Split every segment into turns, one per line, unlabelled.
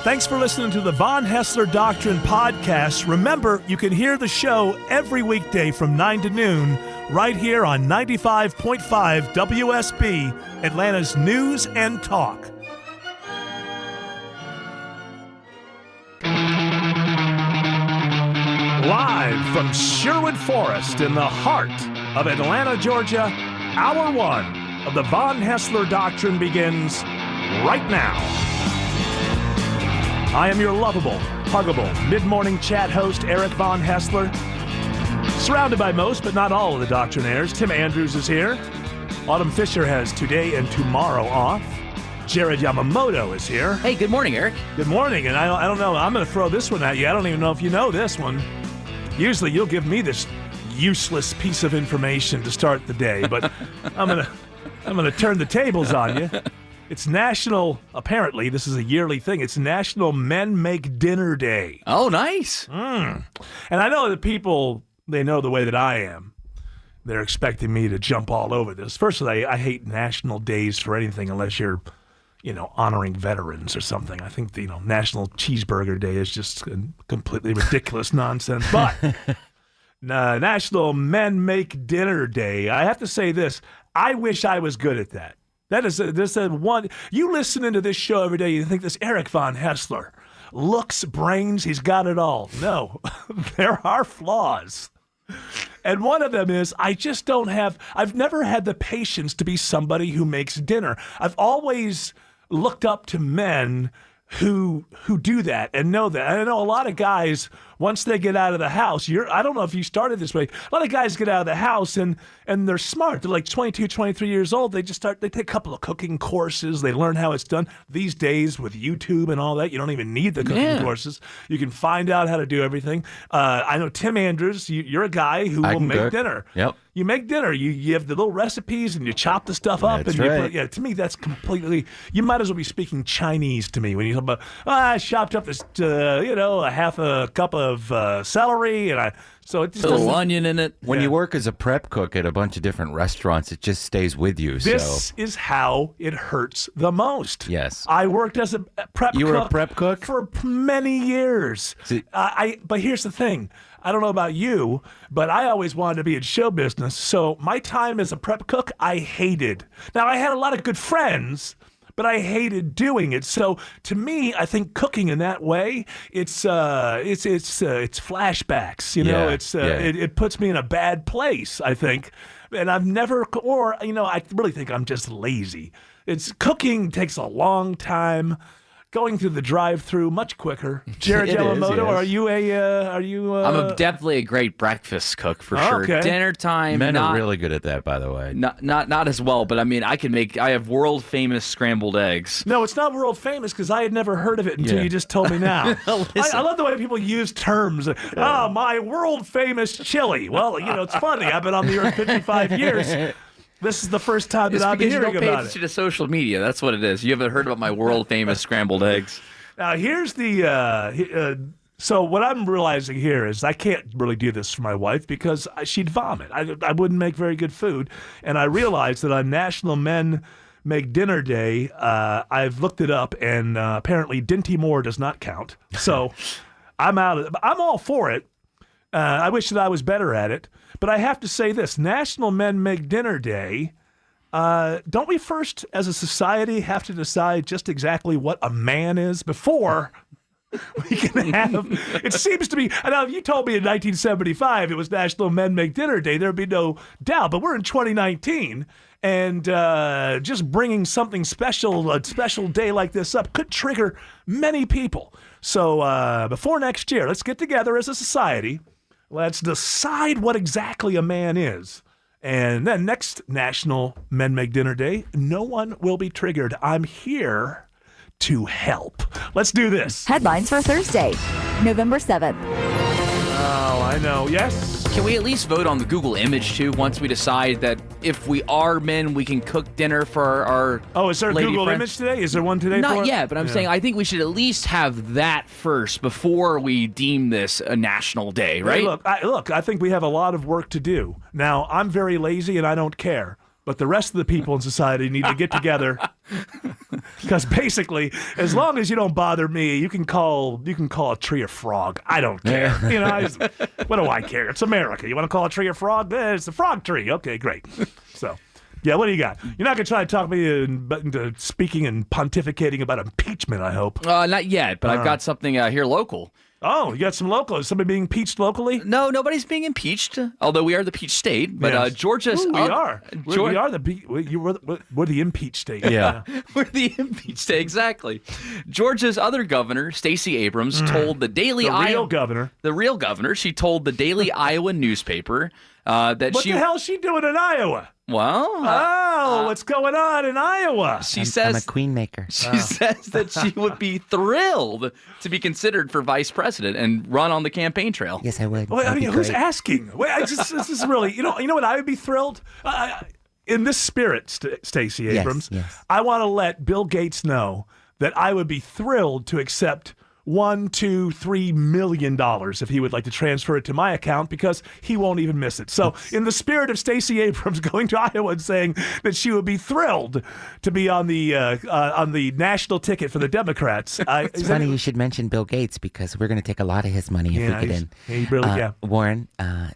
Thanks for listening to the Von Haessler Doctrine podcast. Remember, you can hear the show every weekday from 9 to noon right here on 95.5 WSB, Atlanta's News and Talk. Live from Sherwood Forest in the heart of Atlanta, Georgia, Hour 1 of the Von Haessler Doctrine begins right now. I am your lovable, huggable, mid-morning chat host, Eric Von Haessler. Surrounded by most, but not all of the Doctrinaires, Tim Andrews is here. Autumn Fisher has today and tomorrow off. Jared Yamamoto is here.
Hey, good morning, Eric.
Good morning, and I don't know, I'm going to throw this one at you. I don't even know if you know this one. Usually you'll give me this useless piece of information to start the day, but I'm gonna turn the tables on you. It's National, apparently, this is a yearly thing, it's National Men Make Dinner Day.
Oh, nice.
And I know that people, they know the way that I am. They're expecting me to jump all over this. Firstly, I hate national days for anything unless you're, honoring veterans or something. I think the, National Cheeseburger Day is just completely ridiculous nonsense. But National Men Make Dinner Day, I have to say this, I wish I was good at that. This is one. You listen into this show every day, you think this Eric Von Haessler, looks, brains, he's got it all. No, there are flaws. And one of them is I've never had the patience to be somebody who makes dinner. I've always looked up to men who do that and know that. And I know a lot of guys, once they get out of the house, I don't know if you started this way, a lot of guys get out of the house and they're smart. They're like 22, 23 years old. They take a couple of cooking courses. They learn how it's done. These days with YouTube and all that, you don't even need the cooking courses. You can find out how to do everything. I know Tim Andrews, you're a guy who will make dinner.
Yep.
You make dinner. You have the little recipes and you chop the stuff up.
That's
and
right.
To me, that's completely, you might as well be speaking Chinese to me when you talk about, I chopped up this, a half a cup of celery and so it just
Put a little onion in it.
When you work as a prep cook at a bunch of different restaurants, it just stays with you.
This is how it hurts the most.
Yes.
I worked as a prep cook.
You were a prep cook?
For many years. But here's the thing. I don't know about you, but I always wanted to be in show business. So my time as a prep cook, I hated. Now, I had a lot of good friends, but I hated doing it. So to me, I think cooking in that way, it's flashbacks. It puts me in a bad place, I think. And I've never, I really think I'm just lazy. Cooking takes a long time. Going through the drive-through much quicker. Jared Yamamoto, yes.
I'm definitely a great breakfast cook for sure.
Okay.
Dinner time.
Men are really good at that, by the way.
Not as well, but I mean, I have world famous scrambled eggs.
No, it's not world famous because I had never heard of it until you just told me now. I love the way people use terms. Oh, my world famous chili. Well, it's funny. I've been on the earth 55 years. This is the first time that I've been hearing about it.
You don't pay attention to social media. That's what it is. You haven't heard about my world-famous scrambled eggs.
Now, here's the... so what I'm realizing here is I can't really do this for my wife because she'd vomit. I wouldn't make very good food. And I realized that on National Men Make Dinner Day, I've looked it up, and apparently Dinty Moore does not count. So I'm out. I'm all for it. I wish that I was better at it. But I have to say this, National Men Make Dinner Day, don't we first, as a society, have to decide just exactly what a man is before we can have... It seems to be... I know if you told me in 1975 it was National Men Make Dinner Day, there'd be no doubt. But we're in 2019, and just bringing something special, a special day like this up, could trigger many people. So before next year, let's get together as a society. Let's decide what exactly a man is. And then next National Men Make Dinner Day, no one will be triggered. I'm here to help. Let's do this.
Headlines for Thursday, November 7th.
Oh, I know. Yes.
Can we at least vote on the Google image, too, once we decide that if we are men, we can cook dinner for our
Oh, is there a
lady
Google
friends?
image today? Is there one today?
Not
for it?
yet, but I'm saying I think we should at least have that first before we deem this a national day, right?
Hey, look, I think we have a lot of work to do. Now, I'm very lazy and I don't care. But the rest of the people in society need to get together Because basically, as long as you don't bother me, you can call a tree a frog. I don't care. What do I care? It's America. You want to call a tree a frog? It's a frog tree. Okay, great. So, yeah, what do you got? You're not going to try to talk me into speaking and pontificating about impeachment, I hope.
Not yet, but I've got something here local.
Oh, you got some local. Is somebody being impeached locally?
No, nobody's being impeached, although we are the peach state. But
Yes.
Georgia's...
Ooh, we are. We are we're the impeached state.
Yeah.
We're the impeached state, exactly. Georgia's other governor, Stacey Abrams, told the Daily
The
Iowa...
real governor.
The real governor. She told the Daily Iowa newspaper that
What the hell is she doing in Iowa?
Well...
What's going on in Iowa?
She
I'm
says
a queen maker.
She says that she would be thrilled to be considered for vice president and run on the campaign trail.
Yes, I would.
Well, I
That'd
mean,
be
who's
great.
asking? This is really, you know what I would be thrilled? In this spirit, Stacey Abrams,
yes.
I want to let Bill Gates know that I would be thrilled to accept $1, $2, $3 million if he would like to transfer it to my account because he won't even miss it. So, in the spirit of Stacey Abrams going to Iowa and saying that she would be thrilled to be on the national ticket for the Democrats,
It's funny you should mention Bill Gates because we're going to take a lot of his money if we get in.
He really, yeah.
Warren,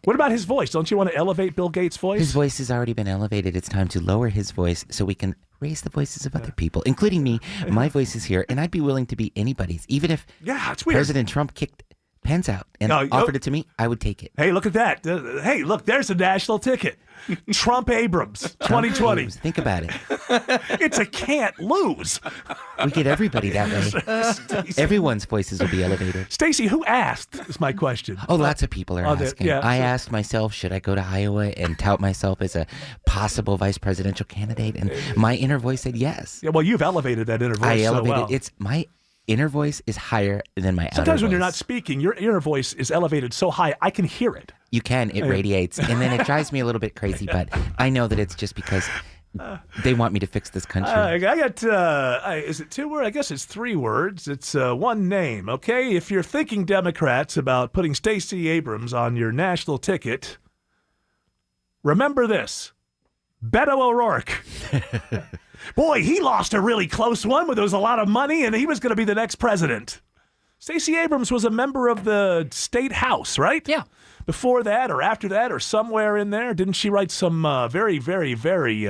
What about his voice? Don't you want to elevate Bill Gates' voice?
his voice has already been elevated. It's time to lower his voice so we can raise the voices of other people, including me. My voice is here, and I'd be willing to be anybody's. Even if
it's weird.
President Trump kicked Pence out and offered it to me, I would take it.
Hey, look at that. Hey, look, there's a national ticket. Trump Abrams, 2020.
Think about it.
It's a can't lose.
We get everybody that way. Everyone's voices will be elevated.
Stacey, who asked is my question.
Oh, lots of people are asking.
yeah,
I asked myself, should I go to Iowa and tout myself as a possible vice presidential candidate? And my inner voice said yes.
Yeah, well, you've elevated that inner voice
I elevated.
so well.
It's my inner voice is higher than my outer
Sometimes when you're
voice.
not speaking, your inner voice is elevated so high, I can hear it.
You can. It radiates. And then it drives me a little bit crazy, but I know that it's just because they want me to fix this country.
I got, is it 2 words? I guess it's 3 words. It's one name, okay? If you're thinking Democrats about putting Stacey Abrams on your national ticket, remember this. Beto O'Rourke. Boy, he lost a really close one where there was a lot of money and he was going to be the next president. Stacey Abrams was a member of the state house, right?
Yeah.
Before that or after that or somewhere in there, didn't she write some very, very, very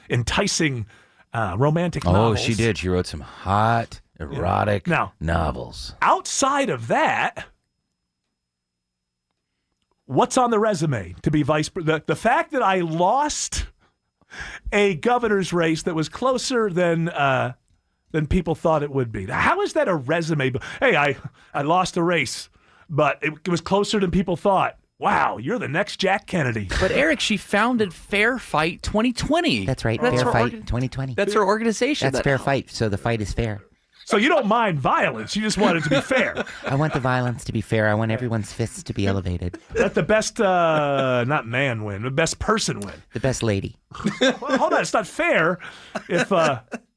enticing romantic novels?
Oh, she did. She wrote some hot, erotic novels.
Outside of that, what's on the resume to be vice president? The fact that I lost a governor's race that was closer than people thought it would be. How is that a resume? Hey, I lost a race, but it was closer than people thought. Wow, you're the next Jack Kennedy.
But Eric, she founded Fair Fight 2020.
That's right.
That's
Fair
her
Fight 2020.
That's her organization.
That's Fair Fight. So the fight is fair.
So you don't mind violence. You just want it to be fair.
I want the violence to be fair. I want everyone's fists to be elevated.
Let the best, not man win, the best person win.
The best lady.
Well, hold on, it's not fair if...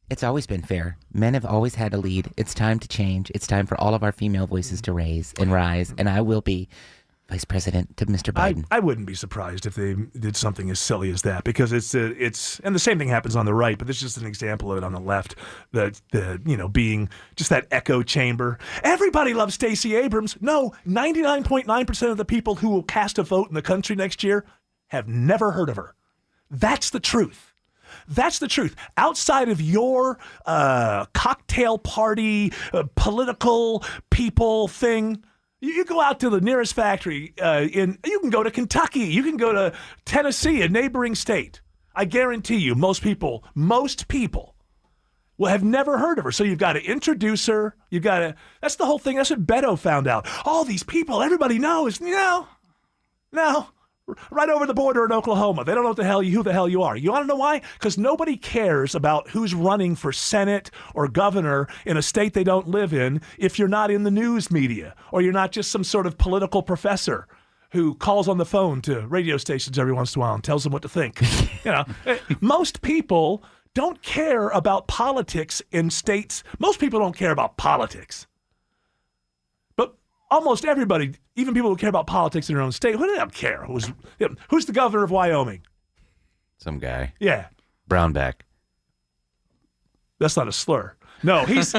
It's always been fair. Men have always had a lead. It's time to change. It's time for all of our female voices to raise and rise. And I will be vice president to Mr. Biden.
I wouldn't be surprised if they did something as silly as that because it's and the same thing happens on the right, but this is just an example of it on the left. The being just that echo chamber. Everybody loves Stacey Abrams. No, 99.9% of the people who will cast a vote in the country next year have never heard of her. That's the truth. That's the truth. Outside of your cocktail party, political people thing, you go out to the nearest factory. You can go to Kentucky. You can go to Tennessee, a neighboring state. I guarantee you, most people will have never heard of her. So you've got to introduce her. That's the whole thing. That's what Beto found out. All these people, everybody knows. No. Right over the border in Oklahoma. They don't know who the hell you are. You want to know why? Because nobody cares about who's running for Senate or governor in a state they don't live in if you're not in the news media or you're not just some sort of political professor who calls on the phone to radio stations every once in a while and tells them what to think. Most people don't care about politics in states. Most people don't care about politics. Almost everybody, even people who care about politics in their own state, who do they care? Who's the governor of Wyoming?
Some guy.
Yeah.
Brownback.
That's not a slur. No, he's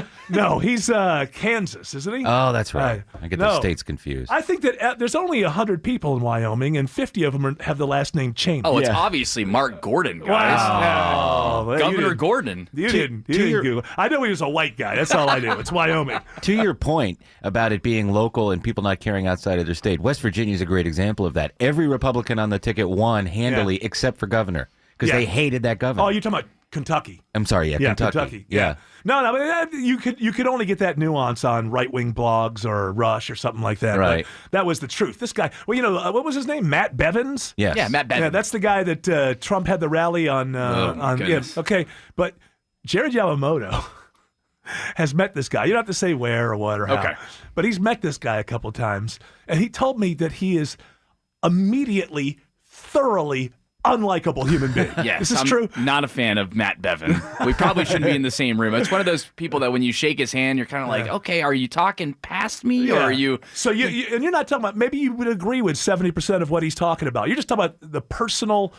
Kansas, isn't he?
Oh, that's right. I get the states confused.
I think that there's only 100 people in Wyoming, and 50 of them have the last name Cheney.
Oh, it's obviously Mark Gordon, guys.
Wow.
Governor Gordon.
You didn't Google. I know he was a white guy. That's all I knew. It's Wyoming.
To your point about it being local and people not caring outside of their state, West Virginia is a great example of that. Every Republican on the ticket won handily except for governor because they hated that governor.
Oh, you're talking about Kentucky.
I'm sorry, Kentucky. Yeah.
No, but you could only get that nuance on right-wing blogs or Rush or something like that.
Right.
But that was the truth. This guy, what was his name? Matt Bevins?
Yes.
Yeah, Matt Bevins.
Yeah, that's the guy that Trump had the rally on.
Goodness.
Okay, but Jared Yamamoto has met this guy. You don't have to say where or what or how.
Okay.
But he's met this guy a couple times, and he told me that he is immediately, thoroughly unlikable human being.
Yes,
this is
I'm
true.
Not a fan of Matt Bevin. We probably shouldn't be in the same room. It's one of those people that when you shake his hand, you're kind of like, okay, are you talking past me or are you?
So and you're not talking about. Maybe you would agree with 70% of what he's talking about. You're just talking about the personal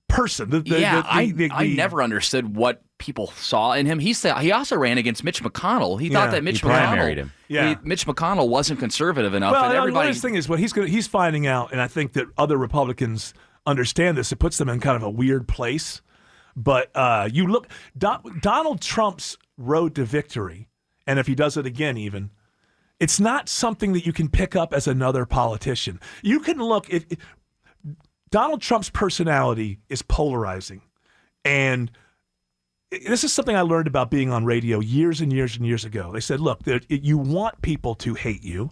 person.
I never understood what people saw in him. He also ran against Mitch McConnell. He thought that Mitch
primaried him.
Mitch McConnell wasn't conservative enough.
Well,
and everybody.
the thing is, what he's finding out, and I think that other Republicans understand this. It puts them in kind of a weird place. But you look, Donald Trump's road to victory, and if he does it again even, it's not something that you can pick up as another politician. You can look, Donald Trump's personality is polarizing. And this is something I learned about being on radio years and years and years ago. They said, look, you want people to hate you,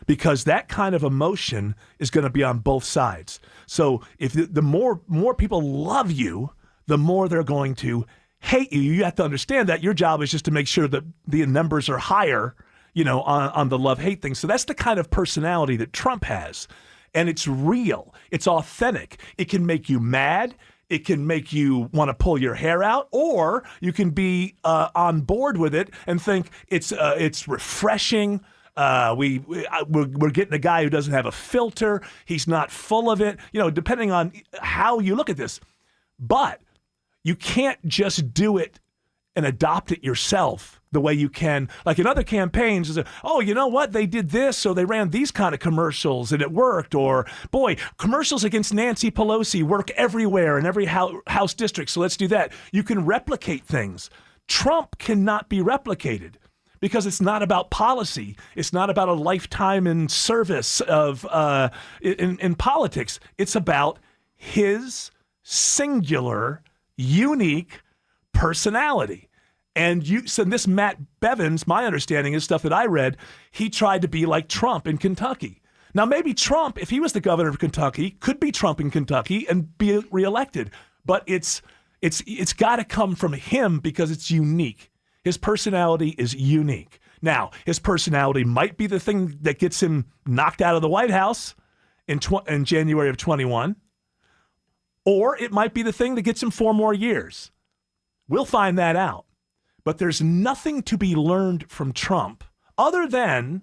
because that kind of emotion is going to be on both sides. So if the more people love you, the more they're going to hate you. You have to understand that your job is just to make sure that the numbers are higher, on the love-hate thing. So that's the kind of personality that Trump has. And it's real. It's authentic. It can make you mad. It can make you want to pull your hair out, or you can be on board with it and think it's refreshing. We're getting a guy who doesn't have a filter. He's not full of it, depending on how you look at this. But you can't just do it and adopt it yourself the way you can. Like in other campaigns, oh, you know what? They did this, so they ran these kind of commercials and it worked. Or, boy, commercials against Nancy Pelosi work everywhere in every House district, so let's do that. You can replicate things. Trump cannot be replicated, because it's not about policy. It's not about a lifetime in service of in politics. It's about his singular, unique personality. And this Matt Bevins, my understanding is stuff that I read, he tried to be like Trump in Kentucky. Now, maybe Trump, if he was the governor of Kentucky, could be Trump in Kentucky and be reelected. But it's got to come from him because it's unique. His personality is unique. Now, his personality might be the thing that gets him knocked out of the White House in January of 21, or it might be the thing that gets him 4 more years. We'll find that out. But there's nothing to be learned from Trump other than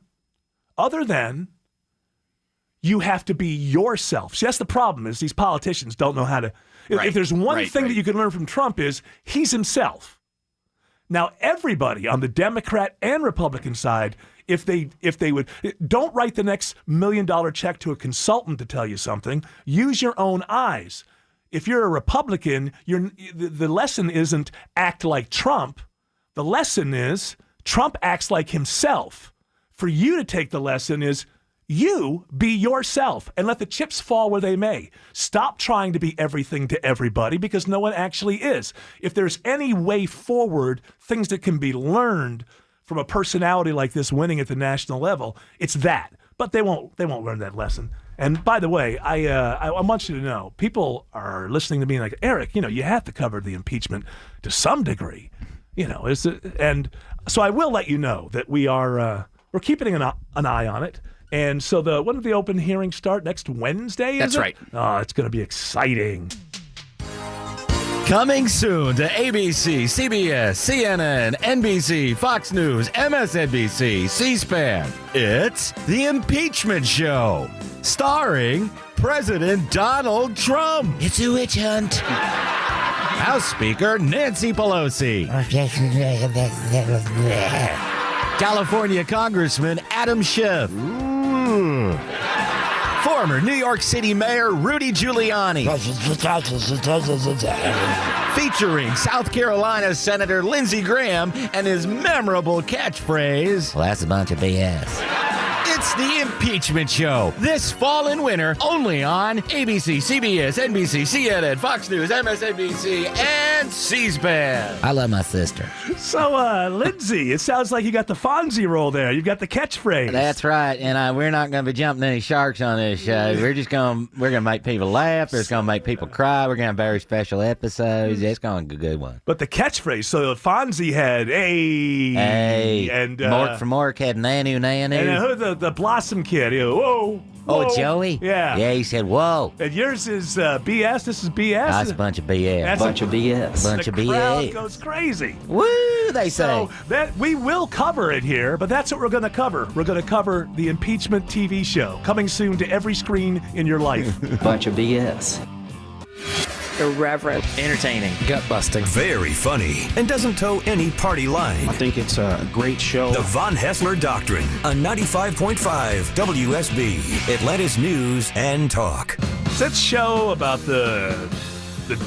you have to be yourself. See, that's the problem, is these politicians don't know how to. If there's one thing that you can learn from Trump is he's himself. Now, everybody on the Democrat and Republican side, if they would, don't write the next $1 million check to a consultant to tell you something. Use your own eyes. If you're a Republican, the lesson isn't act like Trump. The lesson is Trump acts like himself. For you to take the lesson is you be yourself and let the chips fall where they may. Stop trying to be everything to everybody, because no one actually is. If there's any way forward, things that can be learned from a personality like this winning at the national level, it's that. But they won't learn that lesson. And by the way, I want you to know, people are listening to me like, Eric, you have to cover the impeachment to some degree. And so I will let you know that we're keeping an eye on it. And so when did the open hearings start? Next Wednesday,
That's right.
Oh, it's going to be exciting.
Coming soon to ABC, CBS, CNN, NBC, Fox News, MSNBC, C-SPAN. It's The Impeachment Show, starring President Donald Trump.
It's a witch hunt.
House Speaker Nancy Pelosi. California Congressman Adam Schiff. Former New York City Mayor Rudy Giuliani. Featuring South Carolina Senator Lindsey Graham and his memorable catchphrase,
Well, that's a bunch of BS.
it's the Impeachment Show. This fall and winter, only on ABC, CBS, NBC, CNN, Fox News, MSNBC, and C-SPAN.
I love my sister.
So, Lindsay, it sounds like you got the Fonzie role there. You got the catchphrase.
That's right, and we're not going to be jumping any sharks on this show. We're gonna make people laugh. It's gonna make people cry. We're gonna have very special episodes. It's gonna be a good one.
But the catchphrase, so Fonzie had
Hey,
and
Mork from Mork had Nanu Nanu.
and who the Blossom Kid? Whoa,
Oh,
whoa.
Joey?
Yeah.
Yeah, he said, whoa.
And yours is BS. This is BS.
That's a bunch of BS.
That's
Bunch of BS.
bunch
the
of
crowd
BS.
goes crazy.
Woo, they say.
So that we will cover it here, but that's what we're going to cover. We're going to cover the impeachment TV show coming soon to every screen in your life.
Bunch of BS.
Irreverent.
Entertaining.
Gut-busting.
Very funny and doesn't toe any party line.
I think it's a great show.
The Von Haessler Doctrine on 95.5 WSB, Atlanta's News and Talk.
Is that show about the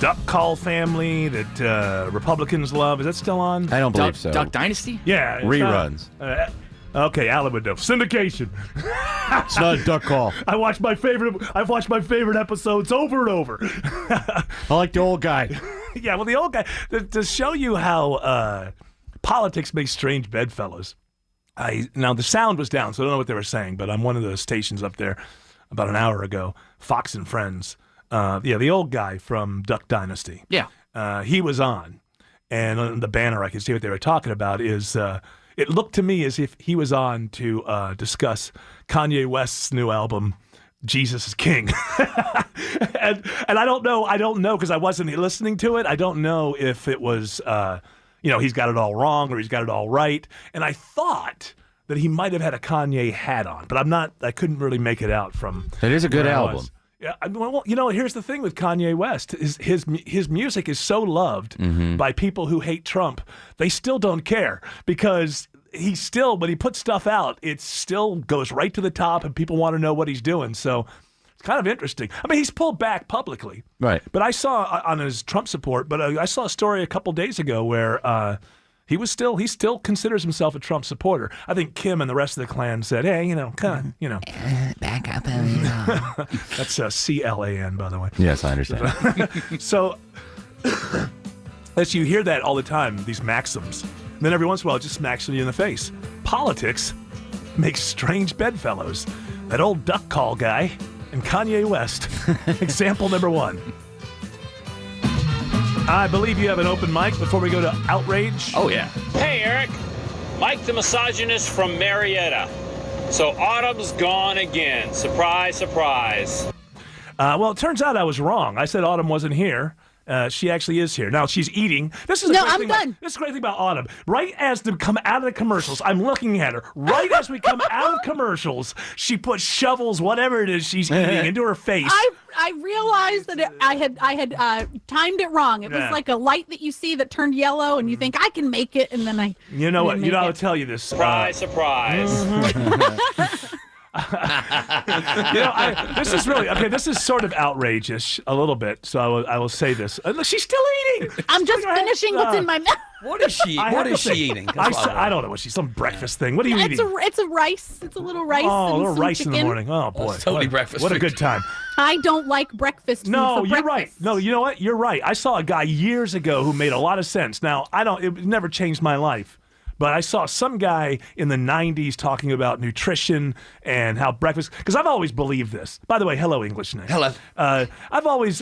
duck call family that Republicans love? Is that still on?
I don't believe so.
Duck Dynasty?
Yeah. it's
Reruns.
not- okay, Alan would know. Syndication.
It's not a duck call.
I've watched my favorite episodes over and over.
I like the old guy.
Yeah, well, the old guy, to show you how politics makes strange bedfellows. Now, the sound was down, so I don't know what they were saying, but I'm one of the stations up there about an hour ago, Fox and Friends. The old guy from Duck Dynasty.
Yeah.
He was on, and on the banner I could see what they were talking about is it looked to me as if he was on to discuss Kanye West's new album, Jesus is King. and I don't know because I wasn't listening to it. I don't know if it was he's got it all wrong or he's got it all right. And I thought that he might have had a Kanye hat on, but I couldn't really make it out from
It is a good
where I
album.
was. Yeah, well, here's the thing with Kanye West. His music is so loved by people who hate Trump. They still don't care because when he puts stuff out, it still goes right to the top and people want to know what he's doing. So it's kind of interesting. I mean, he's pulled back publicly.
Right.
But I saw on his Trump support, but I saw a story a couple days ago where he still considers himself a Trump supporter. I think Kim and the rest of the clan said, hey,
Back up.
that's CLAN, by the way.
Yes, I understand.
So, as you hear that all the time, these maxims, and then every once in a while it just smacks you in the face. Politics makes strange bedfellows. That old duck call guy and Kanye West. Example number one. I believe you have an open mic before we go to outrage.
Oh, yeah.
Hey, Eric. Mike the misogynist from Marietta. So Autumn's gone again. Surprise, surprise.
Well, it turns out I was wrong. I said Autumn wasn't here. She actually is here. Now she's eating. This is
I'm done.
This is the great thing about Autumn. Right as they come out of the commercials, I'm looking at her. Right as we come out of commercials, she puts shovels, whatever it is she's eating, into her face.
I realized that I had timed it wrong. It
Yeah.
was like a light that you see that turned yellow, and you think I can make it, and then I.
You know what?
didn't
You know,
make
I'll
it.
tell you this.
Surprise, surprise.
This is really okay. This is sort of outrageous a little bit. So I will say this. Look, she's still eating.
I'm just
Put her hand-
finishing what's in my mouth.
What is she?
I
What
have
is
to
she
think.
eating?
I don't know what she's some breakfast thing. What are you eating?
It's a rice. It's a little rice.
Oh, a
and
little
some
rice
chicken.
in the morning. Oh boy,
it's totally
what,
breakfast
What a
food.
good time.
I don't like breakfast.
No,
food for
you're right.
breakfast.
No, you know what? You're right. I saw a guy years ago who made a lot of sense. Now, it never changed my life. But I saw some guy in the 90s talking about nutrition and how breakfast, because I've always believed this. By the way, hello, English name.
Hello.
I've always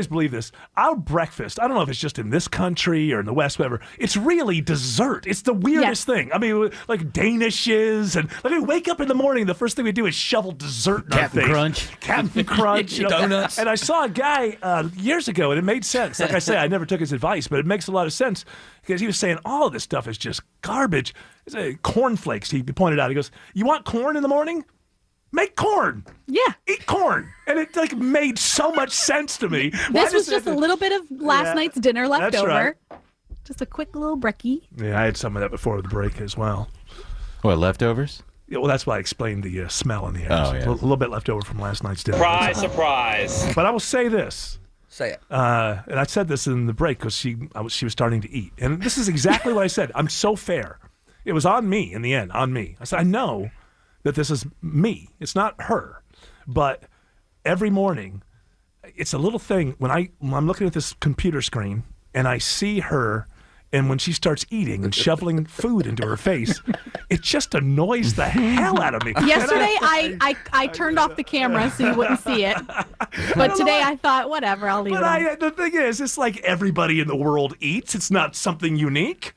believed this. Our breakfast, I don't know if it's just in this country or in the West, whatever, it's really dessert. It's the weirdest thing. I mean, like Danishes, and like we wake up in the morning, the first thing we do is shovel dessert in
Captain
our face.
Crunch.
Captain Crunch.
Donuts.
And I saw a guy years ago, and it made sense. Like I say, I never took his advice, but it makes a lot of sense because he was saying all of this stuff is just garbage. It's cornflakes, he pointed out. He goes, you want corn in the morning? Make corn.
Yeah.
Eat corn. And it like made so much sense to me.
This was just a little bit of last night's dinner left
that's
over.
right.
Just a quick little brekkie.
Yeah, I had some of that before the break as well.
What, leftovers?
Yeah, well, that's why I explained the smell in the air.
Oh, yeah.
A little bit left over from last night's dinner.
Surprise, surprise.
But I will say this.
Say it.
And I said this in the break because she was starting to eat. And this is exactly what I said. I'm so fair. It was on me in the end, on me. I said, I know that this is me. It's not her. But every morning, it's a little thing. When I'm looking at this computer screen and I see her, and when she starts eating and shoveling food into her face, it just annoys the hell out of me.
Yesterday, I turned off the camera so you wouldn't see it. But today I thought, whatever, I'll leave it on.
The thing is, it's like everybody in the world eats. It's not something unique.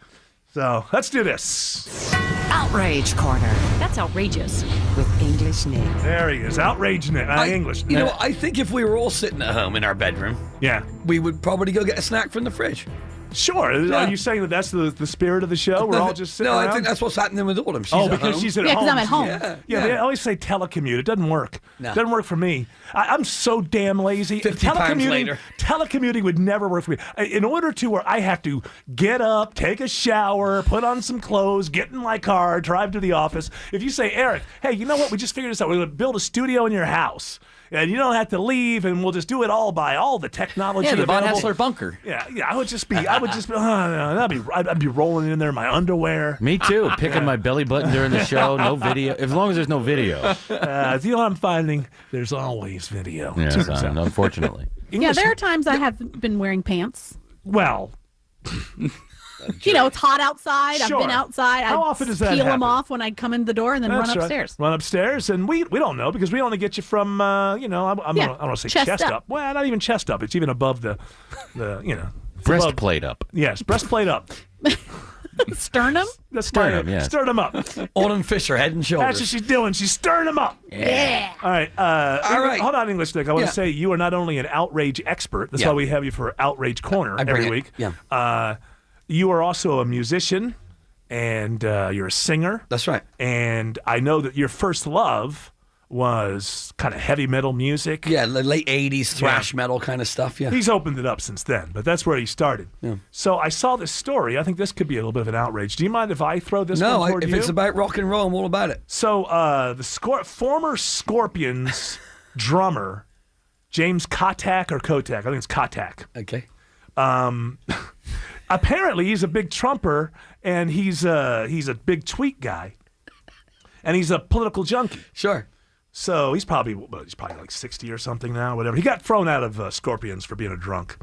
So let's do this.
Outrage Corner.
That's outrageous.
With English Nick.
There he is, outrage Nick. English Nick.
You know, I think if we were all sitting at home in our bedroom, we would probably go get a snack from the fridge.
Sure.
Yeah.
Are you saying that that's the spirit of the show? We're all just sitting around?
I think that's what's happening with Autumn. She's at
because
home.
she's at
Yeah,
home.
because I'm at home.
Yeah, they always say telecommute. It doesn't work.
No.
It doesn't work for me. I'm so damn lazy.
50 pounds later.
Telecommuting would never work for me. In order to work, I have to get up, take a shower, put on some clothes, get in my car, drive to the office. If you say, Eric, hey, you know what? We just figured this out. We're going to build a studio in your house. And you don't have to leave, and we'll just do it all by all the technology.
Yeah, the Von
available.
Haessler bunker.
Yeah. I'd be rolling in there in my underwear.
Me too. Picking my belly button during the show. No video. As long as there's no video.
You know what I'm finding? There's always video.
Yeah, son, unfortunately.
Yeah, there are times I have been wearing pants.
Well,
you know, it's hot outside.
Sure.
I've been outside.
How
I'd
often does that
peel them
happen?
off when I come in the door and then
That's
run
right.
upstairs.
Run upstairs, and we don't know because we only get you from I don't want to say chest up. Well, not even chest up. It's even above the
breastplate up.
Yes, breastplate up.
Sternum?
The
Sternum, yes.
Sternum up.
Autumn Fisher, head and shoulders.
That's what she's doing. She's stirring them up.
Yeah.
All right.
All right.
Hold on, English Nick. I want to say you are not only an outrage expert. That's why we have you for Outrage Corner every week.
Yeah.
You are also a musician, and you're a singer.
That's right.
And I know that your first love was kind of heavy metal music.
Yeah, the late 80s thrash metal kind of stuff, yeah.
He's opened it up since then, but that's where he started.
Yeah.
So I saw this story. I think this could be a little bit of an outrage. Do you mind if I throw this
No,
one toward
if
you?
it's about rock and roll, I'm all about it.
So the former Scorpions drummer, James Kotak or Kotak, I think it's Kotak.
Okay.
Apparently he's a big Trumper, and he's a big tweet guy, and he's a political junkie.
Sure.
So he's probably like 60 or something now, whatever. He got thrown out of Scorpions for being a drunk.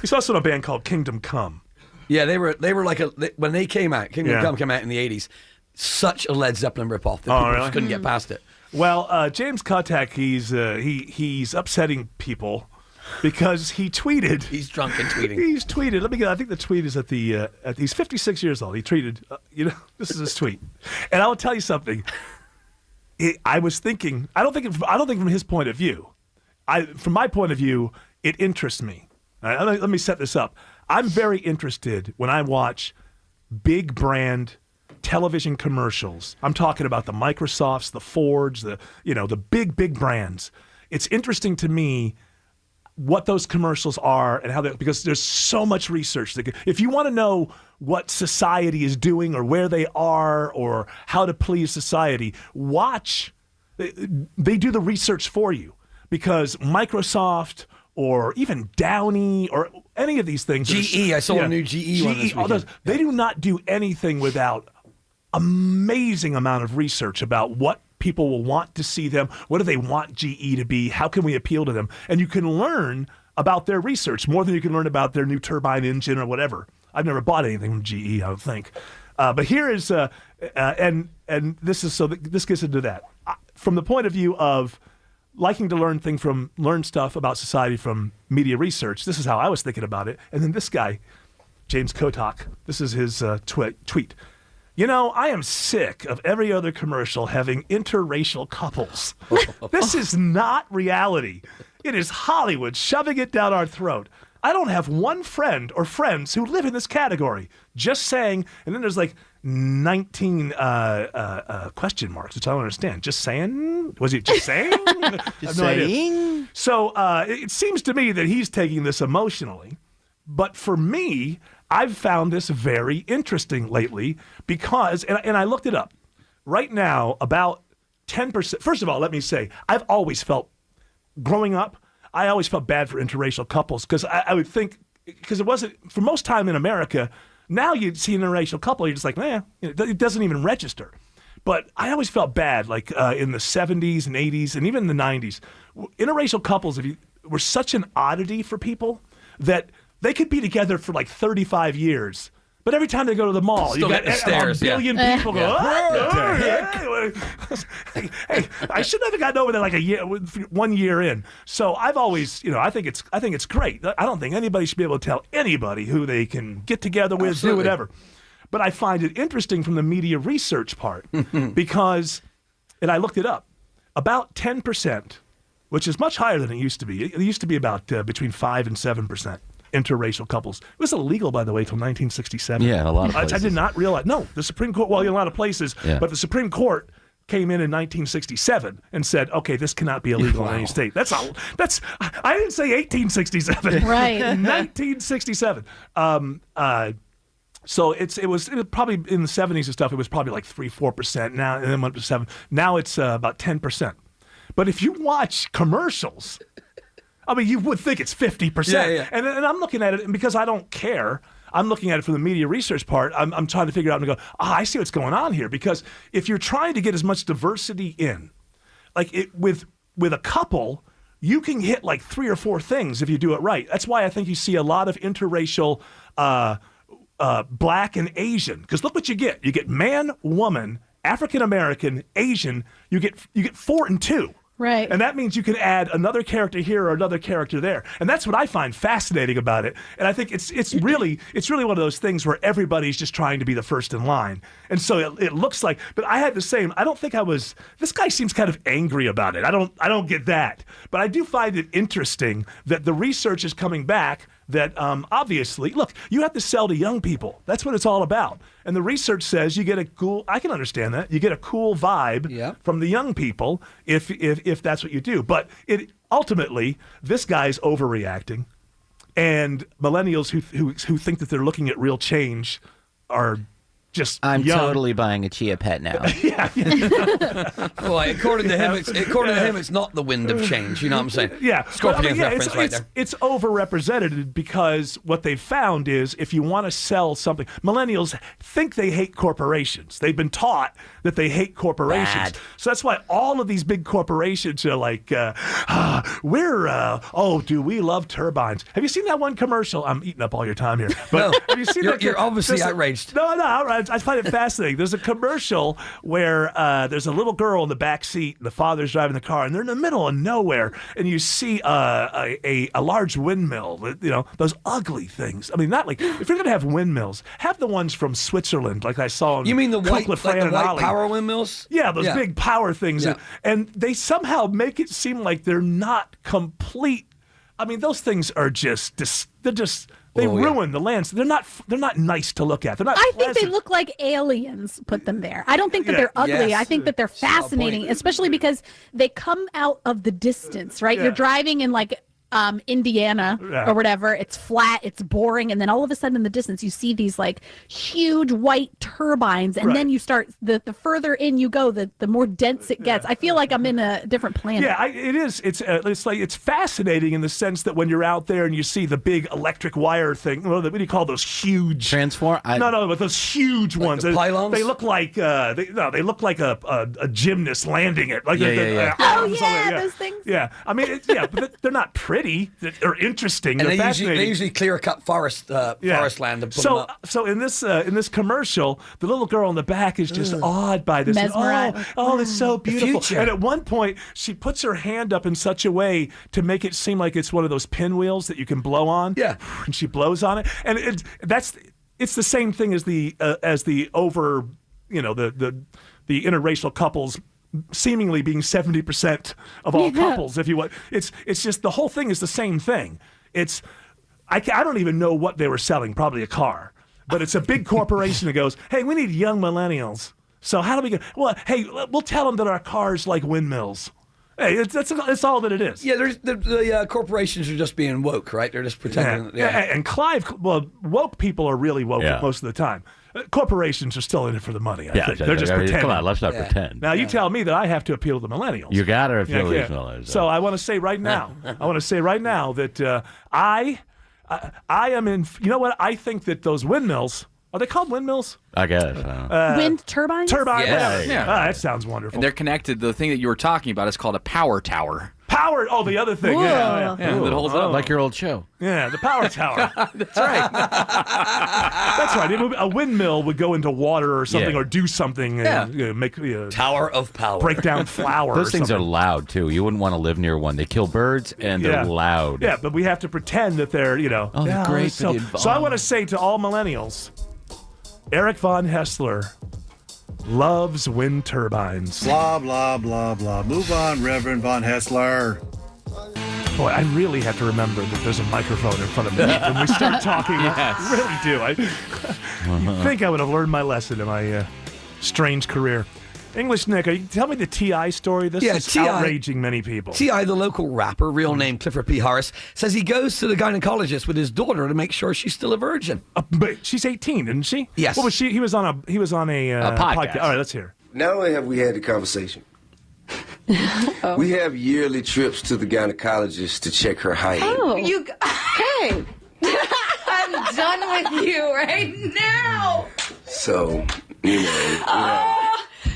He's also in a band called Kingdom Come.
Yeah, they were like when they came out. Kingdom Come came out in the 80s. Such a Led Zeppelin ripoff that people just couldn't get past it.
Well, James Kotak, he's upsetting people because he tweeted.
He's drunk and tweeting.
He's tweeted. Let me get. I think the tweet is he's 56 years old. He tweeted. This is his tweet, and I will tell you something. I was thinking. I don't think from his point of view. From my point of view, it interests me. All right, let me set this up. I'm very interested when I watch big brand television commercials. I'm talking about the Microsofts, the Fords, the big brands. It's interesting to me what those commercials are and how because there's so much research. If you want to know what society is doing or where they are or how to please society, watch. They do the research for you because Microsoft or even Downey or any of these things.
GE, I saw a new GE one this weekend.
They do not do anything without amazing amount of research about what people will want to see them. What do they want GE to be? How can we appeal to them? And you can learn about their research more than you can learn about their new turbine engine or whatever. I've never bought anything from GE, I don't think. But here is, and this is this gets into that. From the point of view of liking to learn stuff about society from media research, this is how I was thinking about it. And then this guy, James Kotak, this is his tweet. I am sick of every other commercial having interracial couples. This is not reality. It is Hollywood shoving it down our throat. I don't have one friend or friends who live in this category. Just saying. And then there's like 19 question marks, which I don't understand. Just saying? Was it just saying?
Just saying?
So it seems to me that he's taking this emotionally. But for me, I've found this very interesting lately because, and I looked it up. Right now, about 10%. First of all, let me say, I've always felt, growing up, I always felt bad for interracial couples because I would think, because it wasn't, for most time in America, now you'd see an interracial couple, you're just like, it doesn't even register. But I always felt bad, like in the 70s and 80s and even in the 90s. Interracial couples were such an oddity for people that they could be together for like 35 years. But every time they go to the mall, you got a billion people go, hey, I shouldn't have gotten over there like 1 year in. So I've always, I think it's great. I don't think anybody should be able to tell anybody who they can get together with, do whatever. But I find it interesting from the media research part because, and I looked it up, about 10%, which is much higher than it used to be. It used to be about between 5 and 7%. Interracial couples. It was illegal, by the way, till 1967.
Yeah, in a lot of places.
I did not realize. No, the Supreme Court, well, in a lot of places, but the Supreme Court came in 1967 and said, okay, this cannot be illegal in any state. That's I didn't say 1867.
Right.
1967. So it was probably in the 70s and stuff, it was probably like 3-4% now, and then went up to 7. Now it's about 10%. But if you watch commercials, I mean, you would think it's 50%.
Yeah.
And I'm looking at it, and because I don't care, I'm looking at it from the media research part. I'm trying to figure out and go, I see what's going on here. Because if you're trying to get as much diversity in, like with a couple, you can hit like 3 or 4 things if you do it right. That's why I think you see a lot of interracial black and Asian. Because look what you get. You get man, woman, African American, Asian. You get 4 and 2.
Right.
And that means you can add another character here or another character there. And that's what I find fascinating about it. And I think it's really one of those things where everybody's just trying to be the first in line. And so it looks like, but I had the same, I don't think this guy seems kind of angry about it. I don't get that. But I do find it interesting that the research is coming back that obviously, look, you have to sell to young people. That's what it's all about. And the research says you get a cool, I can understand that, you get a cool vibe from the young people if that's what you do. But ultimately, this guy's overreacting. And millennials who think that they're looking at real change are just
I'm
young.
totally buying a chia pet now.
Well, according to him, it's not the wind of change. You know what I'm saying?
Yeah.
Scorpion reference right there.
It's overrepresented because what they found is if you want to sell something, millennials think they hate corporations. They've been taught that they hate corporations.
Bad.
So that's why all of these big corporations are like, do we love turbines? Have you seen that one commercial? I'm eating up all your time here. But
No,
have you seen that?
You're obviously outraged.
No, I find it fascinating. There's a commercial where there's a little girl in the back seat, and the father's driving the car, and they're in the middle of nowhere, and you see a large windmill. Those ugly things. I mean, not like if you're going to have windmills, have the ones from Switzerland, like I saw. In
You mean the white,
Cook,
like the white
Ollie.
power windmills?
Yeah, those big power things,
Yeah.
and they somehow make it seem like they're not complete. I mean, those things are they ruin the lands. They're not nice to look at. They're not.
I think they
pleasant.
look like aliens put them there. I don't think that they're ugly.
Yes.
I think that they're fascinating, especially because they come out of the distance, right?
Yeah.
You're driving in like Indiana or whatever. It's flat, it's boring, and then all of a sudden in the distance you see these like huge white turbines, and then you start the further in you go, the more dense it gets. I feel like I'm in a different planet.
Yeah, it is. It's fascinating in the sense that when you're out there and you see the big electric wire thing. What do you call those huge
transform?
No, but those huge ones.
The pylons?
They look like they look like a gymnast landing it. Like
those things.
Yeah, I mean, but they're not pretty. They're interesting.
And
they're
they
fascinating.
usually clear cut forest land and put them up.
So in this commercial, the little girl in the back is just awed by this.
Mesmerized.
Oh, it's so beautiful.
future.
And at one point, she puts her hand up in such a way to make it seem like it's one of those pinwheels that you can blow on.
Yeah.
And she blows on it, and it's the same thing as the over, the interracial couples seemingly being 70% of all couples, if you want. It's just the whole thing is the same thing. I don't even know what they were selling, probably a car. But it's a big corporation that goes, hey, we need young millennials. So how do we go? Well, hey, we'll tell them that our cars like windmills. Hey, that's all that it is.
Yeah, the corporations are just being woke, right? They're just pretending.
Yeah. And Clive, woke people are really woke most of the time. Corporations are still in it for the money, I think. They're just pretending.
Come on, let's not pretend.
Now, you tell me that I have to appeal to the millennials.
You got to appeal to these millennials.
So I want to say right now, that I am in, you know what? I think that those windmills, are they called windmills?
I guess.
Wind turbines?
Turbines?
Yeah.
That sounds wonderful.
And they're connected. The thing that you were talking about is called a power tower.
Power, the other thing.
Yeah, that holds up.
Like your old show.
Yeah, the power tower.
That's right.
That's right. A windmill would go into water or something or do something. Make
Tower of power.
Break down flour.
Those things are loud, too. You wouldn't want to live near one. They kill birds, and they're loud.
Yeah, but we have to pretend that they're,
Oh, they're great.
So I want to say to all millennials, Eric von Haessler loves wind turbines.
Blah, blah, blah, blah. Move on, Reverend von Haessler.
Boy, I really have to remember that there's a microphone in front of me when we start talking. I really do. You'd think I would have learned my lesson in my strange career. English Nick, tell me the T.I. story. This is outraging many people.
T.I., the local rapper, real name Clifford P. Harris, says he goes to the gynecologist with his daughter to make sure she's still a virgin.
But she's 18, isn't she?
Yes.
What was she? He was on a podcast. All right, let's hear.
Not only have we had the conversation, we have yearly trips to the gynecologist to check her height.
Oh, hey, I'm done with you right now.
So, you know.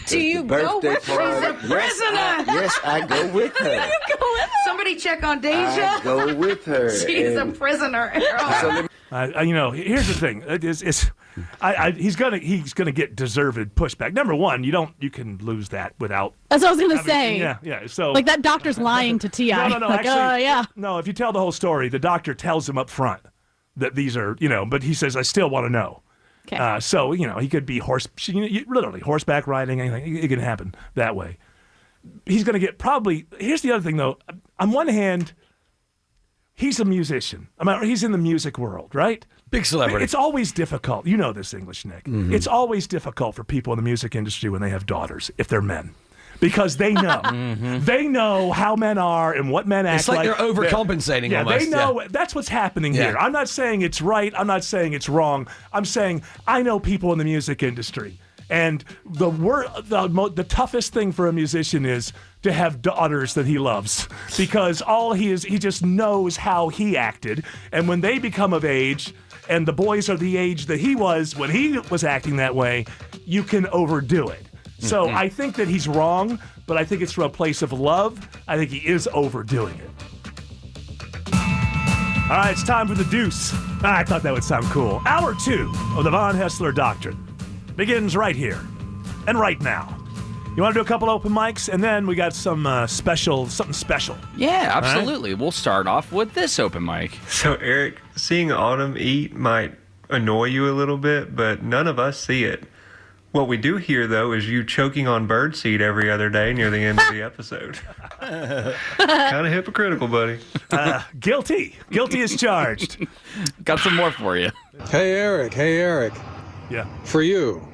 Do you go with her? She's a prisoner.
Yes, I go with her.
You go with her? Somebody check on Deja.
I go with her.
She's a prisoner.
Here's the thing. He's gonna get deserved pushback. Number one, you can lose that without.
That's what I was gonna say.
Yeah. So
like that doctor's lying to T.I.
No.
Like,
actually, no. If you tell the whole story, the doctor tells him up front that these are, but he says, I still want to know.
Okay.
So, he could be literally horseback riding, anything. It can happen that way. He's going to get here's the other thing, though. On one hand, he's a musician. He's in the music world, right?
Big celebrity.
It's always difficult. You know this, English Nick. Mm-hmm. It's always difficult for people in the music industry when they have daughters, if they're men. Because they know. They know how men are and what men act like.
It's like they're overcompensating almost.
They know. That's what's happening here. I'm not saying it's right. I'm not saying it's wrong. I'm saying I know people in the music industry. And the toughest thing for a musician is to have daughters that he loves. Because he just knows how he acted. And when they become of age, and the boys are the age that he was when he was acting that way, you can overdo it. So I think that he's wrong, but I think it's from a place of love. I think he is overdoing it. All right, it's time for the deuce. I thought that would sound cool. Hour 2 of the Von Haessler Doctrine begins right here and right now. You want to do a couple open mics, and then we got something special.
Yeah, absolutely. Right? We'll start off with this open mic.
So, Eric, seeing Autumn eat might annoy you a little bit, but none of us see it. What we do hear, though, is you choking on birdseed every other day near the end of the episode. Kind of hypocritical, buddy.
Guilty. Guilty as charged.
Got some more for you.
Hey, Eric.
Yeah.
For you,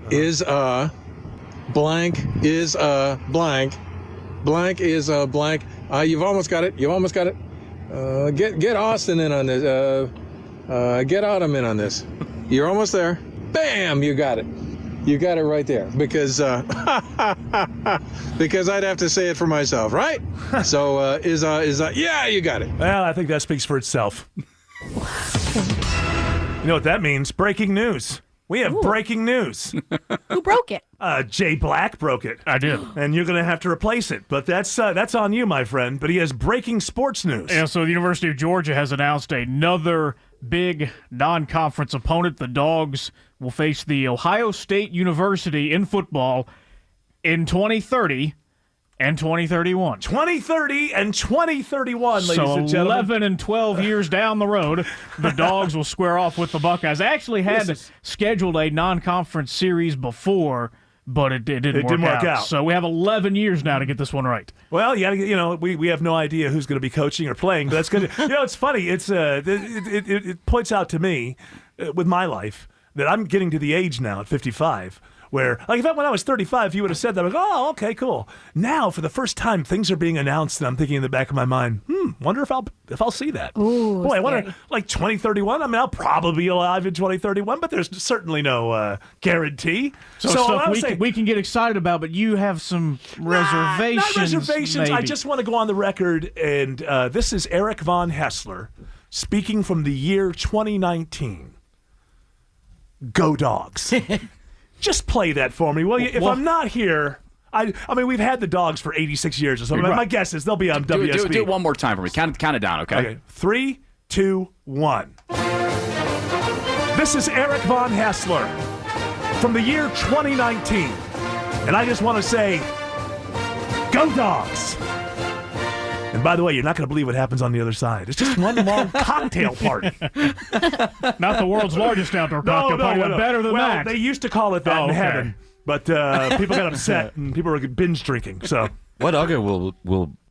is blank is blank. Blank is blank. You've almost got it. Get Austin in on this. Get Autumn in on this. You're almost there. Bam! You got it. You got it right there, because because I'd have to say it for myself, right? So yeah, you got it.
Well, I think that speaks for itself. You know what that means? Breaking news. We have breaking news.
Who broke it?
Jay Black broke it.
I did.
And you're going to have to replace it. But that's on you, my friend. But he has breaking sports news.
Yeah, so the University of Georgia has announced another big non-conference opponent. The Dogs will face the Ohio State University in football in 2030 and 2031.
2030 and 2031, ladies and gentlemen.
So 11 and 12 years down the road, the Dogs will square off with the Buckeyes. They actually had scheduled a non-conference series before but it didn't work out. So we have 11 years now to get this one right.
Well, you got to, we have no idea who's going to be coaching or playing, but that's good. It's funny. It points out to me with my life that I'm getting to the age now at 55 where, like, when I was 35, if you would have said that, I was, oh, okay, cool. Now, for the first time, things are being announced, and I'm thinking in the back of my mind, wonder if I'll see that.
Ooh,
boy, I wonder, like 2031. I mean, I'll probably be alive in 2031, but there's certainly no guarantee.
So stuff we can get excited about, but you have some reservations.
Not reservations.
Maybe.
I just want to go on the record, and this is Eric von Haessler speaking from the year 2019. Go Dogs. Just play that for me, will you? If I'm not here, I mean, we've had the Dogs for 86 years or something. Right. My guess is they'll be on WSB.
Do it one more time for me. Count it down, okay?
3, 2, 1. This is Eric von Haessler from the year 2019. And I just want to say, go Dogs! And by the way, you're not going to believe what happens on the other side. It's just one long cocktail party.
Not the world's largest outdoor cocktail party, but better than that.
They used to call it that in heaven, but people got upset and people were binge drinking. So,
what other will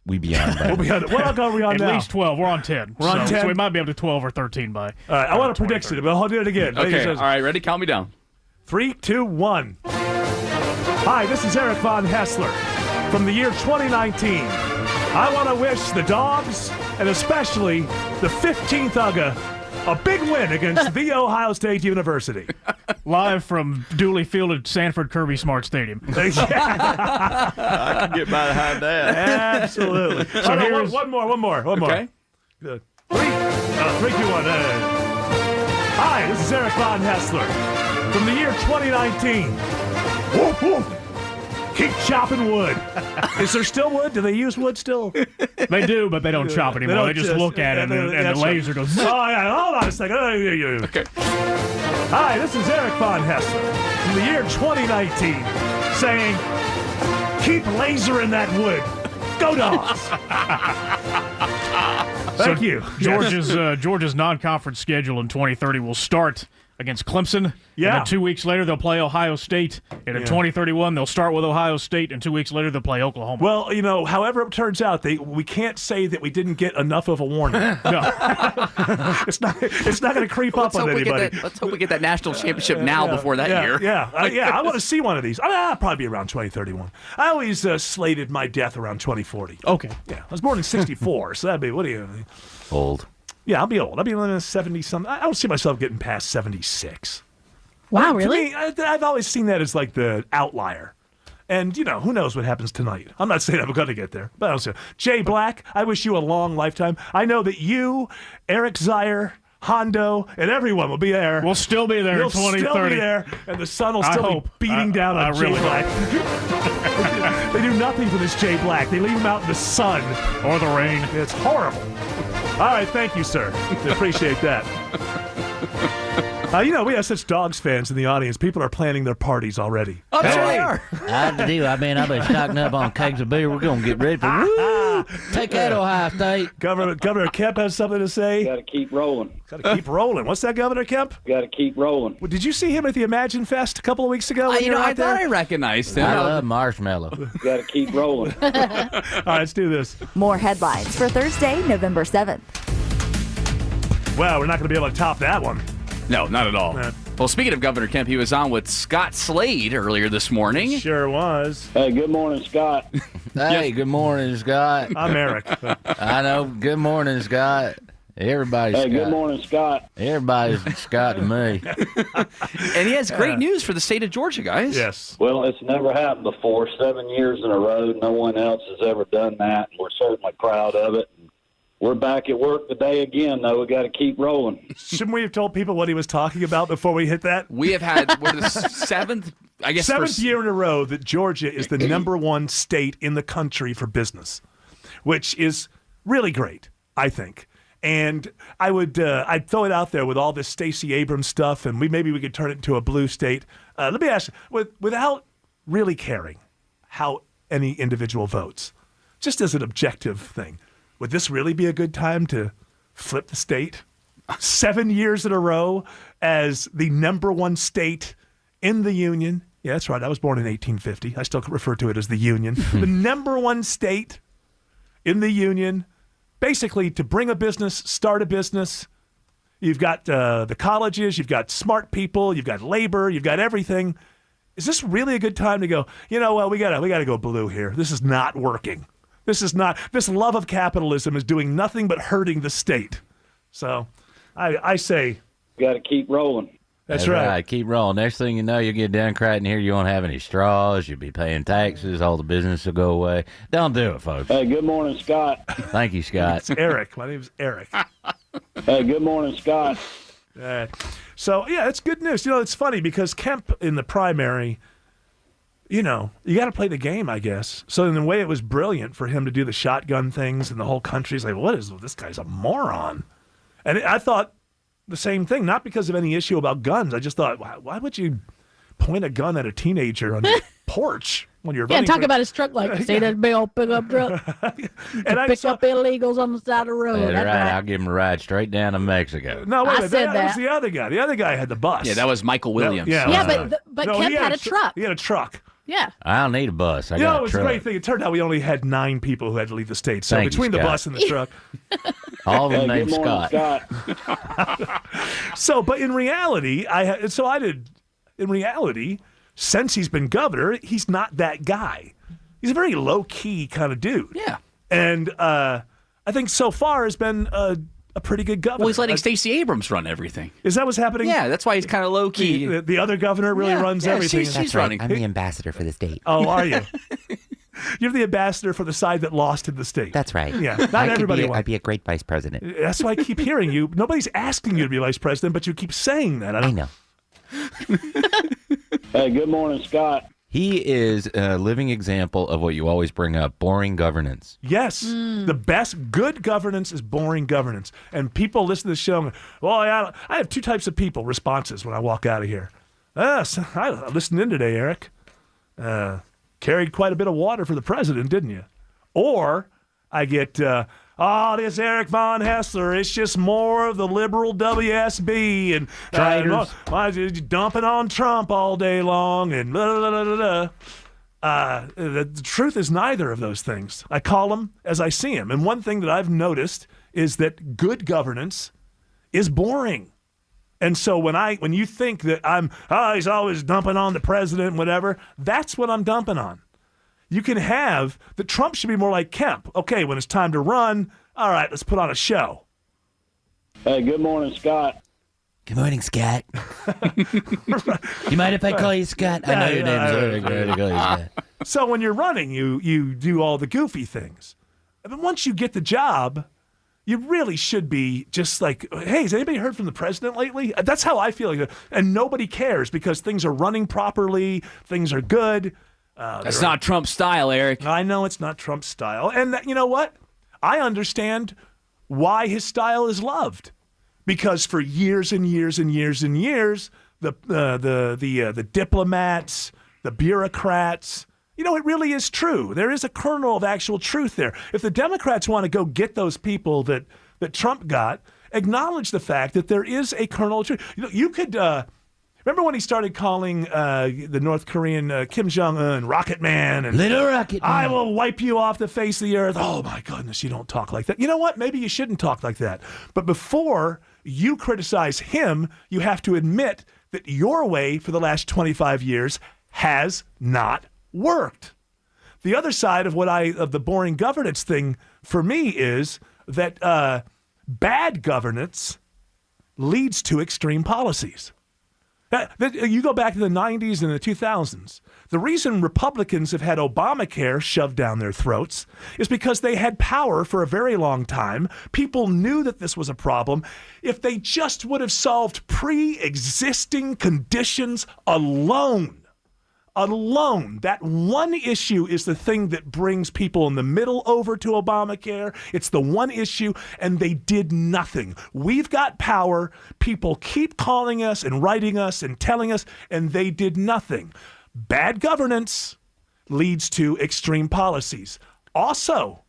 we be on?
What other are we on now?
At least 12. We're on 10.
We're on 10.
So we might be up to 12 or 13 by.
All right, I want a prediction, but I'll do it again.
Okay, all right, ready? Count me down.
3, 2, 1. Hi, this is Eric von Haessler from the year 2019. I want to wish the Dogs, and especially the 15th UGA, a big win against The Ohio State University.
Live from duly fielded Sanford Kirby Smart Stadium.
I can get behind that.
Absolutely. So one more.
Okay.
Good. 3, 2, 1. Hi, this is Eric von Haessler from the year 2019. Whoop, whoop. Keep chopping wood. Is there still wood? Do they use wood still?
They do, but they don't chop anymore. They just look at it, and the laser goes.
Oh, yeah. Hold on a second.
Okay.
Hi, this is Eric von Haessler from the year 2019 saying, keep lasering that wood. Go Dogs. Thank you.
Georgia's non-conference schedule in 2030 will start against Clemson.
Yeah.
And then 2 weeks later, they'll play Ohio State. And in 2031, they'll start with Ohio State. And 2 weeks later, they'll play Oklahoma.
Well, however it turns out, we can't say that we didn't get enough of a warning. No. It's not going to creep up on anybody.
Let's hope we get that national championship before that year.
Yeah. I want to see one of these. I'll probably be around 2031. I always slated my death around 2040.
Okay.
Yeah. I was born in 64, so that'd be, what are you?
Old.
Yeah, I'll be old. I'll be in 70-something. I don't see myself getting past 76.
Wow, really?
To me, I've always seen that as like the outlier. And, who knows what happens tonight. I'm not saying I'm going to get there, but I don't see. Jay Black, I wish you a long lifetime. I know that you, Eric Zier, Hondo, and everyone will be there.
We'll still be there in 2030.
You'll still be there, and the sun will still be beating down on Jay Black. They do nothing for this Jay Black. They leave him out in the sun.
Or the rain.
It's horrible. All right, thank you, sir. I appreciate that. We have such Dogs fans in the audience. People are planning their parties already.
Oh, sure they are.
I do. I've been stocking up on kegs of beer. We're going to get ready for woo! Take that, Ohio State.
Governor Kemp has something to say.
Got to keep rolling.
Got to keep rolling. What's that, Governor Kemp?
Got to keep rolling.
Well, did you see him at the Imagine Fest a couple of weeks ago?
I thought I recognized him.
I love marshmallow.
Got to keep rolling.
All right, let's do this.
More headlines for Thursday, November 7th.
Well, we're not going to be able to top that one.
No, not at all. Well, speaking of Governor Kemp, he was on with Scott Slade earlier this morning.
Sure was.
Hey, good morning, Scott.
Hey, good morning, Scott.
I'm Eric.
I know. Good morning, Scott. Everybody's Scott.
Hey, good morning, Scott.
Everybody's Scott to me.
And he has great news for the state of Georgia, guys.
Yes.
Well, it's never happened before. 7 years in a row. No one else has ever done that. We're certainly proud of it. We're back at work today again, though. We got to keep rolling.
Shouldn't we have told people what he was talking about before we hit that?
We have had the seventh
year in a row that Georgia is the number one state in the country for business, which is really great, I think. And I'd throw it out there with all this Stacey Abrams stuff, and maybe we could turn it into a blue state. Let me ask you, without really caring how any individual votes, just as an objective thing, would this really be a good time to flip the state? 7 years in a row as the number one state in the union, Yeah, that's right. I was born in 1850. I still refer to it as the Union. The number one state in the Union, basically to bring a business, start a business. You've got the colleges, you've got smart people, you've got labor, you've got everything. Is this really a good time to go, well, we gotta go blue here. This is not working. This love of capitalism is doing nothing but hurting the state. So I say,
got to keep rolling.
That's right.
Keep rolling. Next thing you know, you get a Democrat in here, you won't have any straws, you'll be paying taxes, all the business will go away. Don't do it, folks.
Hey, good morning, Scott.
Thank you, Scott.
It's Eric. My name's Eric.
Hey, good morning, Scott.
So, yeah, it's good news. It's funny because Kemp in the primary, you got to play the game, I guess. So in a way, it was brilliant for him to do the shotgun things, and the whole country's like, what is this guy's a moron. And I thought the same thing, not because of any issue about guns. I just thought, why would you point a gun at a teenager on your porch when you're running?
Yeah, talk about his truck see that big old pickup truck?
And I
pick up illegals on the side of the road.
That's right. I'll give him a ride straight down to Mexico.
No, wait a minute.
said
That was the other guy. The other guy had the bus.
Yeah, that was Michael Williams.
But
No,
Kemp
he
had a truck.
He had a truck.
Yeah.
I don't need a bus. I
It
got a
was
truck.
a great thing. It turned out we only had 9 people who had to leave the state. So
Thank you,
between the
Scott.
bus and the truck.
All of them
Hey,
named
good morning,
Scott.
So, but in reality, in reality, since he's been governor, he's not that guy. He's a very low-key kind of dude.
Yeah.
And I think so far has been a pretty good governor.
Well, he's letting Stacey Abrams run everything.
Is that what's happening?
Yeah, that's why he's kind of low-key.
The other governor really runs everything.
That's right. I'm the ambassador for the state.
Oh, are you? You're the ambassador for the side that lost in the state.
That's right.
Yeah, not everybody.
I'd be a great vice president.
That's why I keep hearing you. Nobody's asking you to be vice president, but you keep saying that.
I know.
Hey, good morning, Scott.
He is a living example of what you always bring up, boring governance.
Yes. The best good governance is boring governance. And people listen to the show and go, well, I have 2 types of people, responses when I walk out of here. So I listened in today, Eric. Carried quite a bit of water for the president, didn't you? Or I get, this Eric Von Haessler, it's just more of the liberal WSB and dumping on Trump all day long and blah, blah, blah, blah, blah. The truth is neither of those things. I call them as I see them. And one thing that I've noticed is that good governance is boring. And so when you think that he's always dumping on the president and whatever, that's what I'm dumping on. You can have that Trump should be more like Kemp. Okay, when it's time to run, all right, let's put on a show.
Hey, good morning, Scott.
Good morning, Scott. You mind if I call you Scott? I know your name's Eric.
So when you're running, you do all the goofy things. But once you get the job, you really should be just like, hey, has anybody heard from the president lately? That's how I feel. And nobody cares because things are running properly, things are good.
That's not Trump's style, Eric.
I know it's not Trump's style. And you know what? I understand why his style is loved. Because for years and years and years and years, the diplomats, the bureaucrats, it really is true. There is a kernel of actual truth there. If the Democrats want to go get those people that Trump got, acknowledge the fact that there is a kernel of truth. You could remember when he started calling the North Korean Kim Jong-un Rocket Man and
Little Rocket Man.
I will wipe you off the face of the earth. Oh my goodness, you don't talk like that. You know what? Maybe you shouldn't talk like that. But before you criticize him, you have to admit that your way for the last 25 years has not worked. The other side of of the boring governance thing for me is that bad governance leads to extreme policies. You go back to the 90s and the 2000s. The reason Republicans have had Obamacare shoved down their throats is because they had power for a very long time. People knew that this was a problem. If they just would have solved pre-existing conditions alone, that one issue is the thing that brings people in the middle over to Obamacare. It's the one issue, and they did nothing. We've got power. People keep calling us and writing us and telling us, and they did nothing. Bad governance leads to extreme policies. Also,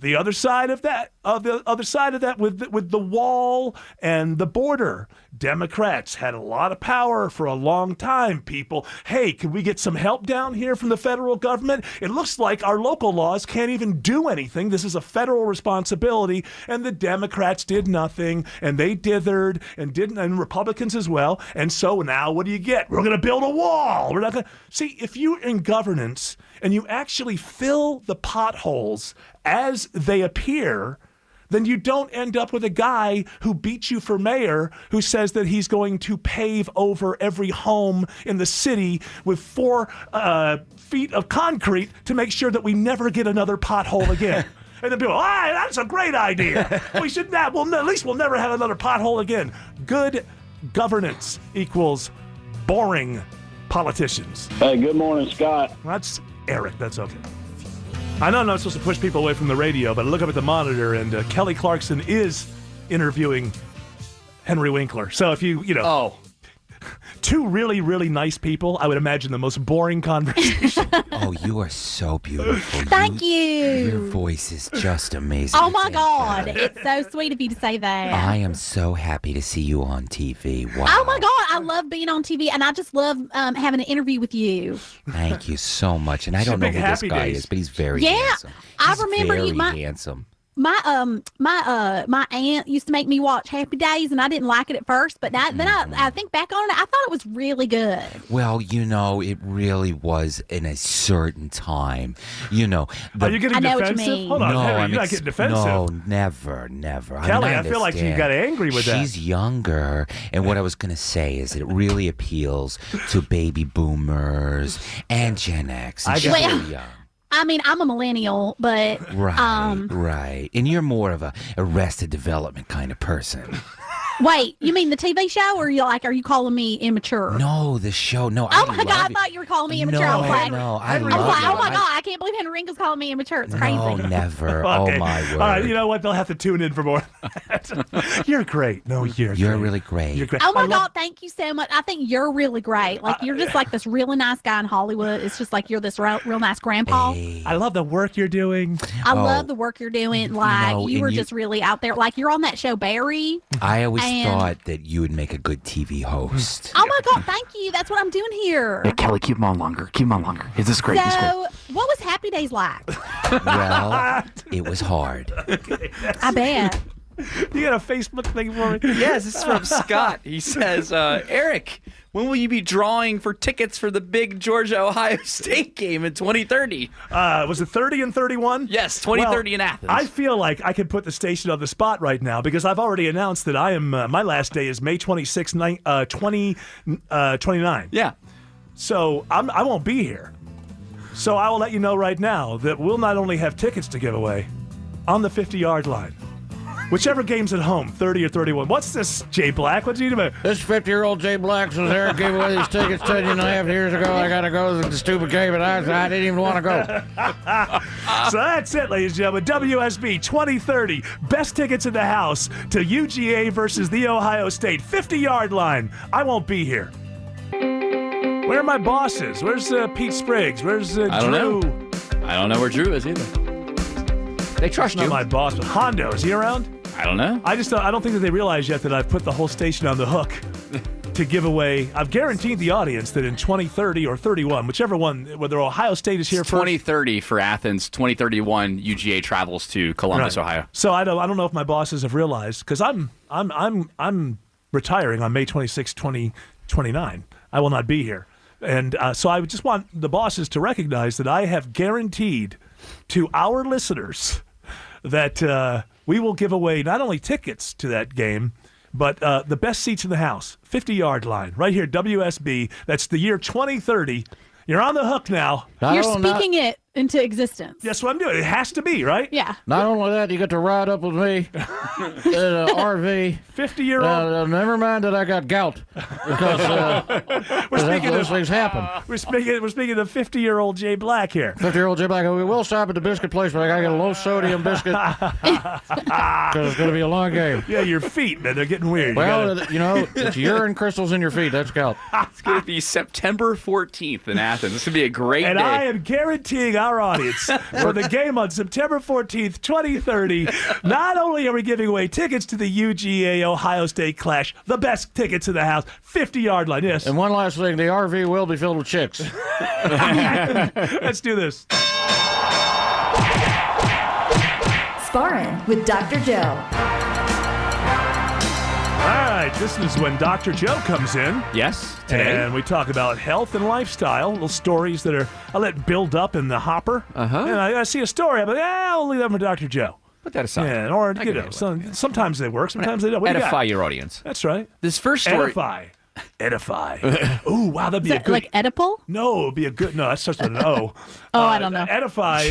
The other side of that, with the wall and the border, Democrats had a lot of power for a long time, people. Hey, can we get some help down here from the federal government? It looks like our local laws can't even do anything. This is a federal responsibility, and the Democrats did nothing, and they dithered, and Republicans as well. And so now what do you get? We're going to build a wall. We're not going to... See, if you're in governance and you actually fill the potholes as they appear, then you don't end up with a guy who beats you for mayor who says that he's going to pave over every home in the city with 4 feet of concrete to make sure that we never get another pothole again. And then people, that's a great idea. We should not. Well, at least we'll never have another pothole again. Good governance equals boring politicians.
Hey, good morning, Scott.
That's Eric. That's okay. I know I'm not supposed to push people away from the radio, but I look up at the monitor, and Kelly Clarkson is interviewing Henry Winkler. So if you two really, really nice people, I would imagine the most boring conversation.
Oh, you are so beautiful.
Thank you.
Your voice is just amazing.
Oh, my God. It's so sweet of you to say that.
I am so happy to see you on TV. Wow.
Oh, my God. I love being on TV, and I just love having an interview with you.
Thank you so much. And I don't know who this guy is, but he's very handsome.
I remember
very
you.
Handsome.
My aunt used to make me watch Happy Days, and I didn't like it at first, but then I think back on it, I thought it was really good.
Well, it really was in a certain time.
Are you getting defensive? Hold on, Henry, you're not getting defensive.
No, never.
Kelly, I feel like you got angry with that.
She's younger, and what I was going to say is it really appeals to baby boomers and Gen X. And she's really young.
I mean, I'm a millennial, but
right, and you're more of a Arrested Development kind of person.
Wait, you mean the TV show, or are you calling me immature?
No, the show. No,
oh my God, I thought you were calling me immature. I was like,
oh
my God, I can't believe Henry Winkler's calling me immature. It's crazy.
No, never.
Okay.
Oh my word.
All right, you know what? They'll have to tune in for more. You're great. No, you're
really great.
You're great.
Oh my God, thank you so much. I think you're really great. Like you're just like this really nice guy in Hollywood. It's just like you're this real nice grandpa.
Hey.
I love the work you're doing.
I love the work you're doing. Like you were just really out there. Like you're on that show Barry.
I always thought that you would make a good TV host.
Oh my God, thank you. That's what I'm doing here.
Hey, Kelly, keep him on longer. Is this great?
So, what was Happy Days like?
Well, it was hard.
Okay,
I bet.
You got a Facebook thing for me?
Yes, this is from Scott. He says, Eric, when will you be drawing for tickets for the big Georgia-Ohio State game in 2030?
Was it 30 and 31?
Yes, 2030 in Athens.
I feel like I could put the station on the spot right now because I've already announced that I am. My last day is May 26, 2029.
Yeah.
So I won't be here. So I will let you know right now that we'll not only have tickets to give away on the 50-yard line. Whichever game's at home, 30 or 31. What's this, Jay Black? What's he doing?
This 50-year-old Jay Black says Eric gave away these tickets 10.5 years ago. I got to go to the stupid game, and I didn't even want to go.
So that's it, ladies and gentlemen. WSB 2030. Best tickets in the house to UGA versus the Ohio State 50-yard line. I won't be here. Where are my bosses? Where's Pete Spriggs? Where's Drew?
I don't know where Drew is either. They trust you.
Not my boss, but Hondo. Is he around?
I don't know.
I don't think that they realize yet that I've put the whole station on the hook to give away. I've guaranteed the audience that in 2030 or 31, whichever one, whether Ohio State is here first.
2030 for Athens. 2031 UGA travels to Columbus,
right.
Ohio.
So I don't know if my bosses have realized because I'm retiring on May 26, 2029. I will not be here, and so I just want the bosses to recognize that I have guaranteed to our listeners that we will give away not only tickets to that game, but the best seats in the house, 50-yard line, right here, WSB. That's the year 2030. You're on the hook now.
You're speaking it into existence.
That's what I'm doing. It has to be, right?
Yeah.
Not only that, you get to ride up with me in an RV.
50-year-old.
Never mind that I got gout because those things happen.
We're speaking of 50-year-old Jay Black here.
50-year-old Jay Black. We will stop at the biscuit place, but I gotta get a low-sodium biscuit because it's gonna be a long game.
Yeah, your feet, man, they're getting weird.
Well, it's urine crystals in your feet. That's gout.
It's gonna be September 14th in Athens. It's gonna be a great day.
And I am guaranteeing our audience for the game on September 14th, 2030. Not only are we giving away tickets to the UGA Ohio State Clash, the best tickets in the house, 50-yard line, yes.
And one last thing, the RV will be filled with chicks.
Let's do this.
Sparring with Dr. Joe.
All right, this is when Dr. Joe comes in.
Yes, today.
And we talk about health and lifestyle, little stories that I let build up in the hopper.
Uh-huh.
And I see a story, I'm like, I'll leave that for Dr. Joe.
Put that aside.
Yeah, or, sometimes they work, sometimes they don't. What do you
Edify
got?
your audience.
That's right.
This first story.
Edify. Ooh, wow, that'd be a good.
Like Oedipal?
No, it'd be a good. No, that starts with an O.
I don't know.
Edify.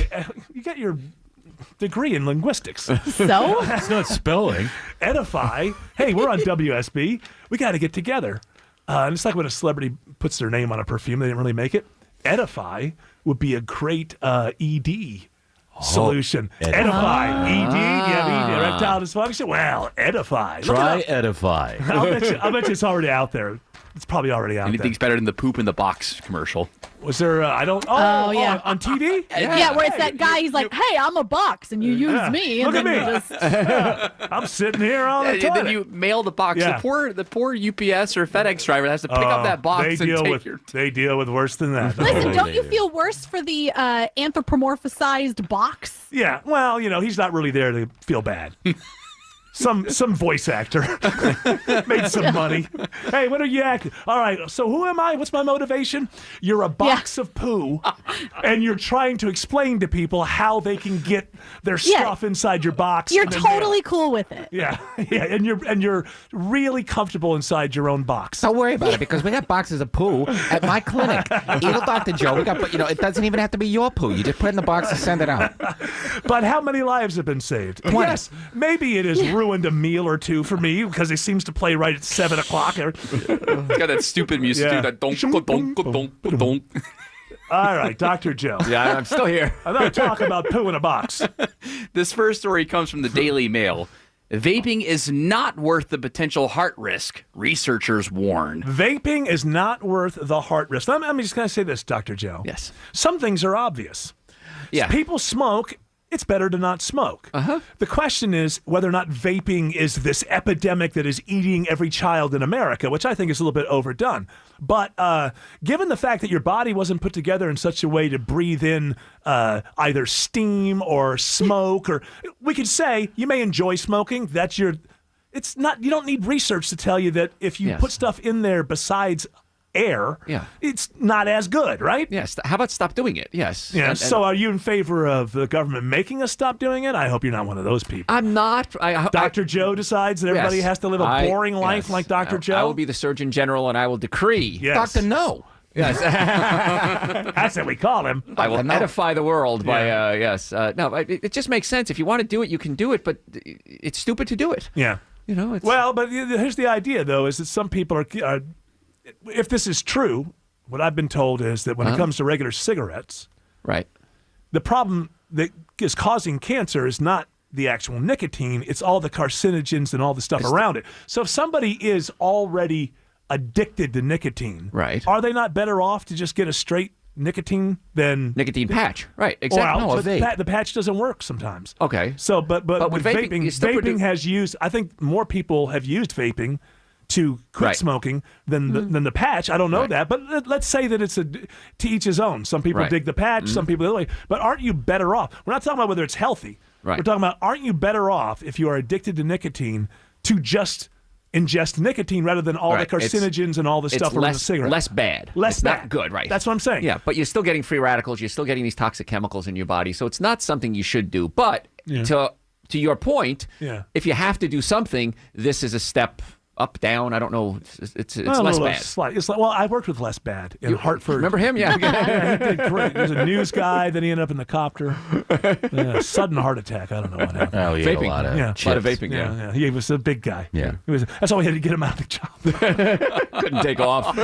You got your degree in linguistics.
So?
It's not spelling.
Edify. Hey, we're on WSB. We got to get together. And it's like when a celebrity puts their name on a perfume, they didn't really make it. Edify would be a great ED solution. Edify. ED. Yeah, ED. Erectile dysfunction. Well, Edify.
Try Edify.
I'll bet you it's already out there. It's probably already out
Anything's better than the poop in the box commercial.
Was there? I don't.
Yeah.
On TV.
Yeah, where it's that guy. He's like, "Hey, I'm a box, and you use me." And
Look at
then
me.
you just...
I'm sitting here on the toilet.
Then you mail the box.
Yeah.
The poor UPS or FedEx driver has to pick up that box and take your.
They deal with worse than that.
Listen, don't you feel worse for the anthropomorphized box?
Yeah. Well, he's not really there to feel bad. Some voice actor made some money. Hey, when are you acting? All right, so who am I? What's my motivation? You're a box of poo, and you're trying to explain to people how they can get their stuff inside your box.
You're totally cool with it.
Yeah, and you're really comfortable inside your own box.
Don't worry about it because we got boxes of poo at my clinic. Evil Dr. Joe, we got, it doesn't even have to be your poo. You just put it in the box and send it out.
But how many lives have been saved?
20.
Yes, maybe it has ruined a meal or two for me because it seems to play right at 7 o'clock.
It's got that stupid music,
Yeah.
that donk.
All right, Dr. Joe.
Yeah, I'm still here.
I'm not talking about poo in a box.
This first story comes from the Daily Mail. Vaping is not worth the potential heart risk, researchers warn.
Vaping is not worth the heart risk. I'm just going to say this, Dr. Joe.
Yes.
Some things are obvious.
Yeah.
People smoke. It's better to not smoke.
Uh-huh.
The question is whether or not vaping is this epidemic that is eating every child in America, which I think is a little bit overdone. But given the fact that your body wasn't put together in such a way to breathe in either steam or smoke, or we could say you may enjoy smoking. It's not. You don't need research to tell you that if you put stuff in there besides air, it's not as good, right?
Yes. How about stop doing it? Yes.
Yeah. So are you in favor of the government making us stop doing it? I hope you're not one of those people.
I'm not.
Dr. Joe decides that everybody has to live a boring life like Dr. Joe?
I will be the Surgeon General and I will decree.
Yes.
Dr. No.
Yes.
That's what we call him.
I will edify the world by, yes. No, it just makes sense. If you want to do it, you can do it, but it's stupid to do it.
Yeah.
It's...
Well, but here's the idea, though, is that some people are if this is true, what I've been told is that when it comes to regular cigarettes,
right,
the problem that is causing cancer is not the actual nicotine, it's all the carcinogens and all the stuff around it. So if somebody is already addicted to nicotine,
right,
are they not better off to just get a straight nicotine than
nicotine patch? Right, exactly.
Well, the patch doesn't work sometimes.
Okay.
So, but with vaping, vaping has used. I think more people have used vaping to quit smoking than the patch. I don't know that, but let's say that it's to each his own. Some people dig the patch, some people the other way. But aren't you better off? We're not talking about whether it's healthy.
Right.
We're talking about aren't you better off if you are addicted to nicotine to just ingest nicotine rather than all the carcinogens and all the stuff around the cigarette?
Less bad.
Less bad.
Not good, right?
That's what I'm saying.
Yeah, but you're still getting free radicals. You're still getting these toxic chemicals in your body. So it's not something you should do. But to your point, if you have to do something, this is a step up, down. I don't know. It's less bad.
It's like, well, I worked with Less Bad in Hartford.
Remember him? Yeah.
He did great. He was a news guy. Then he ended up in the copter. Sudden heart attack. I don't know what happened.
Oh,
vaping.
A lot of
vaping. Yeah.
He was a big guy.
Yeah.
That's all we had to get him out of the job.
Couldn't take off.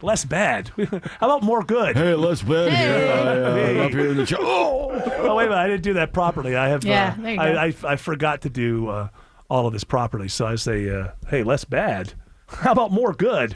Less bad. How about more good?
Hey, less bad here. I'm up here in the job.
Oh, wait a minute. I didn't do that properly. I have.
Yeah, there you go.
I forgot to do all of this properly. So I say, hey, less bad. How about more good?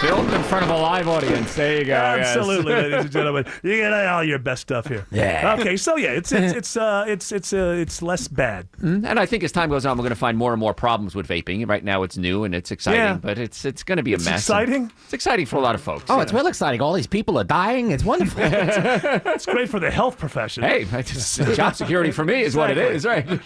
Filmed in front of a live audience. There you go.
Absolutely,
yes.
ladies and gentlemen. You get all your best stuff here.
Yeah.
Okay, so yeah, it's less bad.
And I think as time goes on, we're going to find more and more problems with vaping. Right now, it's new and it's exciting,
Yeah.
but it's going to be a
It's
mess.
exciting?
It's exciting for a lot of folks.
Oh, it's real exciting. All these people are dying. It's wonderful.
It's great for the health profession.
Hey, it's job security for me is what it is, right?
All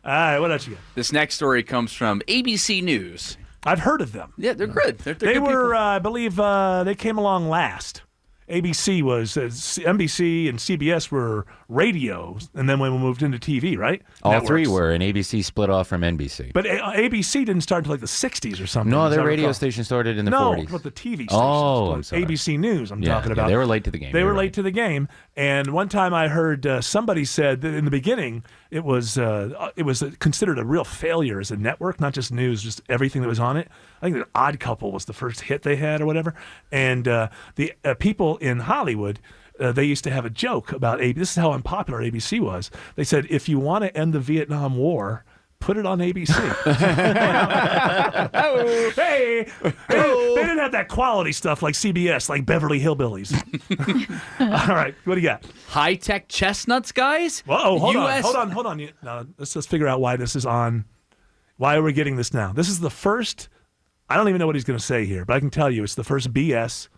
right, what else you got?
This next story comes from ABC News.
I've heard of them.
Yeah, they're good. They're
They
good
were,
people.
I believe, they came along last. ABC was, NBC and CBS were radio, and then when we moved into TV, right?
All
Networks.
three were, and ABC split off from NBC.
But ABC didn't start until like the 60s or something.
No,
as I
their radio
recall.
station started in the
no,
40s.
but the TV stations.
Oh,
but
I'm sorry.
ABC News, I'm
Yeah,
talking
yeah,
about.
they were late to the game.
They
You're
were
right.
late to the game. And one time I heard somebody said that in the beginning it was considered a real failure as a network, not just news, just everything that was on it. I think The Odd Couple was the first hit they had or whatever. And the people in Hollywood, they used to have a joke about ABC. This is how unpopular ABC was. They said, if you want to end the Vietnam War, put it on ABC. Hey, they didn't have that quality stuff like CBS, like Beverly Hillbillies. All right, what do you got?
High-tech chestnuts, guys?
Whoa, hold
US
on. Now, let's just figure out why this is on. Why are we getting this now? This is the first. I don't even know what he's going to say here, but I can tell you it's the first BS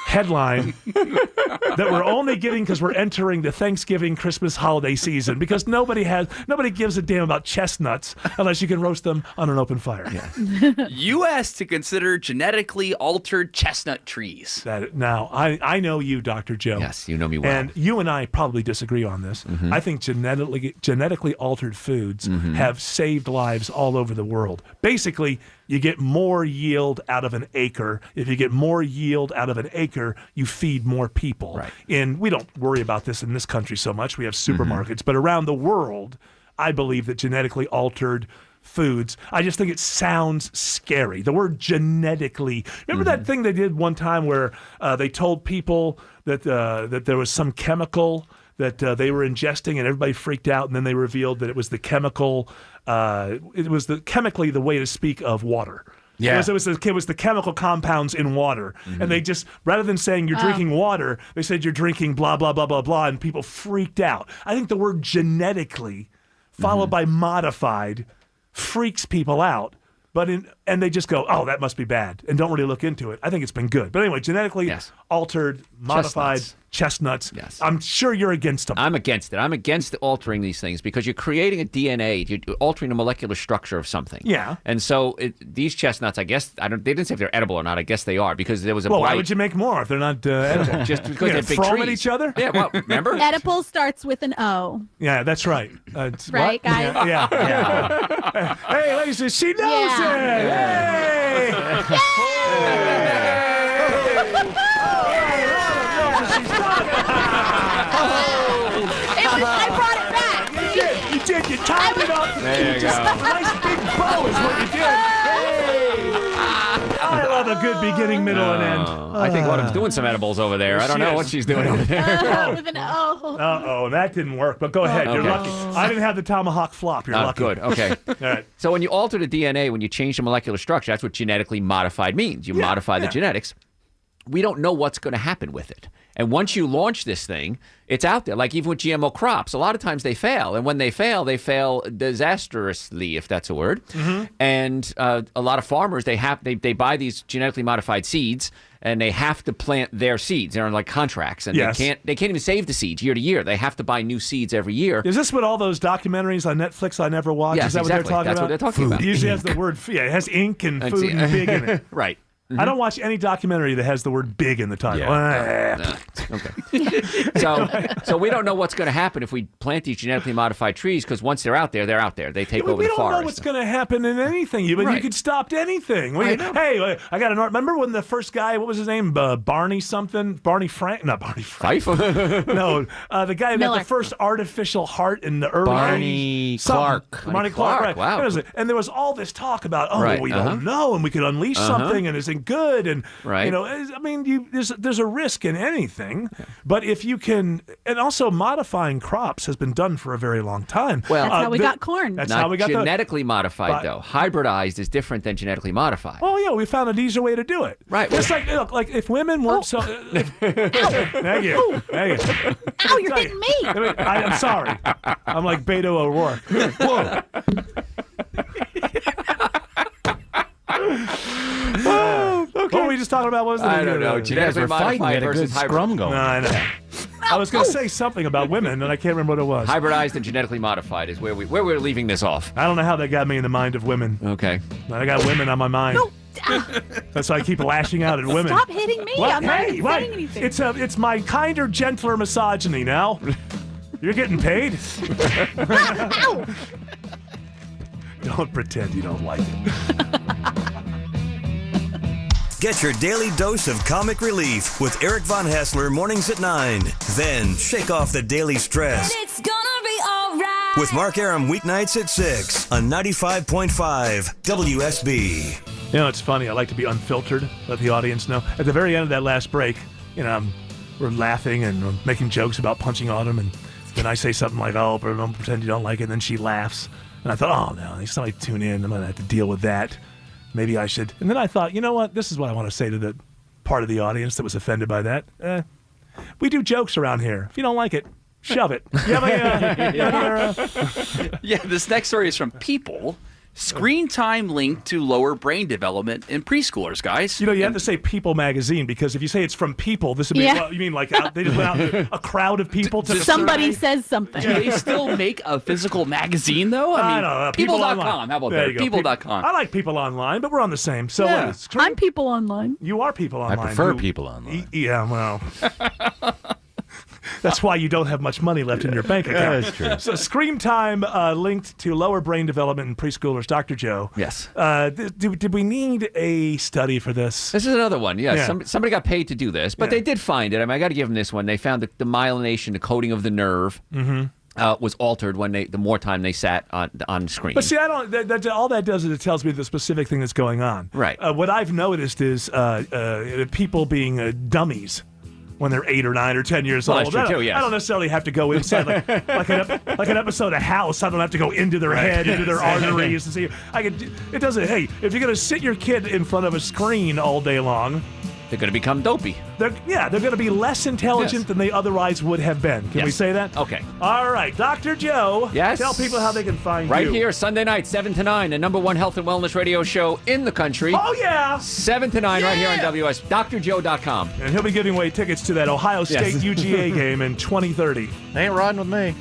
headline that we're only getting because we're entering the Thanksgiving, Christmas holiday season, because nobody gives a damn about chestnuts unless you can roast them on an open fire.
U.S. to consider genetically altered chestnut trees.
Now, I know you, Dr. Joe.
Yes, you know me well.
And you and I probably disagree on this.
Mhm.
I think genetically altered foods have saved lives all over the world. Basically, you get more yield out of an acre. If you get more yield out of an acre, you feed more people.
Right.
And we don't worry about this in this country so much. We have supermarkets. But around the world, I believe that genetically altered foods, I just think it sounds scary. The word genetically. Remember that thing they did one time where they told people that there was some chemical that they were ingesting, and everybody freaked out, and then they revealed that it was the chemical. It was chemically the way to speak of water.
Yeah.
It was the chemical compounds in water. And they just, rather than saying you're drinking water, they said you're drinking blah, blah, blah, blah, blah, and people freaked out. I think the word genetically, followed by modified, freaks people out. And they just go, oh, that must be bad, and don't really look into it. I think it's been good. But anyway, genetically altered, modified chestnuts.
Yes.
I'm sure you're against them.
I'm against it. I'm against altering these things because you're creating a DNA. You're altering a molecular structure of something.
Yeah.
And so these chestnuts, I guess, they didn't say if they're edible or not. I guess they are because there was a
Well, why
blight.
would you make more if they're not edible?
Just because
You're
they're
gonna
big
throw them
trees.
at each other?
Yeah, well, remember?
Edible starts with an O.
Yeah, that's right. It's
Right,
what?
guys?
Yeah. Hey, ladies, she knows
Yeah.
it. Hey.
I brought it back.
You did. You tied it up.
There you
Just
go.
a nice big bow is what you did. Hey. I love a good beginning, middle, and end.
I think Autumn's doing some edibles over there. I don't know what she's doing over there.
With an O.
Uh-oh, that didn't work. But go ahead. You're
Okay.
lucky. I didn't have the tomahawk flop. You're
Oh,
lucky.
good. Okay.
All right.
So when you alter the DNA, when you change the molecular structure, that's what genetically modified means. You modify the genetics. We don't know what's going to happen with it. And once you launch this thing, it's out there. Like even with GMO crops, a lot of times they fail. And when they fail disastrously, if that's a word. And a lot of farmers, they buy these genetically modified seeds, and they have to plant their seeds. They're on like contracts, and
Yes.
they can't even save the seeds year to year. They have to buy new seeds every year.
Is this what all those documentaries on Netflix I never watched?
Yes,
Is that
exactly.
what they're talking
That's
about?
what they're talking about.
It usually has the word, it has ink and
That's
food
it.
and big in it.
Right.
I don't watch any documentary that has the word big in the title.
Okay. So we don't know what's going to happen if we plant these genetically modified trees, because once they're out there, they're out there. They take over the forest.
We don't know what's going to happen in anything. You could stop anything. Hey, I got to remember when the first guy, what was his name? Barney something? Barney Frank? Not Barney Frank. No, the guy who got the first artificial heart in the early
Barney
80s.
Clark.
Barney Clark, right.
Wow.
And there was all this talk about, we don't know, and we could unleash something, and isn't good. And, I mean, there's a risk in anything. But if you can, and also modifying crops has been done for a very long time.
Well, that's how we got corn.
That's how we got genetically modified, though. Hybridized is different than genetically modified.
Oh, yeah, we found an easier way to do it.
Right.
It's like if women weren't so... Thank you.
Ow, you're hitting me.
I'm sorry. I'm like Beto O'Rourke. Whoa. Okay. What were we just talking about? What was
I don't know. Genetically modified versus hybrid.
Scrum going.
No, I know. I was going to say something about women, and I can't remember what it was.
Hybridized and genetically modified is where we're leaving this off.
I don't know how that got me in the mind of women.
Okay.
I got women on my mind.
No.
That's why I keep lashing out at women.
Stop hitting me.
What?
I'm not saying anything.
It's my kinder, gentler misogyny now. You're getting paid?
Ow.
Don't pretend you don't like it.
Get your daily dose of comic relief with Eric Von Haessler mornings at 9. Then shake off the daily stress.
It's gonna be alright.
With Mark Aram weeknights at 6 on 95.5 WSB.
You know, it's funny. I like to be unfiltered, let the audience know. At the very end of that last break, we're laughing and we're making jokes about punching Autumn, and then I say something like, don't pretend you don't like it, and then she laughs. And I thought, there's somebody tune in. I'm going to have to deal with that. Maybe I should. And then I thought, you know what? This is what I want to say to the part of the audience that was offended by that. We do jokes around here. If you don't like it, shove it.
Yeah, this next story is from People. Screen time linked to lower brain development in preschoolers, guys.
You have to say People magazine, because if you say it's from People, this would be, you mean like they just went out a crowd of people to
somebody says something.
Do they still make a physical magazine, though? I
don't know.
People.com. How about that? People.com.
I like People Online, but we're on the same. So
yeah.
I'm People Online.
You are People Online.
I prefer People Online.
Yeah, well... That's why you don't have much money left in your bank account.
That's true.
So screen time linked to lower brain development in preschoolers. Dr. Joe.
Yes.
Did we need a study for this?
This is another one. Yeah. Somebody got paid to do this, but they did find it. I mean, I got to give them this one. They found that the myelination, the coating of the nerve, was altered when the more time they sat on screen.
But see, I don't. All that does is it tells me the specific thing that's going on.
Right.
What I've noticed is people being dummies when they're 8 or 9 or 10 years old.
That's true too, yes.
I don't necessarily have to go inside like an episode of House. I don't have to go into their head, into their arteries and see. It doesn't. Hey, if you're going to sit your kid in front of a screen all day long,
they're going to become dopey.
They're going to be less intelligent than they otherwise would have been. Can we say that?
Okay.
All right, Dr. Joe.
Yes.
Tell people how they can find you.
Right here, Sunday night, 7 to 9, the #1 health and wellness radio show in the country.
Oh, yeah.
7 to 9 right here on WS. DrJoe.com.
And he'll be giving away tickets to that Ohio State UGA game in 2030.
They ain't riding with me.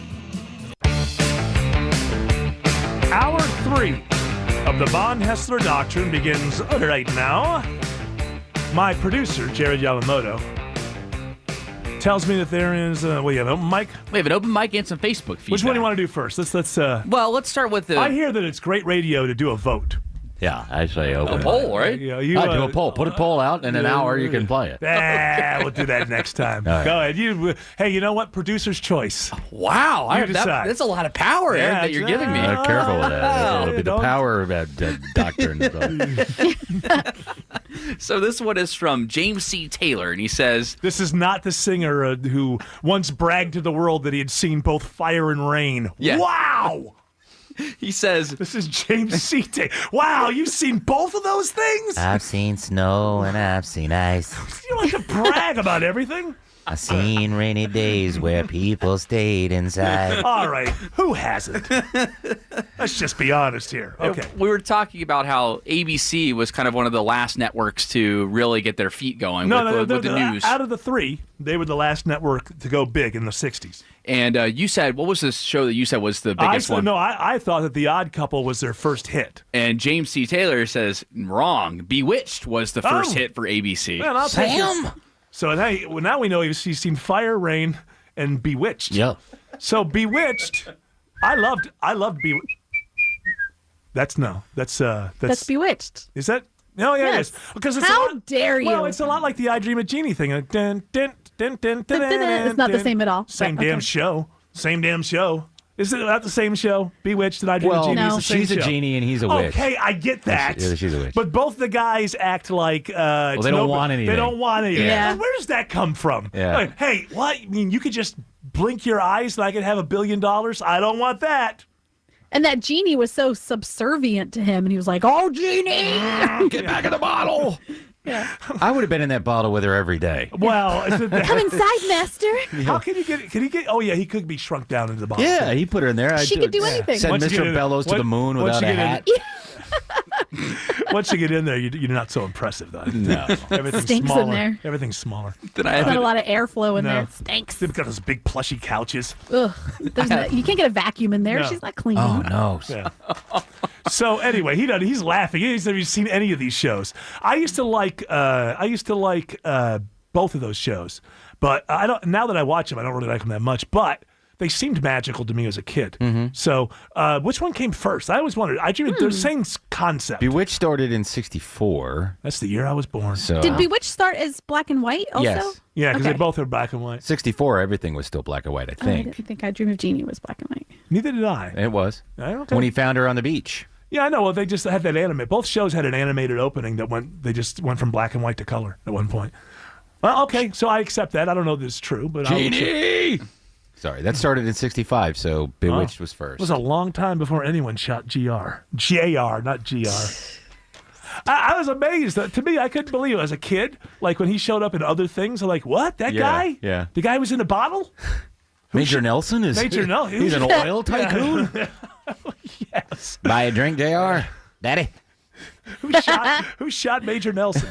Hour 3 of the Von Haessler Doctrine begins right now. My producer, Jared Yamamoto, tells me that there is we have an open mic.
We have an open mic and some Facebook feedback.
Which one do you want to do first? Let's
well, let's start with the...
I hear that it's great radio to do a vote.
Yeah, I say open.
A poll, right?
Yeah,
do a poll. Put a poll out, and in an hour you can play it.
We'll do that next time.
Right.
Go ahead. Hey, you know what? Producer's choice.
Wow. That's a lot of power that you're giving me.
Careful with that. It'll be the power of that doctrine.
So this one is from James C. Taylor, and he says...
This is not the singer who once bragged to the world that he had seen both fire and rain.
Yeah.
Wow!
He says...
This is James C. Taylor. Wow, you've seen both of those things?
I've seen snow and I've seen ice.
You like to brag about everything?
I seen rainy days where people stayed inside.
All right, who hasn't? Let's just be honest here. Okay.
We were talking about how ABC was kind of one of the last networks to really get their feet going with the news.
Out of the three, they were the last network to go big in the 60s.
And you said, what was this show that you said was the biggest one?
No, I thought that The Odd Couple was their first hit.
And James C. Taylor says, wrong. Bewitched was the first hit for ABC.
Man, I'll take this. So now we know he's seen Fire, Rain, and Bewitched.
Yeah.
So Bewitched, I loved Bewitched. That's
Bewitched.
Is that? No, yeah,
Yes.
it is. Because it's
How dare you?
Well, it's a lot like the I Dream of Jeannie thing. It's
not the same at all.
Same
but,
damn
okay.
show. Same damn show. Is it not the same show? Bewitched and I Dream of
Well,
Jeannie is
no.
the same
She's a
show.
genie and he's a witch.
Okay, I get that.
She's a witch.
But both the guys act like
they don't want anything.
They don't want anything.
Yeah.
Where does that come from?
Yeah.
Like, hey, what? You mean you could just blink your eyes and I could have $1 billion? I don't want that.
And that genie was so subservient to him, and he was like, "Oh, genie,
Get back in the bottle."
Yeah.
I would have been in that bottle with her every day.
Well,
come inside, master."
How can you get? Can he get? Oh yeah, he could be shrunk down into the bottle.
Yeah, he put her in there.
She could do anything.
Send
Once you get
Mr.
in-
Bellows to the moon without a hat.
Once you get in there, you're not so impressive, though.
No.
Everything's
Stinks in
smaller.
there.
Everything's smaller.
There's not a lot of airflow in
No.
there. It stinks.
They've got those big plushy couches.
Ugh. You can't get a vacuum in there.
No.
She's not cleaning.
Oh no.
Yeah. So anyway, he's laughing. He's never seen any of these shows. I used to like both of those shows, but I don't. Now that I watch them, I don't really like them that much. But they seemed magical to me as a kid.
Mm-hmm.
So which one came first? I always wondered. I dream they're the same concept.
Bewitched started in '64.
That's the year I was born.
So
Did Bewitched start as black and white also?
Yes.
Yeah, because
Okay.
they both are black and white.
'64, everything was still black and white. I
I
think
didn't think I Dream of Jeannie was black and white.
Neither did I.
it was
Okay.
when he found her on the beach.
Yeah, I know. Well, they just had that anime. Both shows had an animated opening that they just went from black and white to color at one point. Well, okay, so I accept that. I don't know if this is true, but
Genie! Sorry, that started in '65, so Bewitched was first.
It was a long time before anyone shot JR, not GR. I was amazed. To me, I couldn't believe it as a kid. Like when he showed up in other things, I'm like, what? That guy?
Yeah.
The guy was in a bottle?
Major Nelson is.
Major Nelson.
He's an oil tycoon.
Yes.
Buy a drink, JR. Daddy.
Who shot Major Nelson?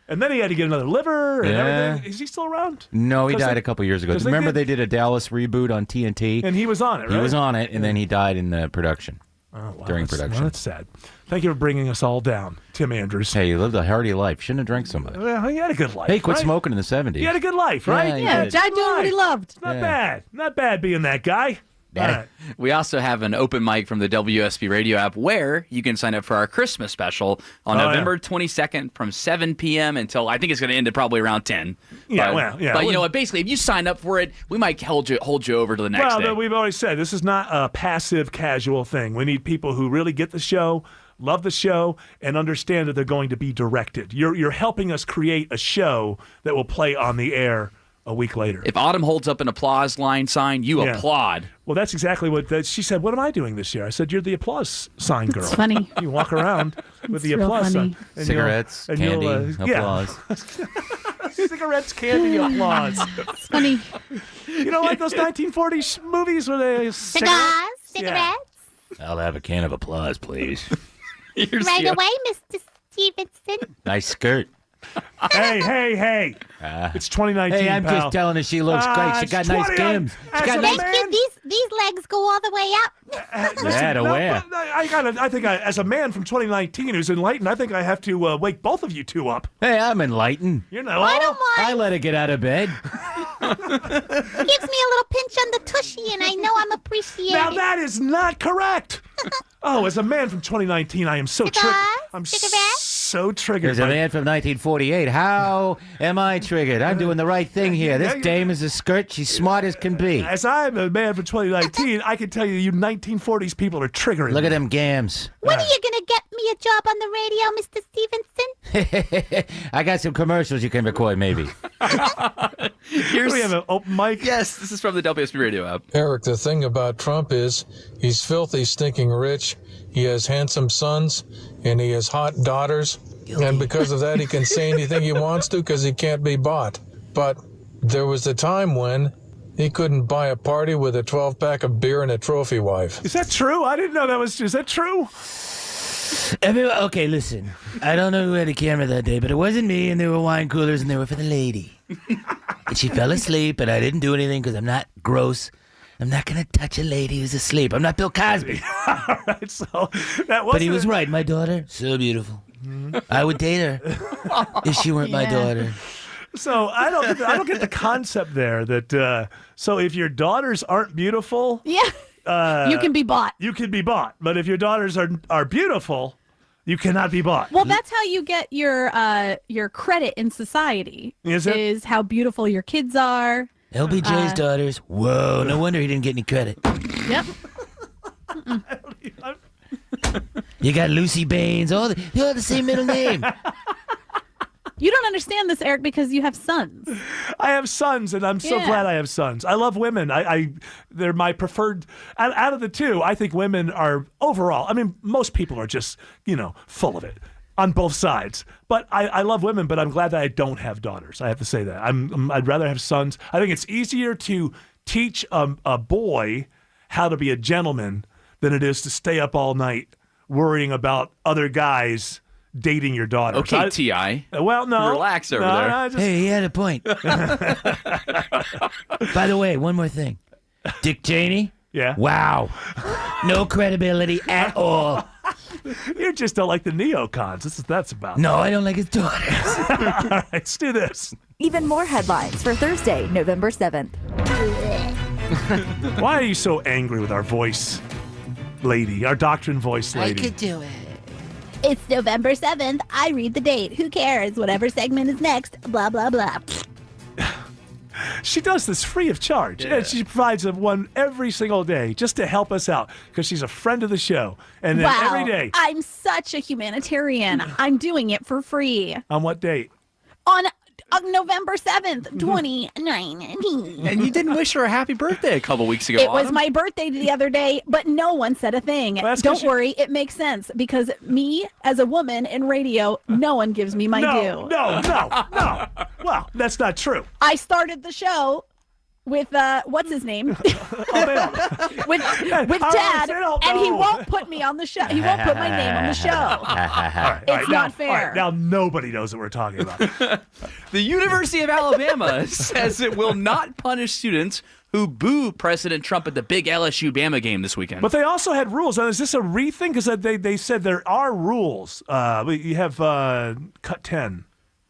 And then he had to get another liver and everything. Is he still around?
No, he
'Cause
died
they-
a couple years ago.
'cause
Remember they did a Dallas reboot on TNT?
And he was on it, right?
He was on it, and then he died in the production.
Oh, wow,
during
that's-
production.
Well, that's sad. Thank you for bringing us all down, Tim Andrews.
Hey, you lived a hearty life. Shouldn't have drank so much.
Well, he had a good life.
Hey, quit
right?
smoking in the '70s.
He had a good life, right?
Yeah,
Yeah, Jai doing what he loved.
Not bad. Not bad being that guy. All right.
We also have an open mic from the WSB radio app where you can sign up for our Christmas special on November 22nd from 7 p.m. until I think it's going to end at probably around 10.
Yeah,
but,
well, yeah.
But you know what? Basically, if you sign up for it, we might hold you over to the next
Well,
day.
we've always said this is not a passive, casual thing. We need people who really get the show, love the show, and understand that they're going to be directed. You're helping us create a show that will play on the air a week later.
If Autumn holds up an applause line sign, you applaud.
Well, that's exactly what she said. What am I doing this year? I said, you're the applause sign girl.
It's funny.
You walk around with the
It's real
applause
funny.
sign. And
Cigarettes,
you'll-
candy,
yeah.
applause.
Cigarettes, candy, applause.
It's funny.
You know, like those 1940s movies where they
Cigars, cigarettes.
I'll have a can of applause, please.
Right away, Mr. Stevenson.
Nice skirt.
Hey. It's 2019,
Hey, I'm
pal.
just telling her she looks great. She
it's
got nice
20
skims. She
as
got
a
nice.
man-
These legs go all the way up.
Yeah, to wear.
but I think as a man from 2019 who's enlightened, I think I have to wake both of you two up.
Hey, I'm enlightened.
You know,
I don't mind.
I let her get out of bed.
Gives me a little pinch on the tushy, and I know I'm appreciated.
now that is not correct. Oh, as a man from 2019, I am so triggered. I'm so triggered.
There's a
by-
man from 1948. How am I triggered? I'm doing the right thing here. This dame is a skirt. She's smart as can be.
As I'm a man from 2019, I can tell you 1940s people are triggering.
Look
me.
at them gams.
When are you going to get me a job on the radio, Mr. Stevenson?
I got some commercials you can record, maybe.
Here we have an open mic.
Yes, this is from the WSB radio app.
Eric, the thing about Trump is he's filthy, stinking rich. He has handsome sons, and he has hot daughters. And because of that, he can say anything he wants to because he can't be bought. But There was a time when he couldn't buy a party with a 12-pack of beer and a trophy wife.
Is that true? I didn't know that was. Is that true?
Okay, listen. I don't know who had a camera that day, but it wasn't me, and there were wine coolers, and they were for the lady. And she fell asleep, and I didn't do anything because I'm not gross. I'm not going to touch a lady who's asleep. I'm not Bill Cosby.
All right, so that was.
But he was right. My daughter, so beautiful. I would date her if she weren't my daughter.
So I don't get the concept there that so if your daughters aren't beautiful,
you can be bought.
You can be bought, but if your daughters are beautiful, you cannot be bought.
Well, that's how you get your credit in society.
Is it?
Is how beautiful your kids are.
LBJ's daughters. Whoa, no wonder he didn't get any credit.
Yep.
You got Lucy Baines. They all have the same middle name.
You don't understand this, Eric, because you have sons.
I have sons, and I'm so glad I have sons. I love women. They're my preferred. Out of the two, I think women are overall. I mean, most people are just full of it on both sides. But I love women. But I'm glad that I don't have daughters. I have to say that. I'd rather have sons. I think it's easier to teach a boy how to be a gentleman than it is to stay up all night worrying about other guys dating your daughter.
Okay, T.I.
Well, no.
Relax over there.
Hey, he had a point. By the way, one more thing. Dick Cheney?
Yeah.
Wow. No credibility at all.
You just don't like the neocons. That's what that's about.
No, I don't like his daughters.
All right, let's do this.
Even more headlines for Thursday, November 7th.
Why are you so angry with our voice lady, our Doctrine voice lady?
I could do it.
It's November 7th. I read the date. Who cares? Whatever segment is next. Blah, blah, blah.
She does this free of charge. And she provides one every single day just to help us out because she's a friend of the show. And then every day.
I'm such a humanitarian. I'm doing it for free.
On what date?
On November 7th, 2019.
And you didn't wish her a happy birthday a couple weeks ago.
It was my birthday the other day, but no one said a thing.
Well,
don't worry, it makes sense because me, as a woman in radio, no one gives me my due.
No. Well, that's not true.
I started the show with what's his name? with Dad, and he won't put me on the show. He won't put my name on the show. It's not fair.
Now nobody knows what we're talking about.
The University of Alabama says it will not punish students who boo President Trump at the big LSU-Bama game this weekend.
But they also had rules. Now, is this a rethink? Because they said there are rules. You have cut 10.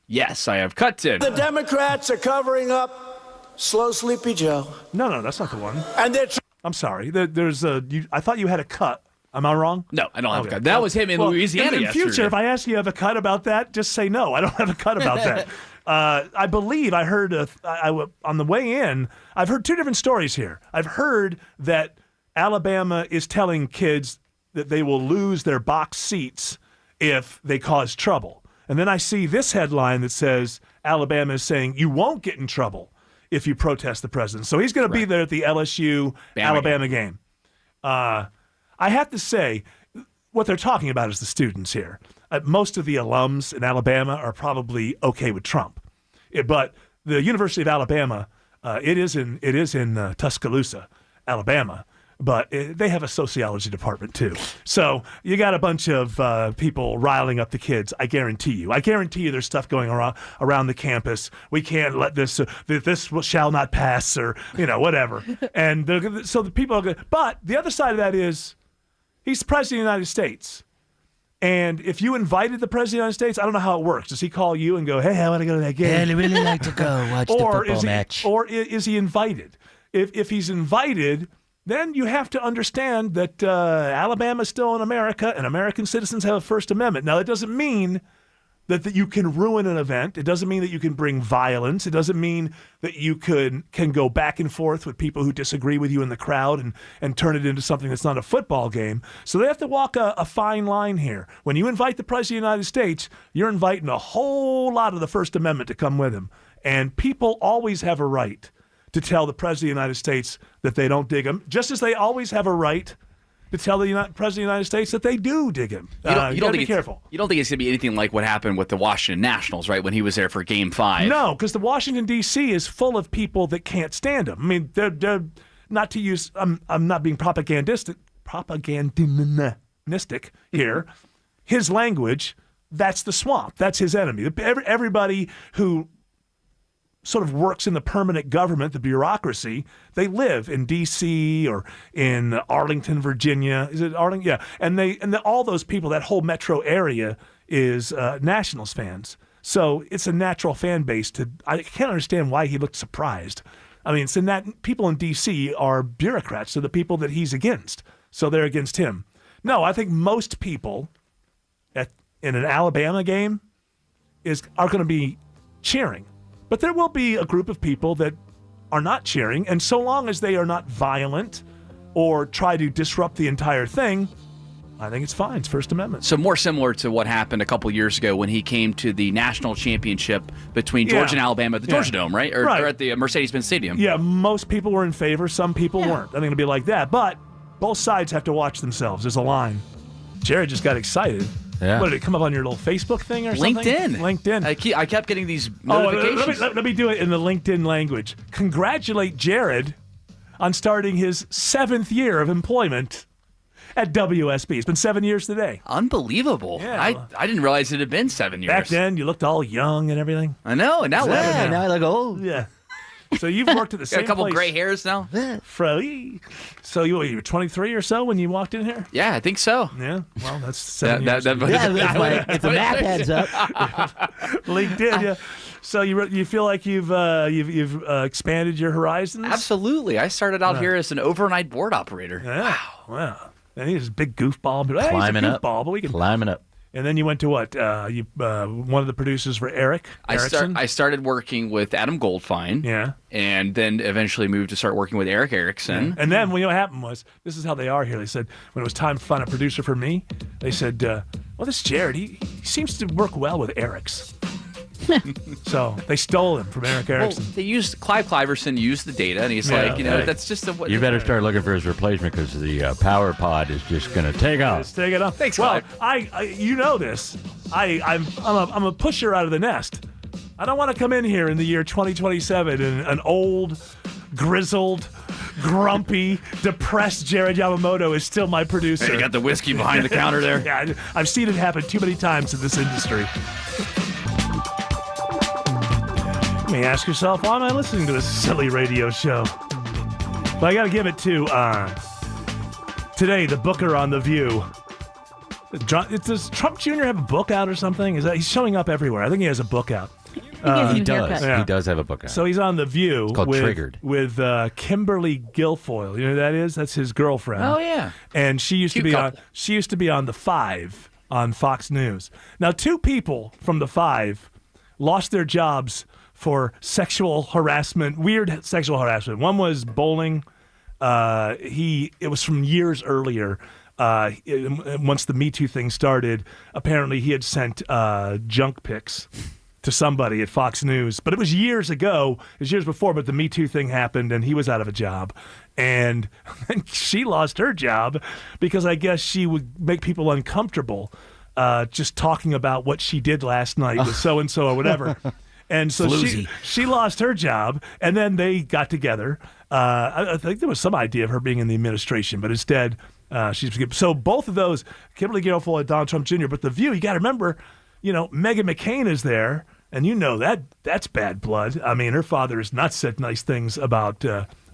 Yes, I have cut 10.
The Democrats are covering up Slow Sleepy Joe.
No, that's not the one.
And they're
I'm sorry. There's I thought you had a cut. Am I wrong?
No, I don't have a cut. That was him in Louisiana
in future,
yesterday.
if I ask you have a cut about that, just say no. I don't have a cut about that. I believe I heard on the way in, I've heard two different stories here. I've heard that Alabama is telling kids that they will lose their box seats if they cause trouble. And then I see this headline that says Alabama is saying you won't get in trouble if you protest the president. So he's going to be there at the LSU-Alabama game. I have to say, what they're talking about is the students here. Most of the alums in Alabama are probably okay with Trump. But the University of Alabama, it is in Tuscaloosa, Alabama. But they have a sociology department, too. So you got a bunch of people riling up the kids, I guarantee you. There's stuff going around the campus. We can't let this shall not pass or, whatever. And so the people are good. But the other side of that is he's the president of the United States. And if you invited the president of the United States, I don't know how it works. Does he call you and go, hey, I want to go to that game?
Yeah, I'd really like to go watch the football match.
Or is he invited? If he's invited, then you have to understand that Alabama is still in America and American citizens have a First Amendment. Now, that doesn't mean that you can ruin an event. It doesn't mean that you can bring violence. It doesn't mean that you can go back and forth with people who disagree with you in the crowd and turn it into something that's not a football game. So they have to walk a fine line here. When you invite the President of the United States, you're inviting a whole lot of the First Amendment to come with him. And people always have a right to tell the President of the United States that they don't dig him, just as they always have a right to tell the President of the United States that they do dig him.
You don't
gotta
think
be careful.
You don't think it's going to be anything like what happened with the Washington Nationals, right, when he was there for Game 5?
No, because the Washington, D.C. is full of people that can't stand him. I mean, they're not to use, I'm not being propagandistic here. His language, that's the swamp. That's his enemy. Everybody who sort of works in the permanent government, the bureaucracy, they live in D.C. or in Arlington, Virginia. Is it Arlington? Yeah. And all those people, that whole metro area is Nationals fans. So it's a natural fan base. I can't understand why he looked surprised. I mean, it's in that people in D.C. are bureaucrats, so the people that he's against. So they're against him. No, I think most people in an Alabama game are going to be cheering. But there will be a group of people that are not cheering, and so long as they are not violent or try to disrupt the entire thing, I think it's fine. It's First Amendment.
So more similar to what happened a couple years ago when he came to the national championship between Georgia and Alabama at the Georgia Dome, right? Or at the Mercedes-Benz Stadium.
Yeah, most people were in favor. Some people weren't. I think it'll be like that. But both sides have to watch themselves. There's a line. Jared just got excited.
Yeah.
What, did it come up on your little Facebook thing or something?
LinkedIn. I kept getting these notifications.
Let me do it in the LinkedIn language. Congratulate Jared on starting his 7th year of employment at WSB. It's been 7 years today.
Unbelievable.
Yeah.
I didn't realize it had been 7 years.
Back then, you looked all young and everything.
I know, and now
now I look old.
Yeah. So you've worked at the same
Got a couple
place.
gray hairs now.
So you were 23 or so when you walked in here?
Yeah, I think so.
Yeah. Well, that's 7 years.
If the math adds up.
LinkedIn, yeah. So you feel like you've expanded your horizons?
Absolutely. I started out here as an overnight board operator.
Yeah. Wow. And he's a big goofball. But,
Climbing up.
But we can
Climbing up.
And then you went to what? You one of the producers for Erickson?
I started working with Adam Goldfein.
Yeah.
And then eventually moved to start working with Eric Erickson.
Yeah. And then what happened was, this is how they are here. They said, when it was time to find a producer for me, they said, well, this Jared, he seems to work well with Eric's. So they stole him from Eric Erickson.
Well, they used Clive Cliverson used the data, and he's like, that's just a.
You better start looking for his replacement because the power pod is just going to take off.
Let's take it off.
Thanks,
well,
Clive.
you know this. I'm a pusher out of the nest. I don't want to come in here in the year 2027 and an old, grizzled, grumpy, depressed Jared Yamamoto is still my producer.
Hey, you got the whiskey behind the counter there.
Yeah, I've seen it happen too many times in this industry. You may ask yourself, why am I listening to this silly radio show? But I got to give it to today, the booker on The View. Does Trump Jr. have a book out or something? He's showing up everywhere? I think he has a book out.
He does. Yeah. He does have a book out.
So he's on The View.
It's called Triggered.
With Kimberly Guilfoyle. You know who that is? That's his girlfriend.
Oh yeah.
And she used to be on The Five on Fox News. Now, 2 people from The Five lost their jobs for sexual harassment, weird sexual harassment. One was bowling. It was from years earlier. Once the Me Too thing started, apparently he had sent junk pics to somebody at Fox News. But it was years ago. It was years before, but the Me Too thing happened, and he was out of a job. And she lost her job because I guess she would make people uncomfortable just talking about what she did last night with so-and-so or whatever. And so she lost her job, and then they got together. I think there was some idea of her being in the administration, but instead, so both of those, Kimberly Guilfoyle and Donald Trump Jr., but The View, you got to remember, Meghan McCain is there, and that's bad blood. I mean, her father has not said nice things about,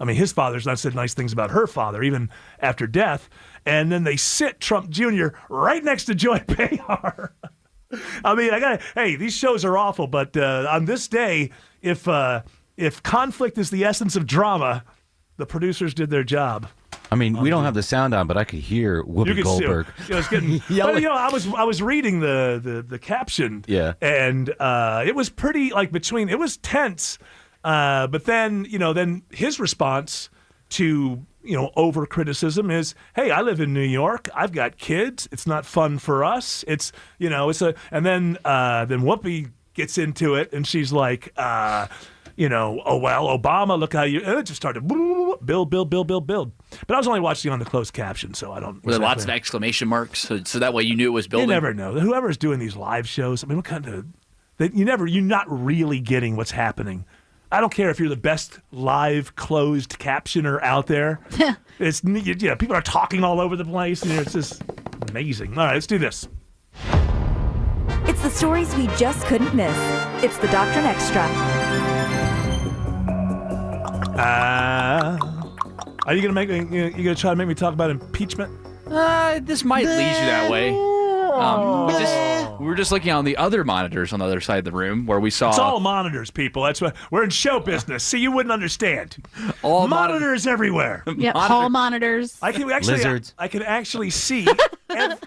his father's not said nice things about her father, even after death. And then they sit Trump Jr. right next to Joy Behar. I mean, these shows are awful, but on this day, if conflict is the essence of drama, the producers did their job.
I mean, we don't have the sound on, but I could hear Whoopi Goldberg.
I was getting, I was reading the caption, and it was pretty it was tense, but then his response to over criticism is, hey, I live in New York. I've got kids. It's not fun for us. It's and then Whoopi gets into it, and she's like, oh, well, Obama, look how you, and it just started build. But I was only watching on the closed caption, so I don't.
Were there lots of exclamation marks? So that way you knew it was building?
You never know. Whoever's doing these live shows, I mean, what kind of, you're not really getting what's happening. I don't care if you're the best live closed captioner out there. People are talking all over the place, and it's just amazing. All right, let's do this.
It's the stories we just couldn't miss. It's the Doctrine Extra.
Are you gonna try to make me talk about impeachment?
This might lead you that way. We were just looking on the other monitors on the other side of the room where we saw.
It's all monitors, people. That's what we're in show business. See, you wouldn't understand.
All
monitors everywhere.
Yep, hall monitors.
I can actually see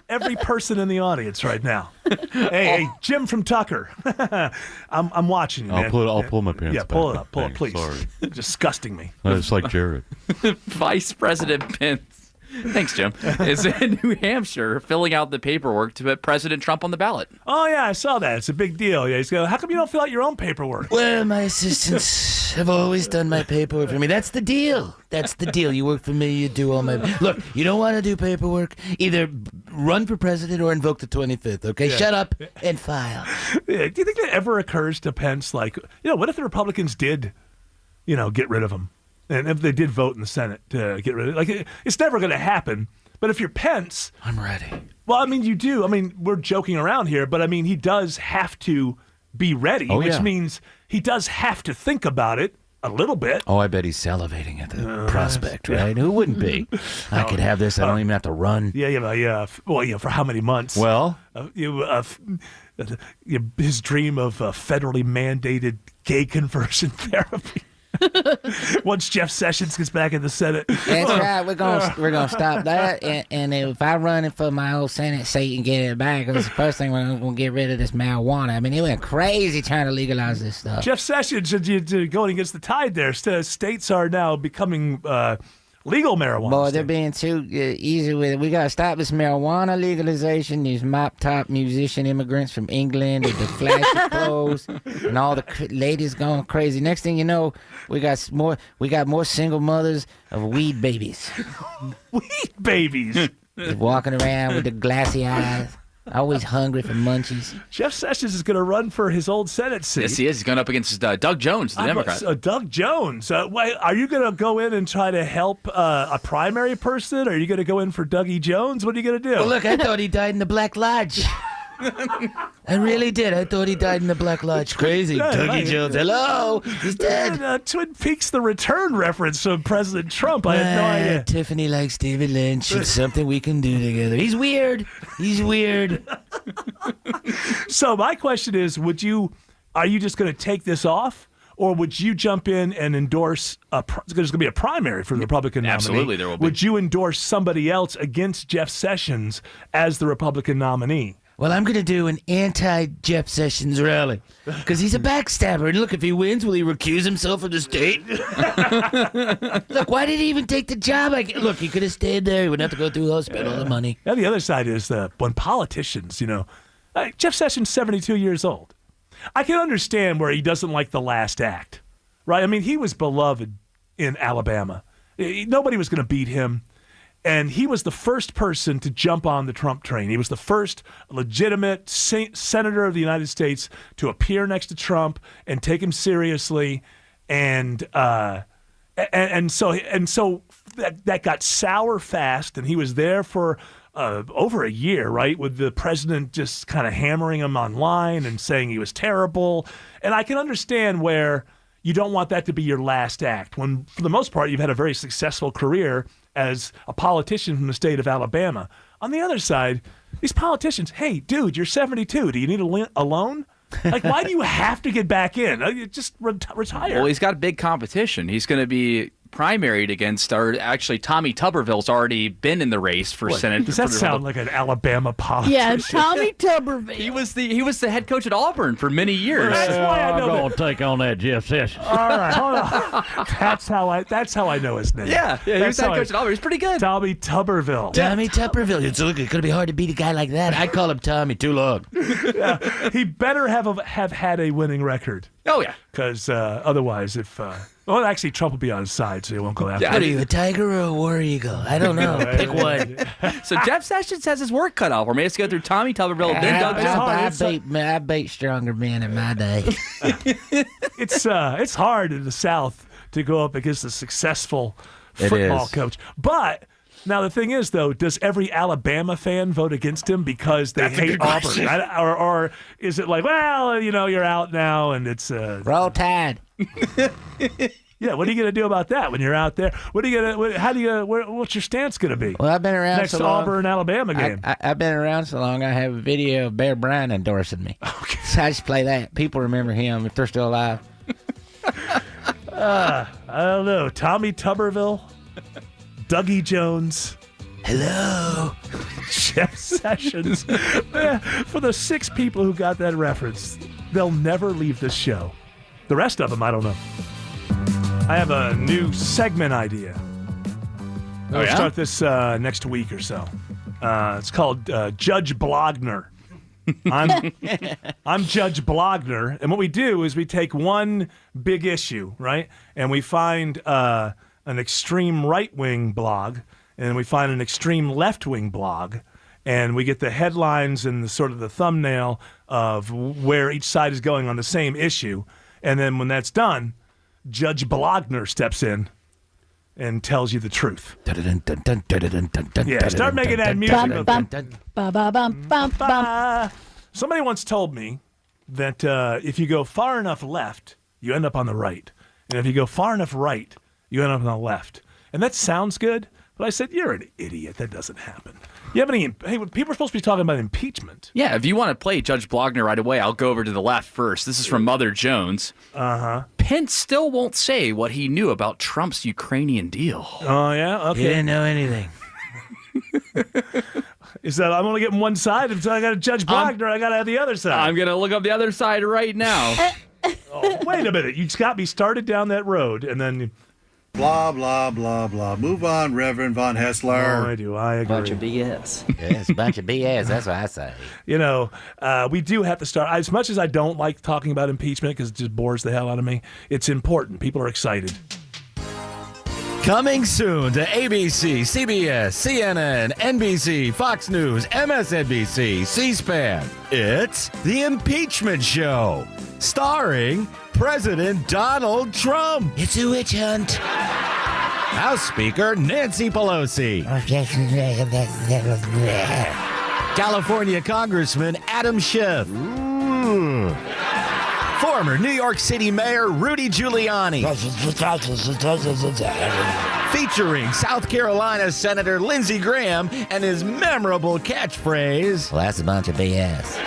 every person in the audience right now. Hey, Jim from Tucker. I'm watching you, man.
I'll pull my pants.
Yeah, pull
back.
it up. Pull it, please.
Sorry.
Disgusting me.
It's like Jared.
Vice President Pence. Thanks, Jim. Is in New Hampshire filling out the paperwork to put President Trump on the ballot.
Oh, yeah, I saw that. It's a big deal. Yeah, he's going, how come you don't fill out your own paperwork?
Well, my assistants have always done my paperwork for me. That's the deal. You work for me, you do all my... Look, you don't want to do paperwork, either run for president or invoke the 25th, okay? Yeah. Shut up and file.
Yeah, do you think that ever occurs to Pence, like, what if the Republicans did, get rid of him? And if they did vote in the Senate to get rid of it, like, it's never going to happen. But if you're Pence...
I'm ready.
Well, I mean, you do. I mean, we're joking around here, but I mean, he does have to be ready, which means he does have to think about it a little bit.
Oh, I bet he's salivating at the prospect, right? Who wouldn't be? I could have this. I don't even have to run.
Yeah. Well, for how many months?
Well,
his dream of federally mandated gay conversion therapy. Once Jeff Sessions gets back in the Senate.
That's right. We're gonna stop that. And if I run it for my old Senate seat and get it back, it's the first thing we're gonna get rid of this marijuana. I mean, he went crazy trying to legalize this stuff.
Jeff Sessions, going against the tide there. States are now becoming legal marijuana.
Boy, they're being too easy with it. We got to stop this marijuana legalization. These mop-top musician immigrants from England with the flashy clothes and all the ladies going crazy. Next thing you know, we got more single mothers of weed babies.
Weed babies?
Just walking around with the glassy eyes. Always hungry for munchies.
Jeff Sessions is going to run for his old Senate seat.
Yes, he is. He's going up against Doug Jones, the Democrat.
Doug Jones. Are you going to go in and try to help a primary person? Or are you going to go in for Dougie Jones? What are you going to do?
Well, look, I thought he died in the Black Lodge. I really did. I thought he died in the Black Lodge. Crazy. Dougie Jones. Hello. He's dead.
Twin Peaks: The Return reference from President Trump. I had no idea.
Tiffany likes David Lynch. It's something we can do together. He's weird.
So my question is, are you just going to take this off? Or would you jump in and endorse there's going to be a primary for the Republican nominee?
Absolutely, there will be.
Would you endorse somebody else against Jeff Sessions as the Republican nominee?
Well, I'm going to do an anti-Jeff Sessions rally because he's a backstabber. And look, if he wins, will he recuse himself from the state? Look, why did he even take the job? Look, he could have stayed there. He wouldn't have to go through spend all the money.
Now, the other side is when politicians, Jeff Sessions, 72 years old. I can understand where he doesn't like the last act, right? I mean, he was beloved in Alabama. Nobody was going to beat him. And he was the first person to jump on the Trump train. He was the first legitimate senator of the United States to appear next to Trump and take him seriously. And so that got sour fast. And he was there for over a year, right, with the president just kind of hammering him online and saying he was terrible. And I can understand where you don't want that to be your last act when, for the most part, you've had a very successful career as a politician from the state of Alabama. On the other side, these politicians, hey, dude, you're 72. Do you need a loan? Like, why do you have to get back in? Just retire.
Well, he's got big competition. He's going to be primaried against are actually Tommy Tuberville's already been in the race for Senate.
Does that sound like an Alabama politician?
Yeah, Tommy Tuberville.
He was the head coach at Auburn for many years.
That's why I know
I'm going to take on that Jeff Sessions.
All right, hold on. That's how I know his name.
Yeah, he was head coach at Auburn. He's pretty good.
Tommy Tuberville.
Tommy Tuberville. It's going to be hard to beat a guy like that. I call him Tommy too long.
Yeah, he better have had a winning record.
Oh yeah,
because otherwise, well, actually, Trump will be on his side, so he won't go after.
What are you, a tiger or a war eagle? I don't know. Pick one.
So Jeff Sessions has his work cut off. Or maybe it's go through Tommy Tuberville, then Doug Jones.
I beat stronger men in my day.
It's hard in the South to go up against a successful football coach, but. Now, the thing is, though, does every Alabama fan vote against him because they hate Auburn? Or is it like, well, you're out now and it's...
Roll Tide.
Yeah, what are you going to do about that when you're out there? What's your stance going to be?
Well, I've been around
next
so long.
Auburn-Alabama game.
I've been around so long, I have a video of Bear Bryant endorsing me. Okay. So I just play that. People remember him if they're still alive.
I don't know. Tommy Tuberville? Dougie Jones.
Hello.
Jeff Sessions. For the 6 people who got that reference, they'll never leave this show. The rest of them, I don't know. I have a new segment idea. We'll start this next week or so. It's called Judge Blogner. I'm Judge Blogner, and what we do is we take one big issue, right, and we find an extreme right-wing blog, and we find an extreme left-wing blog, and we get the headlines and the sort of the thumbnail of where each side is going on the same issue, and then when that's done, Judge Blogner steps in and tells you the truth. Yeah, start making that music. Somebody once told me that if you go far enough left, you end up on the right, and if you go far enough right, you end up on the left. And that sounds good, but I said, you're an idiot. That doesn't happen. You have any... Hey, people are supposed to be talking about impeachment.
Yeah, if you want to play Judge Blogner right away, I'll go over to the left first. This is from Mother Jones.
Uh-huh.
Pence still won't say what he knew about Trump's Ukrainian deal.
Oh, yeah? Okay.
He didn't know anything.
Is that I'm only getting one side? If I got to Judge Blogner, I got to have the other side.
I'm going to look up the other side right now.
Wait a minute. You got me started down that road, and then...
Blah, blah, blah, blah. Move on, Reverend Von Haessler.
Oh, I do. I agree.
Bunch of BS. Yes, a bunch of BS. That's what I say.
We do have to start. As much as I don't like talking about impeachment because it just bores the hell out of me, it's important. People are excited.
Coming soon to ABC, CBS, CNN, NBC, Fox News, MSNBC, C-SPAN. It's The Impeachment Show, starring President Donald Trump.
It's a witch hunt.
House Speaker Nancy Pelosi. California Congressman Adam Schiff. Former New York City Mayor Rudy Giuliani. Featuring South Carolina Senator Lindsey Graham and his memorable catchphrase,
well, that's a bunch of BS.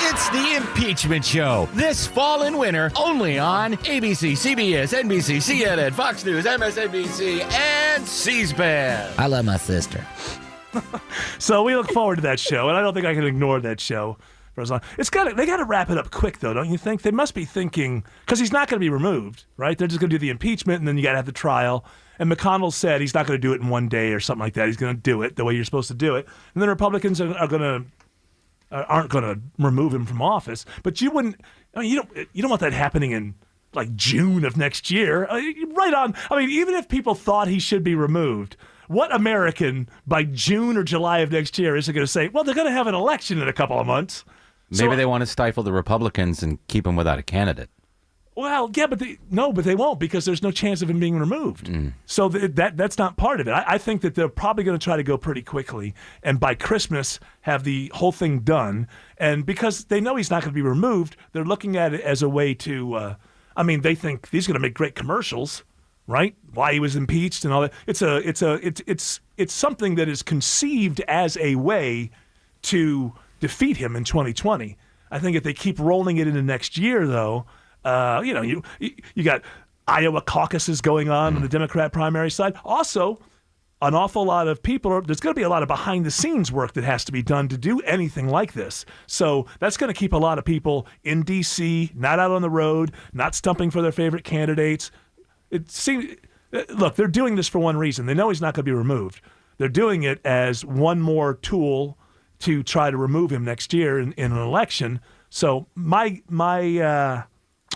It's The Impeachment Show, this fall and winter, only on ABC, CBS, NBC, CNN, Fox News, MSNBC, and C-SPAN.
I love my sister.
So we look forward to that show, and I don't think I can ignore that show for as long. They got to wrap it up quick, though, don't you think? They must be thinking, because he's not going to be removed, right? They're just going to do the impeachment, and then you got to have the trial. And McConnell said he's not going to do it in one day or something like that. He's going to do it the way you're supposed to do it. And then Republicans aren't going to remove him from office. But you wouldn't. I mean, you don't want that happening in like June of next year. Right on. I mean, even if people thought he should be removed, what American by June or July of next year is going to say, well, they're going to have an election in a couple of months?
Maybe they want to stifle the Republicans and keep them without a candidate.
Well, yeah, but they won't, because there's no chance of him being removed. So that's not part of it. I think that they're probably going to try to go pretty quickly, and by Christmas have the whole thing done. And because they know he's not going to be removed, they're looking at it as a way to. They think he's going to make great commercials, right? Why he was impeached and all that. It's something that is conceived as a way to defeat him in 2020. I think if they keep rolling it into next year, though. You got Iowa caucuses going on the Democrat primary side. Also, an awful lot of people, there's going to be a lot of behind-the-scenes work that has to be done to do anything like this. So that's going to keep a lot of people in D.C., not out on the road, not stumping for their favorite candidates. It seems, look, they're doing this for one reason. They know he's not going to be removed. They're doing it as one more tool to try to remove him next year in an election. So my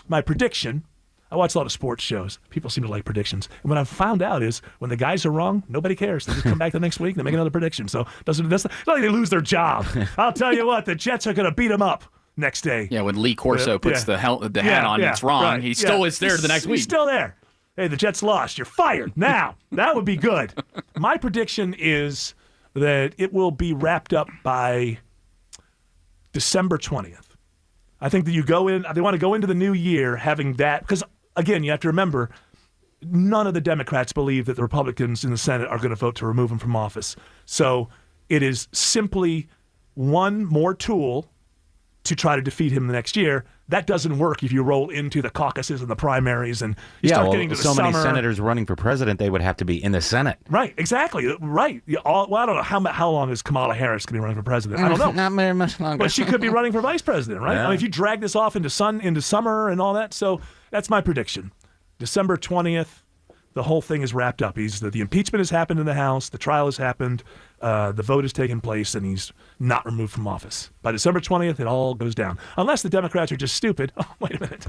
prediction, I watch a lot of sports shows. People seem to like predictions. And what I've found out is when the guys are wrong, nobody cares. They just come back the next week and they make another prediction. So it's not like they lose their job. I'll tell you what, the Jets are going to beat them up next day.
Yeah, when Lee Corso puts the hat on, it's wrong.
Right,
he still is there the next week.
He's still there. Hey, the Jets lost. You're fired. Now, that would be good. My prediction is that it will be wrapped up by December 20th. I think that they want to go into the new year having that, because again, you have to remember, none of the Democrats believe that the Republicans in the Senate are going to vote to remove him from office. So it is simply one more tool to try to defeat him the next year. That doesn't work if you roll into the caucuses and the primaries and you start getting to the summer.
Many senators running for president, they would have to be in the Senate.
Right, exactly. Right. I don't know how long is Kamala Harris going to be running for president. I don't know.
Not very much longer.
But she could be running for vice president, right?
Yeah.
I mean, if you drag this off into summer and all that. So that's my prediction. December 20th, the whole thing is wrapped up. The impeachment has happened in the House. The trial has happened. The vote has taken place, and he's not removed from office. By December 20th, it all goes down. Unless the Democrats are just stupid. Oh, wait a minute.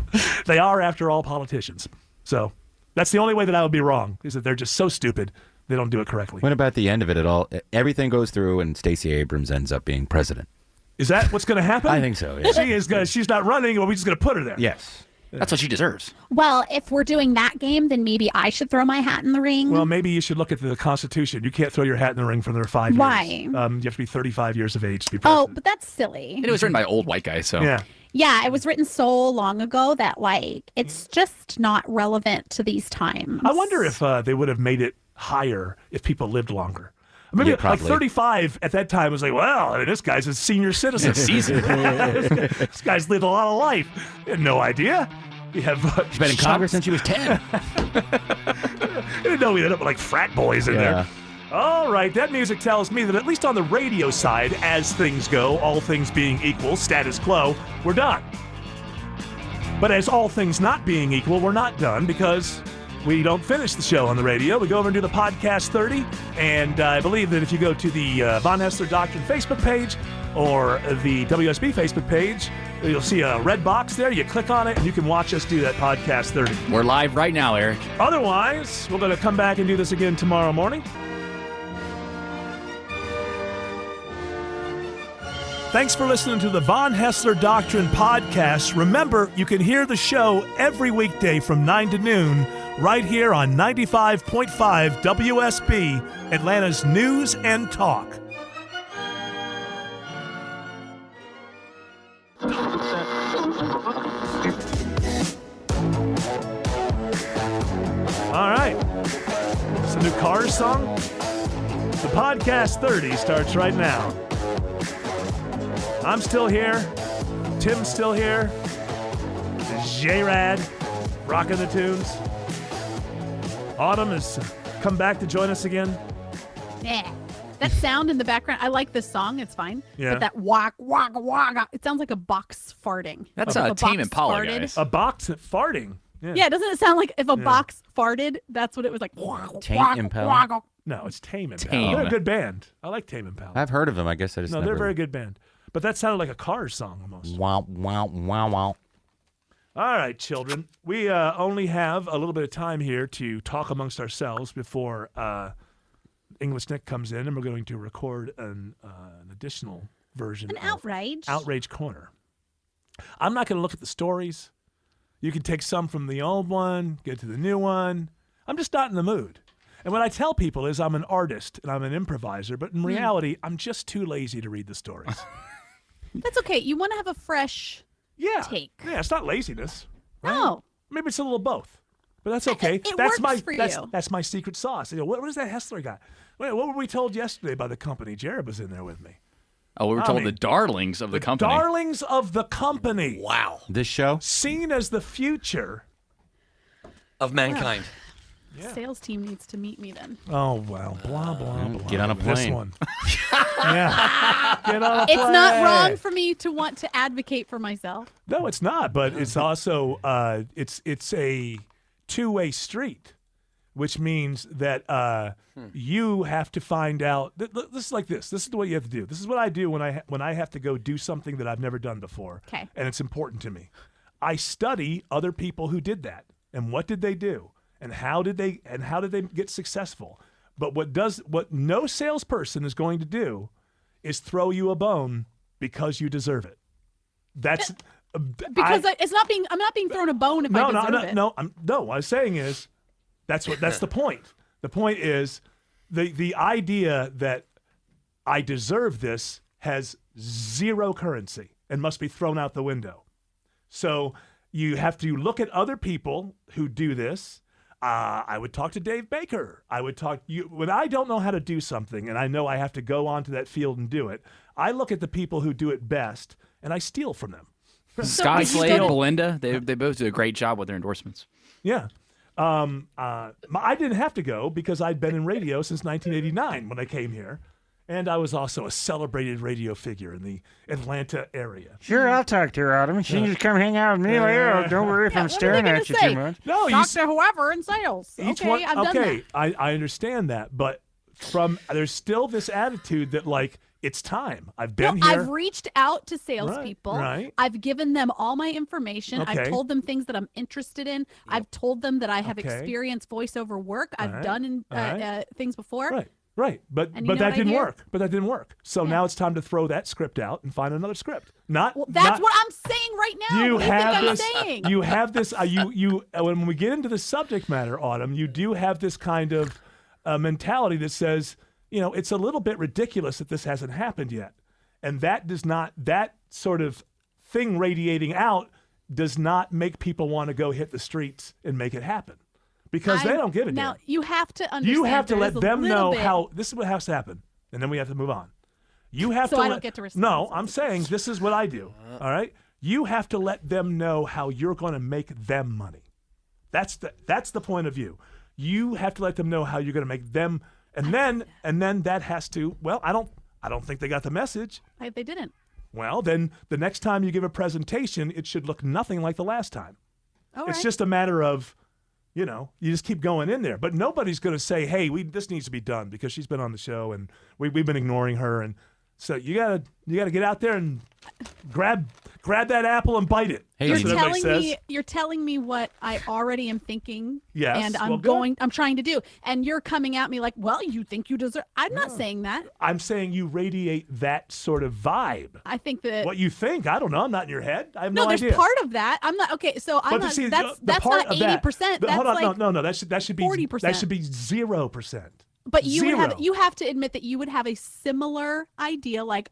They are, after all, politicians. So that's the only way that I would be wrong, is that they're just so stupid they don't do it correctly.
What about the end of it at all? Everything goes through, and Stacey Abrams ends up being president.
Is that what's going to happen?
I think so, yeah.
She's not running, or we're just going to put her there?
Yes.
That's what she deserves.
Well, if we're doing that game, then maybe I should throw my hat in the ring.
Well, maybe you should look at the Constitution. You can't throw your hat in the ring for another 5 years.
Why?
You have to be 35 years of age to be president.
Oh, but that's silly.
And it was written by old white guys, so.
Yeah.
Yeah, it was written so long ago that, it's just not relevant to these times.
I wonder if they would have made it higher if people lived longer. Maybe 35 at that time was well, I mean, this guy's a senior citizen.
Seasoned.
This guy's lived a lot of life. He had no idea. We have.
She's been in Congress since she was 10.
I didn't know we ended up with frat boys in there. All right, that music tells me that at least on the radio side, as things go, all things being equal, status quo, we're done. But as all things not being equal, we're not done because we don't finish the show on the radio. We go over and do the podcast 30, and I believe that if you go to the Von Haessler Doctrine Facebook page or the WSB Facebook page, you'll see a red box there. You click on it, and you can watch us do that podcast 30.
We're live right now, Eric.
Otherwise, we're going to come back and do this again tomorrow morning. Thanks for listening to the Von Haessler Doctrine podcast. Remember, you can hear the show every weekday from 9 to noon right here on 95.5 WSB, Atlanta's News and Talk. All right. It's a new Cars song. The podcast 30 starts right now. I'm still here. Tim's still here. J-Rad rocking the tunes. Autumn has come back to join us again.
Yeah. That sound in the background, I like this song. It's fine.
Yeah.
But that waka, waka, waka, it sounds like a box farting.
That's
like
Tame Impala, guys.
A box farting.
Yeah, doesn't it sound like if a box farted, that's what it was like?
Tame Impala?
No, it's Tame Impala.
Tame.
They're a good band. I like Tame Impala.
I've heard of them. I guess I just
No,
never...
they're a very good band. But that sounded like a Cars song almost.
Wow, wow, wow, wow.
All right, children. We only have a little bit of time here to talk amongst ourselves before English Nick comes in, and we're going to record an additional version.
An outrage.
Outrage Corner. I'm not going to look at the stories. You can take some from the old one, get to the new one. I'm just not in the mood. And what I tell people is I'm an artist and I'm an improviser, but in reality, I'm just too lazy to read the stories.
That's okay. You want to have a fresh take.
Yeah, it's not laziness. Right?
No.
Maybe it's a little both. But that's okay.
It
that's
works for you.
That's my secret sauce. What is that Haessler guy? Wait, what were we told yesterday by the company? Jared was in there with me.
Oh, we were told the darlings of the company.
Darlings of the company.
Wow.
This show?
Seen as the future.
of mankind.
Sales team needs to meet me then.
Oh, well, blah, blah, blah.
Get on a plane.
This one. Yeah. Get on a plane.
It's not wrong for me to want to advocate for myself.
No, it's not. But it's also it's a two-way street, which means that you have to find out. This is like this. This is the way you have to do. This is what I do when I have to go do something that I've never done before.
Okay.
And it's important to me. I study other people who did that and what did they do and how did they get successful. But what no salesperson is going to do is throw you a bone because you deserve it. That's
because I'm not being thrown a bone if I deserve it.
No. What I'm saying is that's the point. The point is the idea that I deserve this has zero currency and must be thrown out the window. So you have to look at other people who do this. I would talk to Dave Baker. I would talk when I don't know how to do something and I know I have to go onto that field and do it. I look at the people who do it best and I steal from them.
Scott Slade, Belinda, they both do a great job with their endorsements.
Yeah. I didn't have to go because I'd been in radio since 1989 when I came here. And I was also a celebrated radio figure in the Atlanta area.
Sure, I'll talk to her, Autumn. She can just come hang out with me later. Don't worry if I'm staring at you too much.
No,
talk to whoever in sales. I've done that.
I understand that, but there's still this attitude that like it's time. I've been here.
I've reached out to salespeople.
Right.
I've given them all my information.
Okay.
I've told them things that I'm interested in. I've told them that I have experienced voiceover work. I've done things before.
Right, but that didn't work. But that didn't work. So now it's time to throw that script out and find another script.
That's what I'm saying right now.
You
what
have
do you
this.
think I'm saying?
You have this. When we get into the subject matter, Autumn, you do have this kind of mentality that says, it's a little bit ridiculous that this hasn't happened yet, and that sort of thing radiating out does not make people want to go hit the streets and make it happen. Because they don't give a damn.
Now, you have to understand.
You have to let them know how this is what has to happen, and then we have to move on. You have to.
I don't get to respond.
No, I'm saying this is what I do. All right, you have to let them know how you're going to make them money. That's the point of view. You have to let them know how you're going to make them, and then that has to. Well, I don't think they got the message.
They didn't.
Well, then the next time you give a presentation, it should look nothing like the last time. It's just a matter of. You just keep going in there. But nobody's going to say, hey, this needs to be done because she's been on the show and we've been ignoring her. And so you gotta get out there and grab that apple and bite it.
Hey, you're telling me what I already am thinking.
Yes,
and I'm trying to do. And you're coming at me like, well, you think you deserve. I'm not saying that.
I'm saying you radiate that sort of vibe.
I think that
what you think. I don't know. I'm not in your head. I have no idea.
There's part of that. I'm not okay. So I'm not. That's not 80%.
Hold on. No. That should be
40%.
That should be 0%.
But you have to admit that you would have a similar idea, like,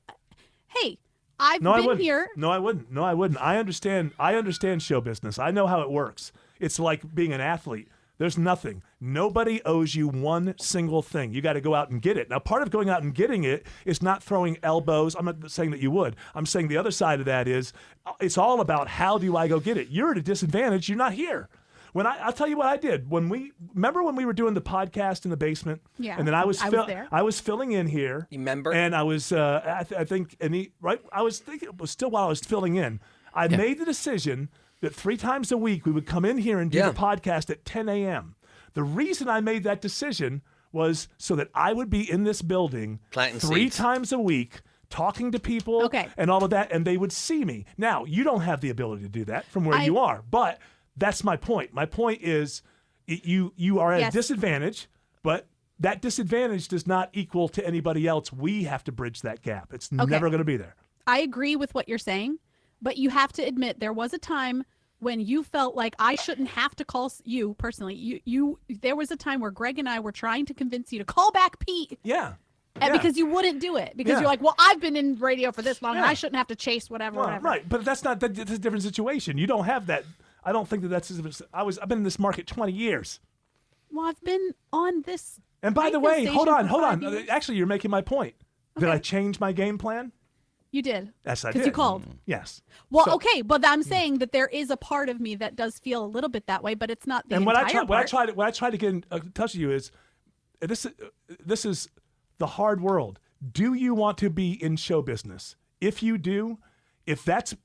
hey, I've been here.
No, I wouldn't. I understand show business. I know how it works. It's like being an athlete. There's nothing. Nobody owes you one single thing. You got to go out and get it. Now, part of going out and getting it is not throwing elbows. I'm not saying that you would. I'm saying the other side of that is it's all about how do I go get it. You're at a disadvantage. You're not here. I'll tell you what I did remember when we were doing the podcast in the basement.
Yeah,
and then I was
there.
I was filling in here.
You remember?
And I was I think I was thinking it was still while I was filling in. I made the decision that 3 times a week we would come in here and do the podcast at 10 a.m. The reason I made that decision was so that I would be in this building
planting
3
seeds.
times a week. Talking to people and all of that, and they would see me. Now, you don't have the ability to do that from where you are, but that's my point. My point is you are at a disadvantage, but that disadvantage does not equal to anybody else. We have to bridge that gap. It's never going to be there.
I agree with what you're saying, but you have to admit there was a time when you felt like I shouldn't have to call you personally. There was a time where Greg and I were trying to convince you to call back Pete.
Yeah.
And because you wouldn't do it. Because you're like, well, I've been in radio for this long and I shouldn't have to chase whatever.
Right, but that's a different situation. You don't have that. I don't think that's. I've been in this market 20 years.
Well, I've been on this.
And by the way, hold on.
Years.
Actually, you're making my point. Okay. Did I change my game plan?
You did.
Yes, I did.
Because you called.
Yes.
Well,
So-
okay, but I'm saying that there is a part of me that does feel a little bit that way, but it's not the
And
entire
what I
part.
try to get in touch with you is, this is the hard world. Do you want to be in show business? If you do, if that's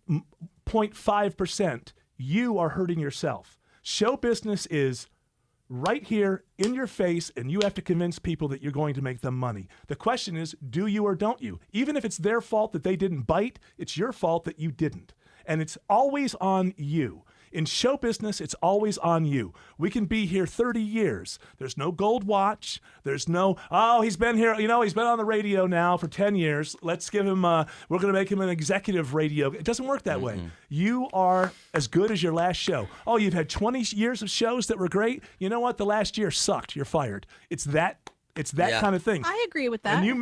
0.5%, you are hurting yourself. Show business is right here in your face, and you have to convince people that you're going to make them money. The question is, do you or don't you? Even if it's their fault that they didn't bite, it's your fault that you didn't. And it's always on you. In show business, it's always on you. We can be here 30 years. There's no gold watch. There's no, he's been here, he's been on the radio now for 10 years. Let's give him, we're going to make him an executive radio. It doesn't work that way. You are as good as your last show. Oh, you've had 20 years of shows that were great. You know what? The last year sucked. You're fired. It's that kind of thing.
I agree with that.
And you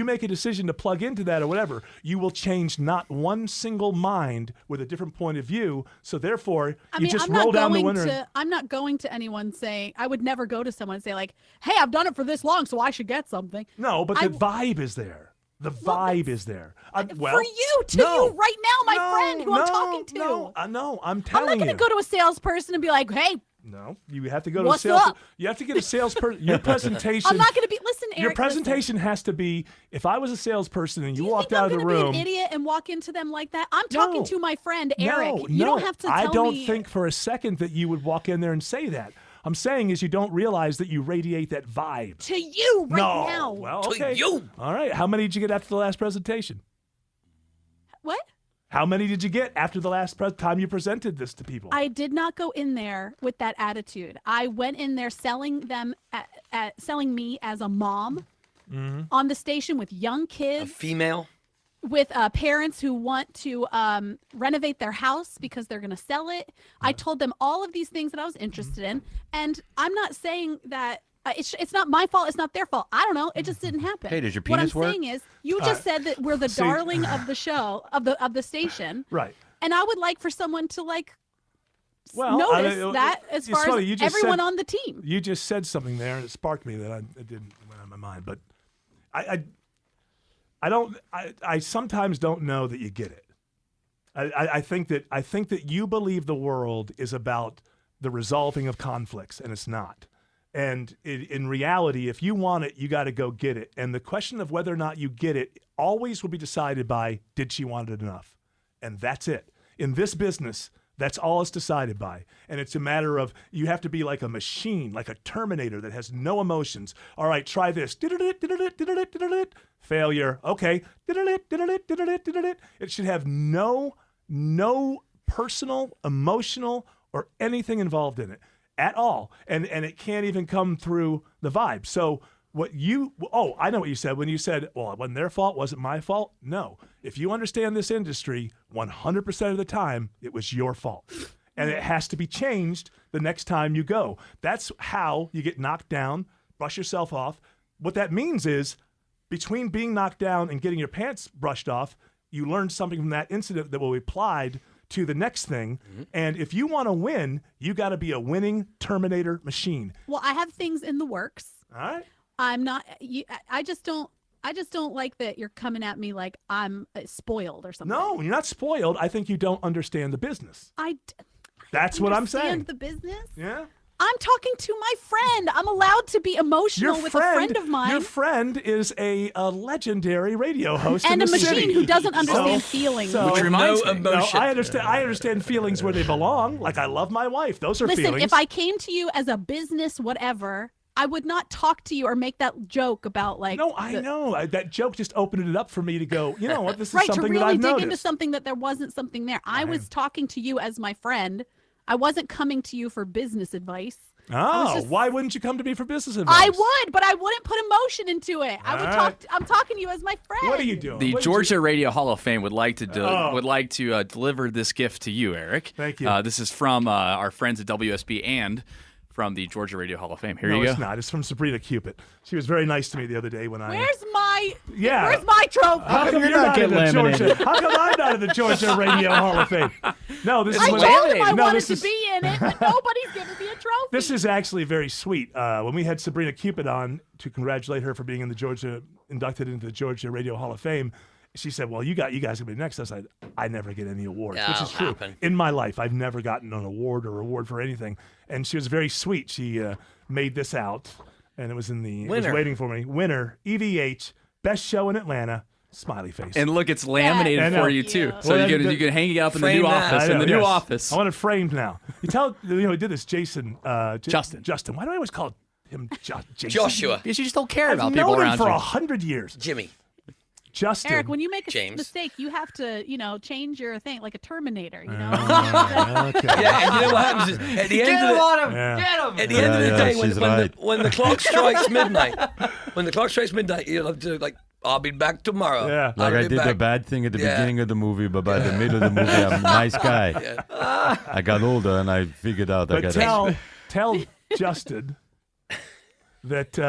make a decision to plug into that or whatever, you will change not one single mind with a different point of view. So therefore, you just roll down the winner.
I'm not going to anyone saying, I would never go to someone and say like, hey, I've done it for this long, so I should get something.
No, but the vibe is there. The vibe is there.
For you, you right now, my friend who I'm talking to.
No, I'm telling you.
I'm not going to go to a salesperson and be like, hey,
no, you have to go to
What's
a sales.
up?
You have to get a salesperson. Your presentation.
I'm not going to be. Listen, Eric.
Your presentation has to be. If I was a salesperson and you walked
I'm
out of the
gonna
room,
be an idiot and walk into them like that. I'm talking to my friend Eric.
No,
you don't have to tell
I don't
me.
think for a second that you would walk in there and say that. I'm saying is you don't realize that you radiate that vibe.
To you right now.
Well, okay. To you. All right. How many did you get after the last presentation?
What?
How many did you get after the last time you presented this to people?
I did not go in there with that attitude. I went in there selling them, selling me as a mom on the station with young kids.
A female?
With parents who want to renovate their house because they're going to sell it. I told them all of these things that I was interested in. And I'm not saying that it's not my fault. It's not their fault. I don't know. It just didn't happen.
Hey, does your
what I'm
penis work?
saying is, you just said that we're the darling of the show, of the station.
Right.
And I would like for someone to
Well,
notice that as
it's
far
funny,
as everyone on the team.
You just said something there, and it sparked me that it didn't went on my mind. But I sometimes don't know that you get it. I think that you believe the world is about the resolving of conflicts, and it's not. And in reality, if you want it, you got to go get it. And the question of whether or not you get it always will be decided by, did she want it enough? And that's it. In this business, that's all it's decided by. And it's a matter of, you have to be like a machine, like a Terminator that has no emotions. All right, try this. Failure. Okay. It should have no personal, emotional, or anything involved in it at all. And it can't even come through the vibe. So I know what you said when you said, well, it wasn't their fault, wasn't my fault. No. If you understand this industry, 100% of the time, it was your fault. And it has to be changed the next time you go. That's how you get knocked down, brush yourself off. What that means is, between being knocked down and getting your pants brushed off, you learned something from that incident that will be applied to the next thing. And if you want to win, you got to be a winning Terminator machine.
Well, I have things in the works.
All right.
I'm not. I just don't like that you're coming at me like I'm spoiled or something.
No, you're not spoiled. I think you don't understand the business. That's what I'm saying.
The business.
Yeah.
I'm talking to my friend. I'm allowed to be emotional with a friend of mine.
Your friend is a legendary radio host
and
in
a
the
machine
city.
who doesn't understand feelings.
Which reminds me.
I understand feelings where they belong. Like, I love my wife. Those are feelings.
Listen, if I came to you as a business whatever, I would not talk to you or make that joke about like.
No, I know that joke just opened it up for me to go. You know what? This is
right,
something
to really
that I've
dig
noticed.
into something that there wasn't something there. I was talking to you as my friend. I wasn't coming to you for business advice.
Oh, why wouldn't you come to me for business advice?
I would, but I wouldn't put emotion into it. I would talk. I'm talking to you as my friend.
What are you doing?
The Georgia Radio Hall of Fame would like to deliver this gift to you, Eric.
Thank you.
This is from our friends at WSB and from the Georgia Radio Hall of Fame. Here you go.
No, it's not. It's from Sabrina Cupid. She was very nice to me the other day when I.
Where's my trophy?
How come you're not in the Georgia? How come I'm not in the Georgia Radio Hall of Fame? No, this is.
I told him I wanted
this
to
is,
be in it, but nobody's giving me a trophy.
This is actually very sweet. When we had Sabrina Cupid on to congratulate her for being inducted into the Georgia Radio Hall of Fame, she said, "Well, you guys gonna be next." I said, "I never get any awards,"
Yeah,
which is true.
happen.
In my life, I've never gotten an award or reward for anything. And she was very sweet. She made this out, and it was in the. It was
Winner.
waiting for me. Winner, EVH, best show in Atlanta. Smiley face.
And look, it's laminated for you too, so
Well,
you can hang it up in the new
Frame that.
office.
I know,
In the new
yes.
office.
I want it framed now. We did this, Jason. Justin. Why do I always call him Jason?
Joshua.
Because you just don't care
I've
about
known
people
him
around
for
you.
100 years.
Jimmy.
Justin.
Eric, when you make a
James.
mistake, you have to, change your thing like a Terminator.
Okay.
Yeah, and you know what happens is at the end of the
Yeah.
At the end of the day,
she's right.
when the clock strikes midnight, you'll have to I'll be back tomorrow.
Yeah.
Like
I'll
I
be
did
back.
the bad thing at the
Yeah.
beginning of the movie, but by the middle of the movie, I'm a nice guy. I got older and I figured out I
But
got
tell Justin that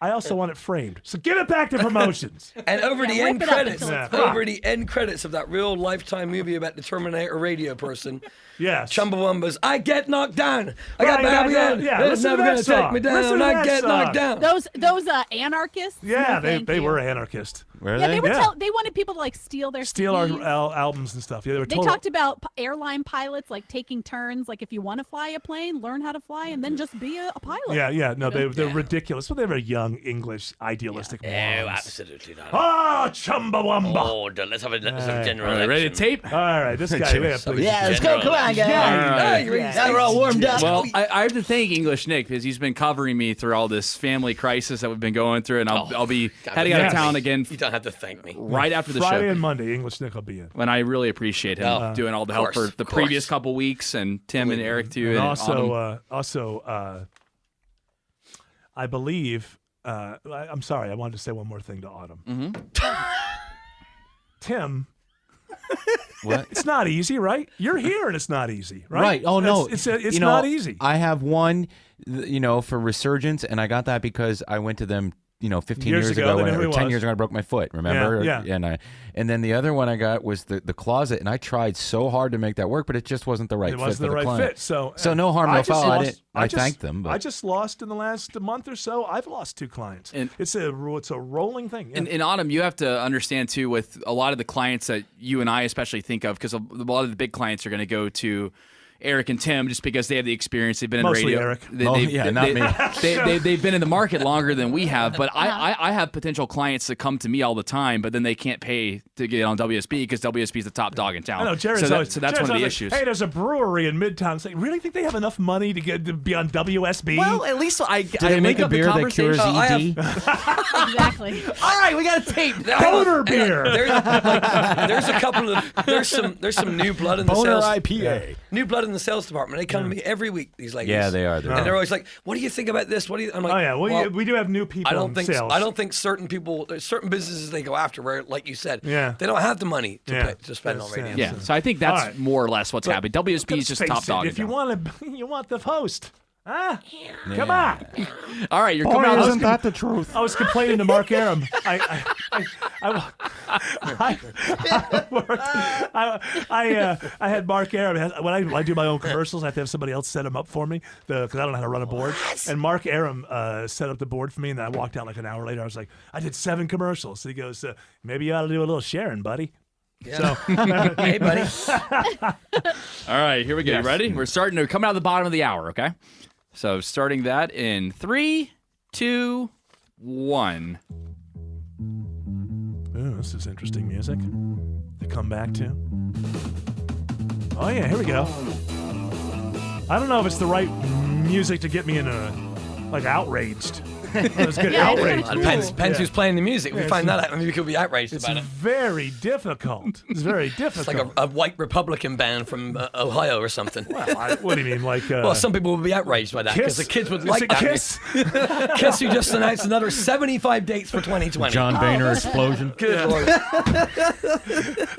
I also want it framed. So give it back to promotions.
And over the
Yeah,
end
rip it up
credits,
until it's
over the end credits of that real Lifetime movie about the Terminator radio person,
Yes.
Chumbawamba's "I get knocked down, I
Right,
got baby
yeah,
on,
yeah,
it's
listen to
never
that
gonna take
song.
me
Listen
down,
to
I
that
get
song.
knocked down."
Those anarchists.
Yeah,
no, thank
they
you.
were anarchists.
Were
Yeah,
they?
they were.
Yeah.
They wanted people to steal their
Steal our
CDs.
albums and stuff. Yeah, they were
They
total.
talked about airline pilots taking turns. Like if you want to fly a plane, learn how to fly, and then just be a pilot.
Yeah. No, they're ridiculous. But they were young English idealistic
Oh,
morons.
absolutely not.
Ah, Chumbawamba.
Oh, let's have a general
All right, ready to tape?
All right, this guy. please.
Yeah, let's go. Come on, guys. Now we're all warmed up.
Well, I have to thank English Nick because he's been covering me through all this family crisis that we've been going through, and I'll be heading out of town again
You don't have to thank me.
right after the
Friday
show.
and Monday, English Nick will be in.
And I really appreciate him doing all the help for the previous couple weeks, and Tim and Eric too.
And
Autumn.
also, I believe. I'm sorry. I wanted to say one more thing to Autumn. Tim.
What?
It's not easy, right? You're here, and it's not easy, right?
Right. Oh no,
it's
You
not easy.
I have one, for Resurgence, and I got that because I went to them, 15
Years
years
ago,
ago,
they knew who he
10
was.
years ago, I broke my foot. Remember?
Yeah.
And then the other one I got was the closet, and I tried so hard to make that work, but it just wasn't the right
It
fit
wasn't
for
the right
client.
fit. So
no harm, no
just
foul.
lost-
I
just-
thanked them. But.
I just lost in the last month or so. I've lost 2 clients.
And-
it's a rolling thing. Yeah.
In Autumn, you have to understand too, with a lot of the clients that you and I especially think of, because a lot of the big clients are going to go to Eric and Tim just because they have the experience. They've been in
Mostly
radio.
Eric.
Not me.
They've been in the market longer than we have. But I have potential clients that come to me all the time, but then they can't pay to get on WSB because WSB is the top dog in town.
I know, Jared's
so,
always,
so that's
Jared's
one of the
always
issues.
Like, hey, there's a brewery in Midtown. Say, really think they have enough money to be on WSB?
Well, at least I
they make a beer that cures ED?
Exactly.
All right, we got a tape.
Boner beer.
There's a couple of there's some new blood in the
Boner
sales
IPA.
New blood in the sales department. They come to me every week. These ladies.
Yeah, they are.
And they're always like, "What do you think about this? What do you?" I'm like,
Oh yeah, well, we do have new people.
I don't
in
think
sales.
I don't think certain people, there's certain businesses they go after where, like you said,
Yeah.
they don't have the money to,
Yeah.
to spend on radio.
Yeah, so I think that's
All right.
more or less what's
But
happening. WSB is just
Let's
top
face
dog.
it, if
in
you
town.
you want the host. Huh? Come on.
All right, you're coming out.
Isn't that the truth?
I was complaining to Mark Aram. I had Mark Aram. When I do my own commercials, I have to have somebody else set them up for me because I don't know how to run a board. And Mark Aram set up the board for me, and then I walked out like an hour later. I was like, I did 7 commercials. So he goes, maybe you ought to do a little sharing, buddy.
Yeah.
So,
Hey, buddy.
All right, here we go. You ready? We're starting to come out of the bottom of the hour, okay? So starting that in 3, 2, 1.
Ooh, this is interesting music to come back to. Oh yeah, here we go. I don't know if it's the right music to get me in outraged. Let's get outraged.
Depends who's playing the music. We
Yeah,
find that out. Maybe we could be outraged
It's
about it.
very difficult. It's very difficult.
It's like a white Republican band from Ohio or something.
Well, what do you mean? Like,
well, some people would be outraged by that because the kids would
Is
like
it
that.
Kiss?
Kiss, who just announced another 75 dates for 2020.
John Boehner explosion.
Good Lord.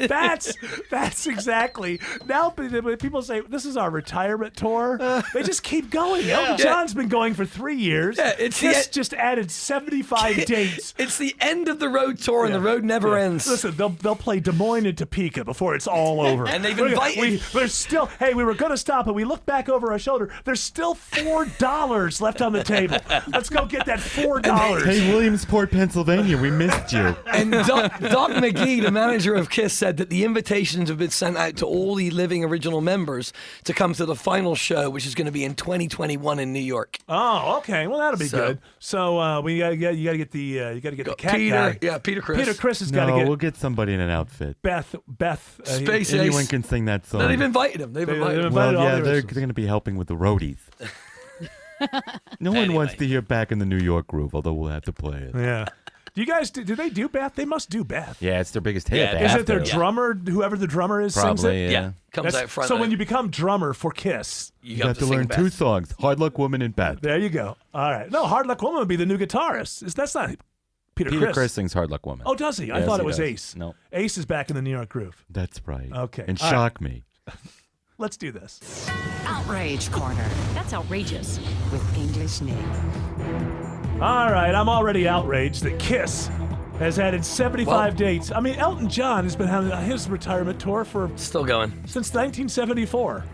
That's exactly. Now when people say this is our retirement tour, they just keep going. Elton John's been going for 3 years.
Yeah, it's
Kiss just added 75 dates.
It's the end of the road tour, and the road never ends.
Listen, they'll play Des Moines and Topeka before it's all over.
And they've invited.
There's still. Hey, we were going to stop, but we looked back over our shoulder. There's still $4 left on the table. Let's go get that $4.
Hey, Williamsport, Pennsylvania, we missed you.
And Doc McGee, the manager of KISS, said that the invitations have been sent out to all the living original members to come to the final show, which is going to be in 2021 in New York.
Oh, okay. Well, that'll be good. So you gotta get the cat
Peter,
guy.
yeah, Peter Criss.
Peter Criss has got to get.
We'll get somebody in an outfit.
Beth.
Space
Anyone
Ace.
can sing that song.
No, they've invited him. They've invited him.
Well, yeah, they're going to be helping with the roadies. No one wants to hear Back in the New York Groove, although we'll have to play it.
Yeah. Do you guys do they do Beth? They must do Beth.
Yeah, it's their biggest hit.
Yeah, is it their drummer, whoever the drummer is, sings
Probably,
it?
yeah.
Comes out front.
So when you become drummer for KISS,
You have to learn two songs, Hard Luck Woman and Beth.
There you go. All right. No, Hard Luck Woman would be the new guitarist. That's not Peter Criss.
Criss sings Hard Luck Woman.
Oh, does he? I
Yes,
thought it
he
was
does.
Ace.
No.
Ace is back in the New York Groove.
That's right.
Okay.
And
All
Shock Me.
Let's do this.
Outrage Corner. That's outrageous. With English Nick.
All right. I'm already outraged that KISS has added 75 dates. I mean, Elton John has been having his retirement tour
still going
since 1974.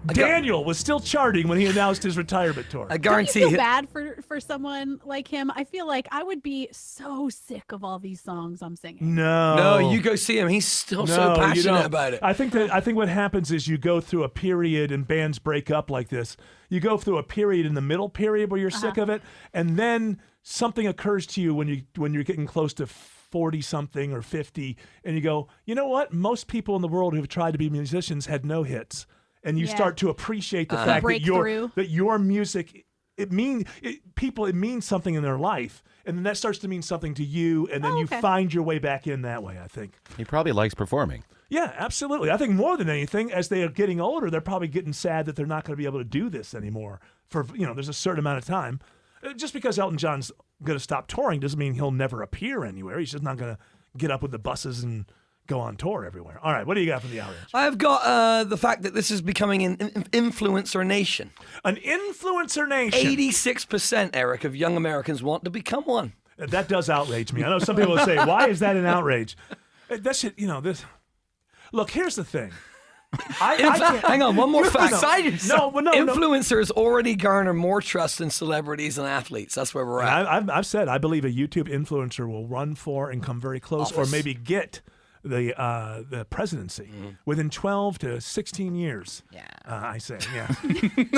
Daniel was still charting when he announced his retirement tour.
I
Don't you feel bad for someone like him? I feel like I would be so sick of all these songs I'm singing.
No,
you go see him. He's still so passionate about it.
I think what happens is you go through a period, and bands break up like this. You go through a period in the middle period where you're sick of it, and then something occurs to you when you're getting close to 40 something or 50, and you go, you know what? Most people in the world who've tried to be musicians had no hits. And you start to appreciate the fact that your music, it means something in their life, and then that starts to mean something to you, and then you find your way back in that way, I think.
He probably likes performing.
Yeah, absolutely. I think more than anything, as they are getting older, they're probably getting sad that they're not going to be able to do this anymore. There's a certain amount of time. Just because Elton John's going to stop touring doesn't mean he'll never appear anywhere. He's just not going to get up with the buses and go on tour everywhere. All right, what do you got for the outrage?
I've got the fact that this is becoming an influencer nation.
An influencer nation.
86%, Eric, of young Americans want to become one.
That does outrage me. I know some people will say, why is that an outrage? That should, this. Look, here's the thing.
Hang on, one more fact.
No.
Influencers already garner more trust than celebrities and athletes. That's where we're at.
I've said I believe a YouTube influencer will run for and come very close, or maybe get the presidency within 12 to 16 years. Yeah, I say, yeah.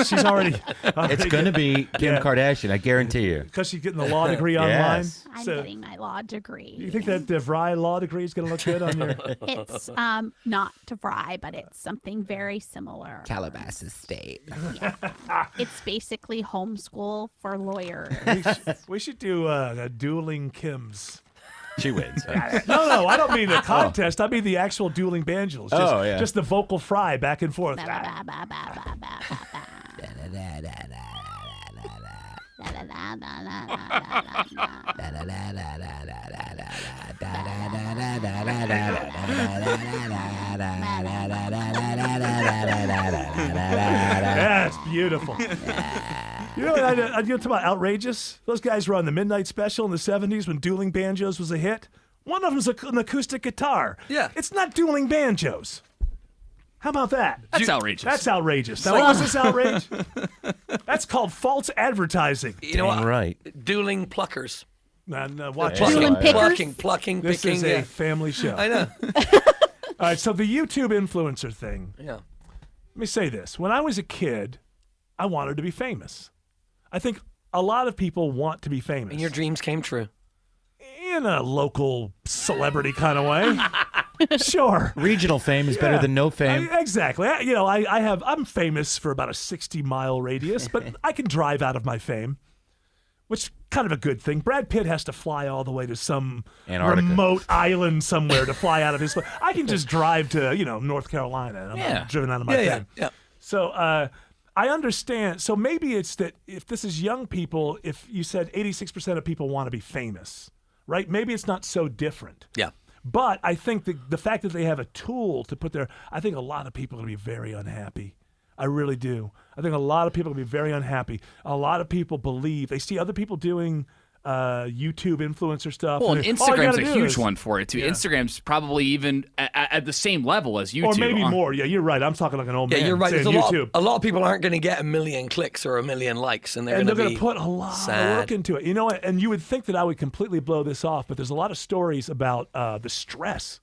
She's already.
It's going to be Kim Kardashian, I guarantee you.
Because she's getting the law degree online.
I'm getting my law degree.
You think that DeVry law degree is going to look good on your?
It's not DeVry, but it's something very similar.
Calabasas State.
Yeah. It's basically homeschool for lawyers.
We should do dueling Kims.
She wins.
No, I don't mean the contest. I mean the actual dueling banjos. Just the vocal fry back and forth. That's beautiful. You know, I talk about outrageous. Those guys were on the Midnight Special in the 70s when dueling banjos was a hit. One of them's an acoustic guitar.
Yeah.
It's not dueling banjos. How about that?
That's outrageous.
That's outrageous. Now, was this outrage? That's called false advertising.
You know what?
Right.
Dueling pluckers.
Watch
Dueling pickers?
Plucking,
This
picking.
is a family show.
I know.
All right, so the YouTube influencer thing.
Yeah.
Let me say this. When I was a kid, I wanted to be famous. I think a lot of people want to be famous.
And your dreams came true.
In a local celebrity kind of way. Sure.
Regional fame is better than no fame.
Exactly. I'm famous for about a 60-mile radius, but I can drive out of my fame, which is kind of a good thing. Brad Pitt has to fly all the way to some
Antarctica.
remote island somewhere to fly out of his. I can just drive to North Carolina. I'm not driven out of my fame.
Yeah.
So I understand. So maybe it's that if this is young people, if you said 86% of people want to be famous, right? Maybe it's not so different.
Yeah.
But I think the fact that they have a tool to put there, I think a lot of people are going to be very unhappy. I really do. I think a lot of people are going to be very unhappy. A lot of people believe, they see other people doing YouTube influencer stuff.
Well, and Instagram's a huge
is,
one for it too. Instagram's probably even at the same level as YouTube,
or maybe more. Yeah, you're right. I'm talking like an old man.
Yeah, you're right.
Saying
There's
YouTube.
a lot of people aren't going to get 1 million clicks or 1 million likes, and they're going to
put a lot of work into it. You know what? And you would think that I would completely blow this off, but there's a lot of stories about the stress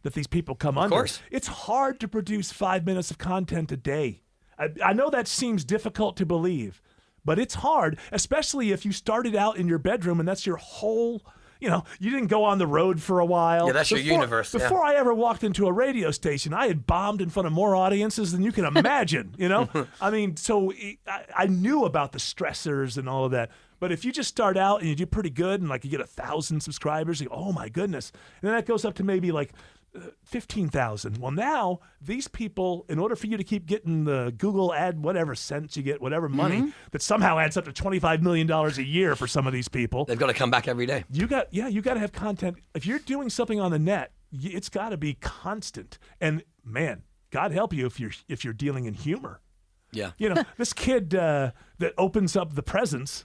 that these people come under.
Of course.
It's hard to produce 5 minutes of content a day. I know that seems difficult to believe, but it's hard, especially if you started out in your bedroom and that's your whole, you didn't go on the road for a while.
Yeah, that's your universe.
Before I ever walked into a radio station, I had bombed in front of more audiences than you can imagine, I mean, so I knew about the stressors and all of that. But if you just start out and you do pretty good and like you get 1,000 subscribers, you go, oh my goodness. And then that goes up to maybe like 15,000. Well, now these people, in order for you to keep getting the Google ad, whatever cents you get, whatever money that somehow adds up to $25 million a year for some of these people,
they've got to come back every day.
You got to have content. If you're doing something on the net, it's got to be constant. And man, God help you if you're dealing in humor.
Yeah.
This kid that opens up the presents,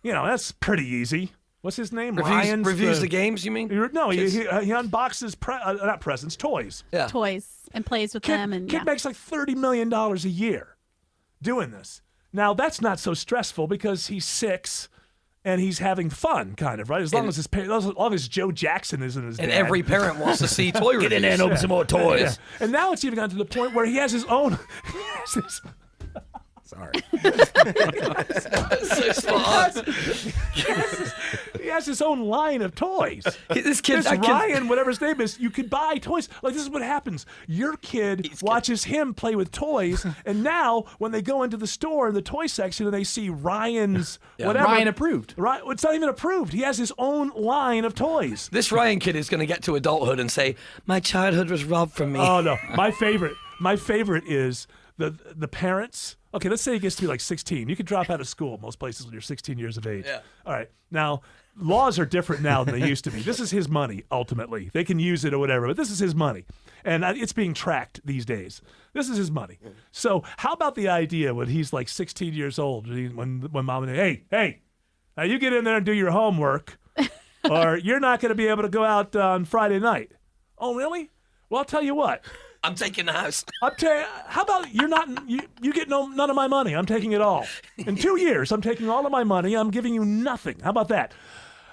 that's pretty easy. What's his name?
Reviews the games, you mean?
No, he unboxes not presents, toys.
Yeah.
Toys and plays with them. And
kid makes like $30 million a year doing this. Now, that's not so stressful because he's 6 and he's having fun, kind of, right? As long as Joe Jackson isn't his dad.
And every parent wants to see toy reviews.
Get in there and open some more toys.
Yeah. And now it's even gotten to the point where he has his own... Sorry.
So spot on.
He has his own line of toys.
This kid,
Ryan, whatever his name is, you can buy toys. Like, this is what happens. Your kid watches him play with toys, and now when they go into the store in the toy section and they see Ryan's whatever.
Ryan approved.
Right? It's not even approved. He has his own line of toys.
This Ryan kid is going to get to adulthood and say, my childhood was robbed from me.
Oh, no. My favorite is the parents. Okay, let's say he gets to be like 16. You can drop out of school most places when you're 16 years of age.
Yeah.
All right. Now, laws are different now than they used to be. This is his money, ultimately. They can use it or whatever, but this is his money. And it's being tracked these days. This is his money. So how about the idea when he's like 16 years old, when mom and hey, now you get in there and do your homework, or you're not going to be able to go out on Friday night. Oh, really? Well, I'll tell you what.
I'm taking the house.
How about you get none of my money? I'm taking it all. In 2 years, I'm taking all of my money. I'm giving you nothing. How about that?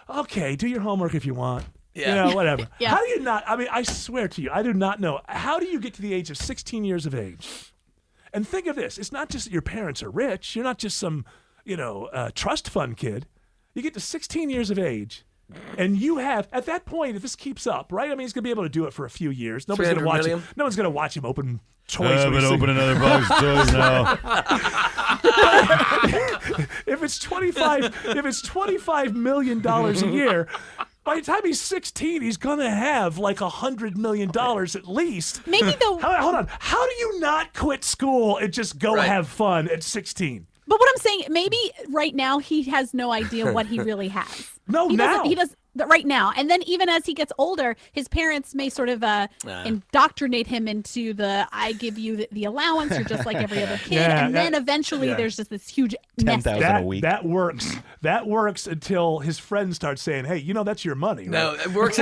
Okay, do your homework if you want.
Yeah.
Whatever.
Yeah.
How do you not? I mean, I swear to you, I do not know. How do you get to the age of 16 years of age? And think of this. It's not just that your parents are rich. You're not just some, trust fund kid. You get to 16 years of age. And you have, at that point, if this keeps up, right? I mean, he's going to be able to do it for a few years. Nobody's going to watch him. No one's going to watch him open toys.
I've been opening another box of toys now.
If it's $25 million a year, by the time he's 16, he's going to have like $100 million at least.
Maybe though.
Hold on. How do you not quit school and just go have fun at 16?
But what I'm saying, maybe right now he has no idea what he really has.
No,
he does right now. And then even as he gets older, his parents may sort of indoctrinate him into I give you the allowance, you're just like every other kid. Then eventually there's just this huge nest.
10,000 a week.
That works. That works until his friends start saying, hey, that's your money. Right?
No, it works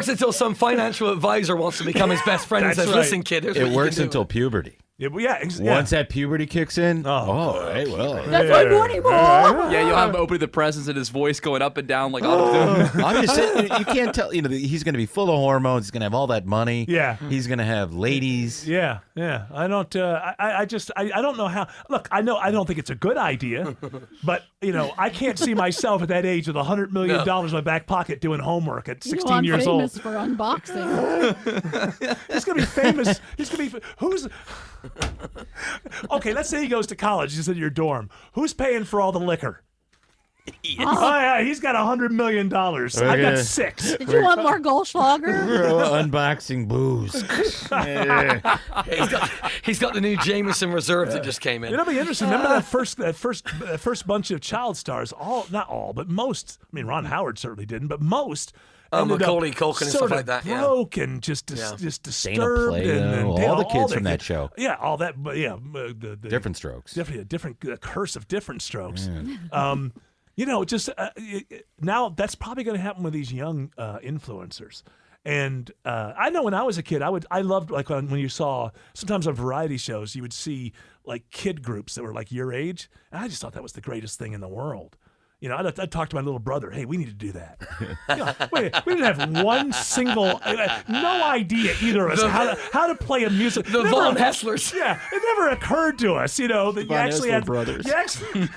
until some financial advisor wants to become his best friend and says, listen, kid,
it works until puberty. Once that puberty kicks in, hey, well.
That's my money, Mom.
Yeah, you'll have him opening the presents and his voice going up and down like
I'm just saying, you can't tell, he's going to be full of hormones. He's going to have all that money.
Yeah.
He's going to have ladies.
Yeah. I don't, I don't know how. Look, I don't think it's a good idea, but, I can't see myself at that age with $100 million in my back pocket doing homework at 16 years old.
I'm famous for unboxing.
He's going to be famous. Who's. Okay, let's say he goes to college. He's in your dorm. Who's paying for all the liquor? Yes. Oh, yeah, he's got $100 million. I got 6.
Did you want more Goldschlager?
We're unboxing booze.
He's got the new Jameson Reserve that just came in.
It'll be interesting. Remember that first bunch of child stars? Not all, but most. I mean, Ron Howard certainly didn't, but most.
Macaulay Culkin and stuff like that.
Broken, just disturbed.
All the kids from that show.
Yeah, all that. But
Different Strokes.
Definitely a different curse of Different Strokes. Just now that's probably going to happen with these young influencers. And I know when I was a kid, I loved like when you saw sometimes on variety shows, you would see like kid groups that were like your age. And I just thought that was the greatest thing in the world. I'd talk to my little brother. Hey, we need to do that. Wait, we didn't have one single, no idea either of us how to play a music.
The Von Haesslers.
Yeah, it never occurred to us, that you actually had
brothers.
It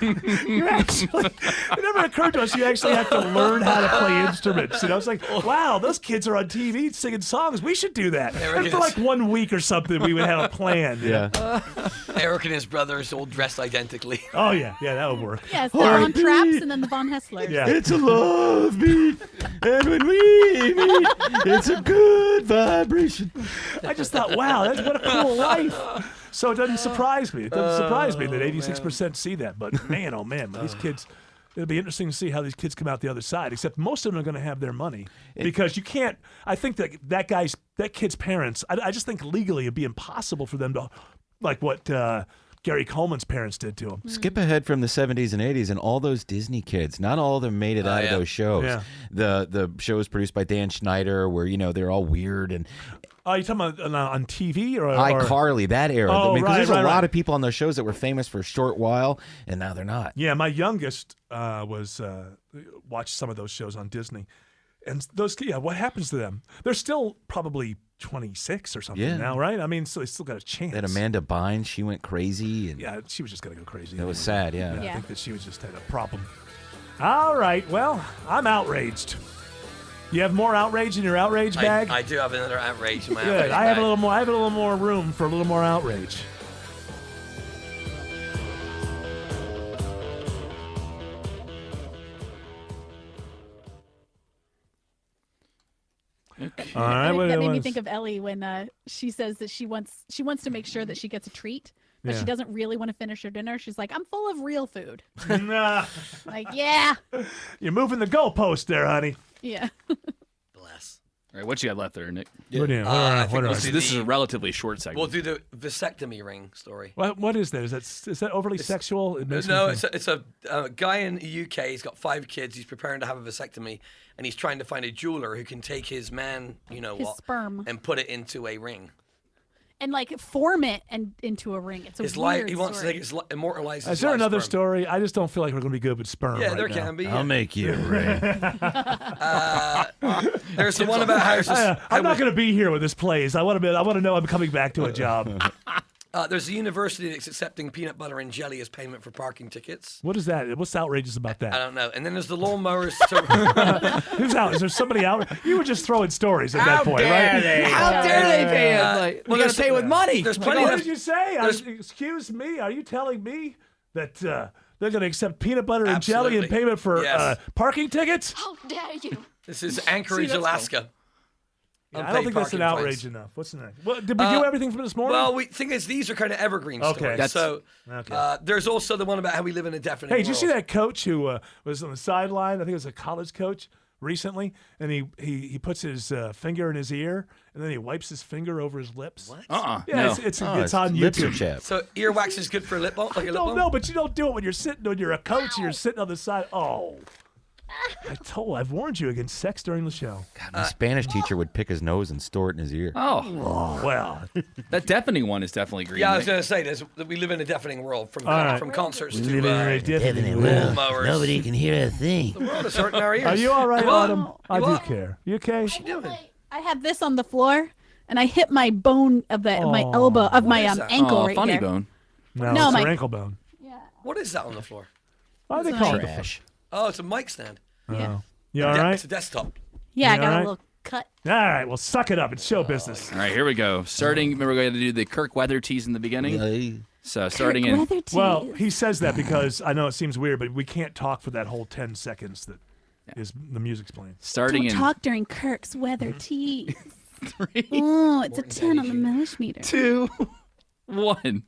never occurred to us you actually have to learn how to play instruments. It's like, wow, those kids are on TV singing songs. We should do that. And for like 1 week or something, we would have a plan.
Yeah.
Eric and his brothers all dressed identically.
Oh yeah, that would work.
Yes, they're on traps and then the Von Haesslers.
Yeah.
It's a love beat, and when we meet, it's a good vibration.
I just thought, wow, what a cool life. So it doesn't surprise me. It doesn't surprise me that 86% see that. But man, oh man, these kids. It'll be interesting to see how these kids come out the other side. Except most of them are going to have their money because you can't. I think that kid's parents. I just think legally it'd be impossible for them to, like what Gary Coleman's parents did to him.
Skip ahead from the 70s and 80s, and all those Disney kids, not all of them made it out of those shows.
Yeah.
The show was produced by Dan Schneider, where they're all weird and.
Oh, you talking about on TV or
iCarly, that era?
Oh,
because there's a lot
right.
of people on those shows that were famous for a short while, and now they're not.
Yeah, my youngest was watched some of those shows on Disney, and those. Yeah, what happens to them? They're still probably 26 or something now, right? I mean, so they still got a chance.
That Amanda Bynes, she went crazy. And
yeah, she was just gonna go crazy.
That was sad. Yeah.
I think that she was just had a problem. All right, well, I'm outraged. You have more outrage in your outrage bag?
I do have another outrage in my
Good.
outrage
I have
bag.
a little more. I have a little more room for a little more outrage.
Okay.
All right,
that made me think of Ellie when she says that she wants to make sure that she gets a treat, but she doesn't really want to finish her dinner. She's like, I'm full of real food.
Nah.
Like, yeah.
You're moving the goalpost there, honey.
Yeah.
All right, what you got left there, Nick?
What do
This is a relatively short segment.
We'll do the vasectomy ring story.
What is that? Is that overly sexual?
No, it's a guy in the UK. He's got 5 kids. He's preparing to have a vasectomy, and he's trying to find a jeweler who can take his man,
His sperm.
and put it into a ring.
And like form it into a ring. It's a weird
He wants
story.
to immortalize his
Is there
life
another
sperm.
story? I just don't feel like we're going to be good with sperm.
Yeah,
right
there
now.
can be.
I'll make you a ring.
There's the one about how
I'm not going to be here when this plays. I want to know I'm coming back to a job.
there's a university that's accepting peanut butter and jelly as payment for parking tickets.
What is that? What's outrageous about that?
I don't know. And then there's the lawnmowers.
Who's out? Is there somebody out? You were just throwing stories at that point, right?
How dare they pay us?
Well,
We got to pay with money.
There's plenty
What
of
did you say? Excuse me. Are you telling me that they're going to accept peanut butter and jelly in
Absolutely.
payment for
Yes.
parking tickets?
How dare you?
This is Anchorage, Alaska.
Yeah, I don't think that's an
Unpaid parking
outrage
fines.
enough. What's the next? Well, did we do everything from this morning?
Well, thing is, these are kind of evergreen stories. So there's also the one about how we live in a definite
Hey,
world.
did you see that coach who was on the sideline? I think it was a college coach recently, and he puts his finger in his ear, and then he wipes his finger over his lips. What? Yeah, it's on
lips are
YouTube.
chapped.
So earwax is good for lip balm? Like a lip balm?
No, but you don't do it when you're sitting. When you're a coach, and you're sitting on the side. Oh, I've warned you against sex during the show.
God, my Spanish teacher would pick his nose and store it in his ear.
Oh,
well,
that deafening one is definitely green.
Yeah, I was going to say that we live in a deafening world from concerts
We
to
live in a deafening world.
mowers.
Nobody can hear a thing.
The world is hurting our ears.
Are you all right,
Well,
Autumn? I do care. You okay?
What's she doing?
I had this on the floor, and I hit my bone of my elbow of my
is that?
ankle right
funny
there.
bone.
No,
No,
it's
my-
your ankle bone.
What is that on the floor?
Why do they
It's
call
like-
it the
Trash.
Oh, it's a mic stand.
Yeah.
You all right?
It's a desktop.
Yeah, I
You
got
all
a
right?
little cut.
All right, well, suck it up. It's show business.
All right, here we go. Starting, remember we got to do the Kirk weather tease in the beginning. So starting in.
Weather tease.
Well, he says that because I know it seems weird, but we can't talk for that whole 10 seconds that is the music's playing.
Starting
Don't
in
talk during Kirk's weather tease. Oh, it's a 10 on the millimeter.
2, 1.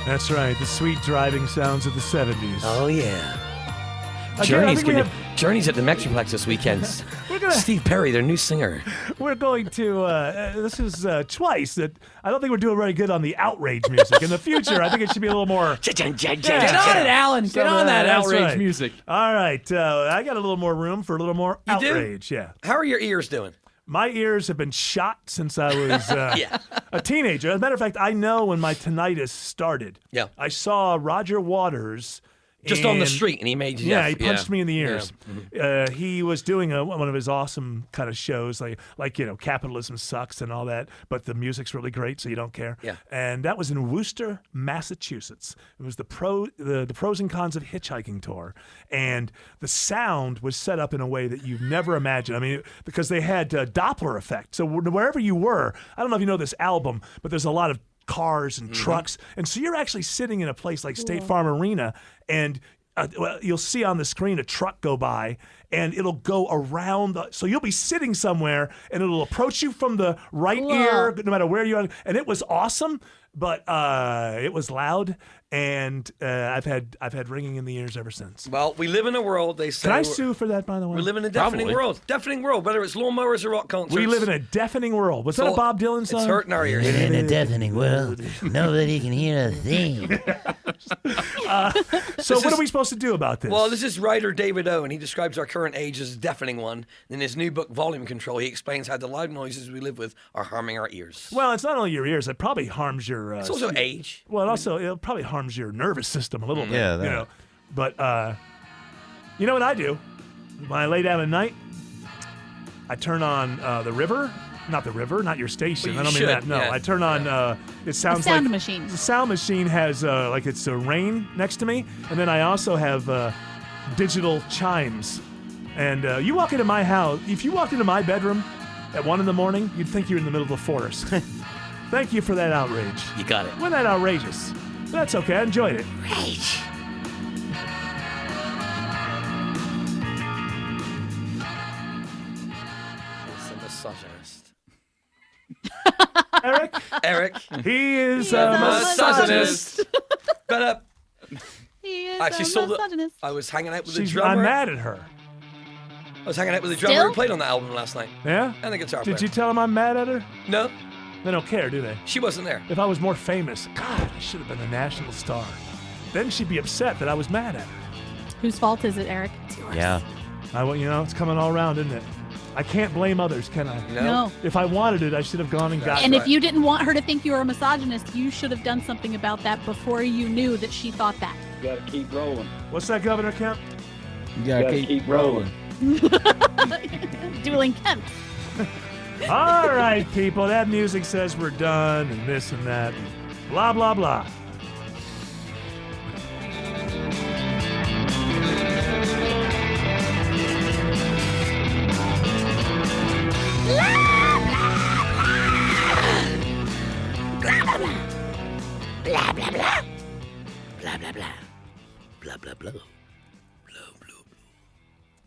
That's right, the sweet driving sounds of the 70s.
Oh, yeah.
Again, I think we have-
Journey's at the Metroplex this weekend. Steve Perry, their new singer.
We're going to, this is twice that I don't think we're doing very good on the outrage music. In the future, I think it should be a little more.
Get on it, Alan. Get on that outrage music.
All right. I got a little more room for a little more outrage. Yeah.
How are your ears doing?
My ears have been shot since I was a teenager. As a matter of fact, I know when my tinnitus started.
Yeah.
I saw Roger Waters.
Just on the street, and he made you.
Yeah, he punched me in the ears. Yeah. He was doing one of his awesome kind of shows, like capitalism sucks and all that, but the music's really great, so you don't care.
Yeah.
And that was in Worcester, Massachusetts. It was the pros and cons of hitchhiking tour, and the sound was set up in a way that you've never imagined. I mean, because they had Doppler effect. So wherever you were, I don't know if you know this album, but there's a lot of cars and trucks, and so you're actually sitting in a place like State Farm Arena, and you'll see on the screen a truck go by, and it'll go around so you'll be sitting somewhere, and it'll approach you from the right ear, no matter where you are, and it was awesome, but it was loud, and I've had ringing in the ears ever since.
Well, we live in a world, they say.
Can I sue for that, by the way?
We live in a deafening world. Deafening world, whether it's lawnmowers or rock concerts.
We live in a deafening world. Was that a Bob Dylan song?
It's hurting our ears.
In a deafening world, nobody can hear a thing.
So what are we supposed to do about this?
Well, this is writer David O, and he describes our current age as a deafening one. In his new book, Volume Control, he explains how the loud noises we live with are harming our ears.
Well, it's not only your ears. It probably harms your...
it's also age.
Well, it probably harms your nervous system a little bit.
Yeah, that.
You know. But you know what I do? When I lay down at night, I turn on the river. Not the river, not your station.
Well,
I don't mean that. No,
yeah.
I turn on. It sounds
sound
like
machine.
The sound machine has like it's a rain next to me, and then I also have digital chimes. And you walk into my house. If you walked into my bedroom at 1 a.m, you'd think you're in the middle of the forest. Thank you for that outrage.
You got it.
Wasn't that outrageous? That's okay. I enjoyed it.
Rage. He's a misogynist. Eric.
He is
a
misogynist.
But
He is
actually
a
saw
misogynist.
I was hanging out with the drummer.
I'm mad at her.
I was hanging out with the drummer who played on that album last night.
Yeah?
And the guitar player.
Did you tell him I'm mad at her?
No.
They don't care, do they?
She wasn't there.
If I was more famous, God, I should have been a national star. Then she'd be upset that I was mad at her.
Whose fault is it, Eric? It's yours.
Yeah.
It's coming all around, isn't it? I can't blame others, can I?
No.
If I wanted it, I should have gone and got it.
And if you didn't want her to think you were a misogynist, you should have done something about that before you knew that she thought that.
You got to keep rolling.
What's that, Governor Kemp?
You got to keep rolling.
Dueling Kemp.
All right, people. That music says we're done and this and that. And blah, blah, blah.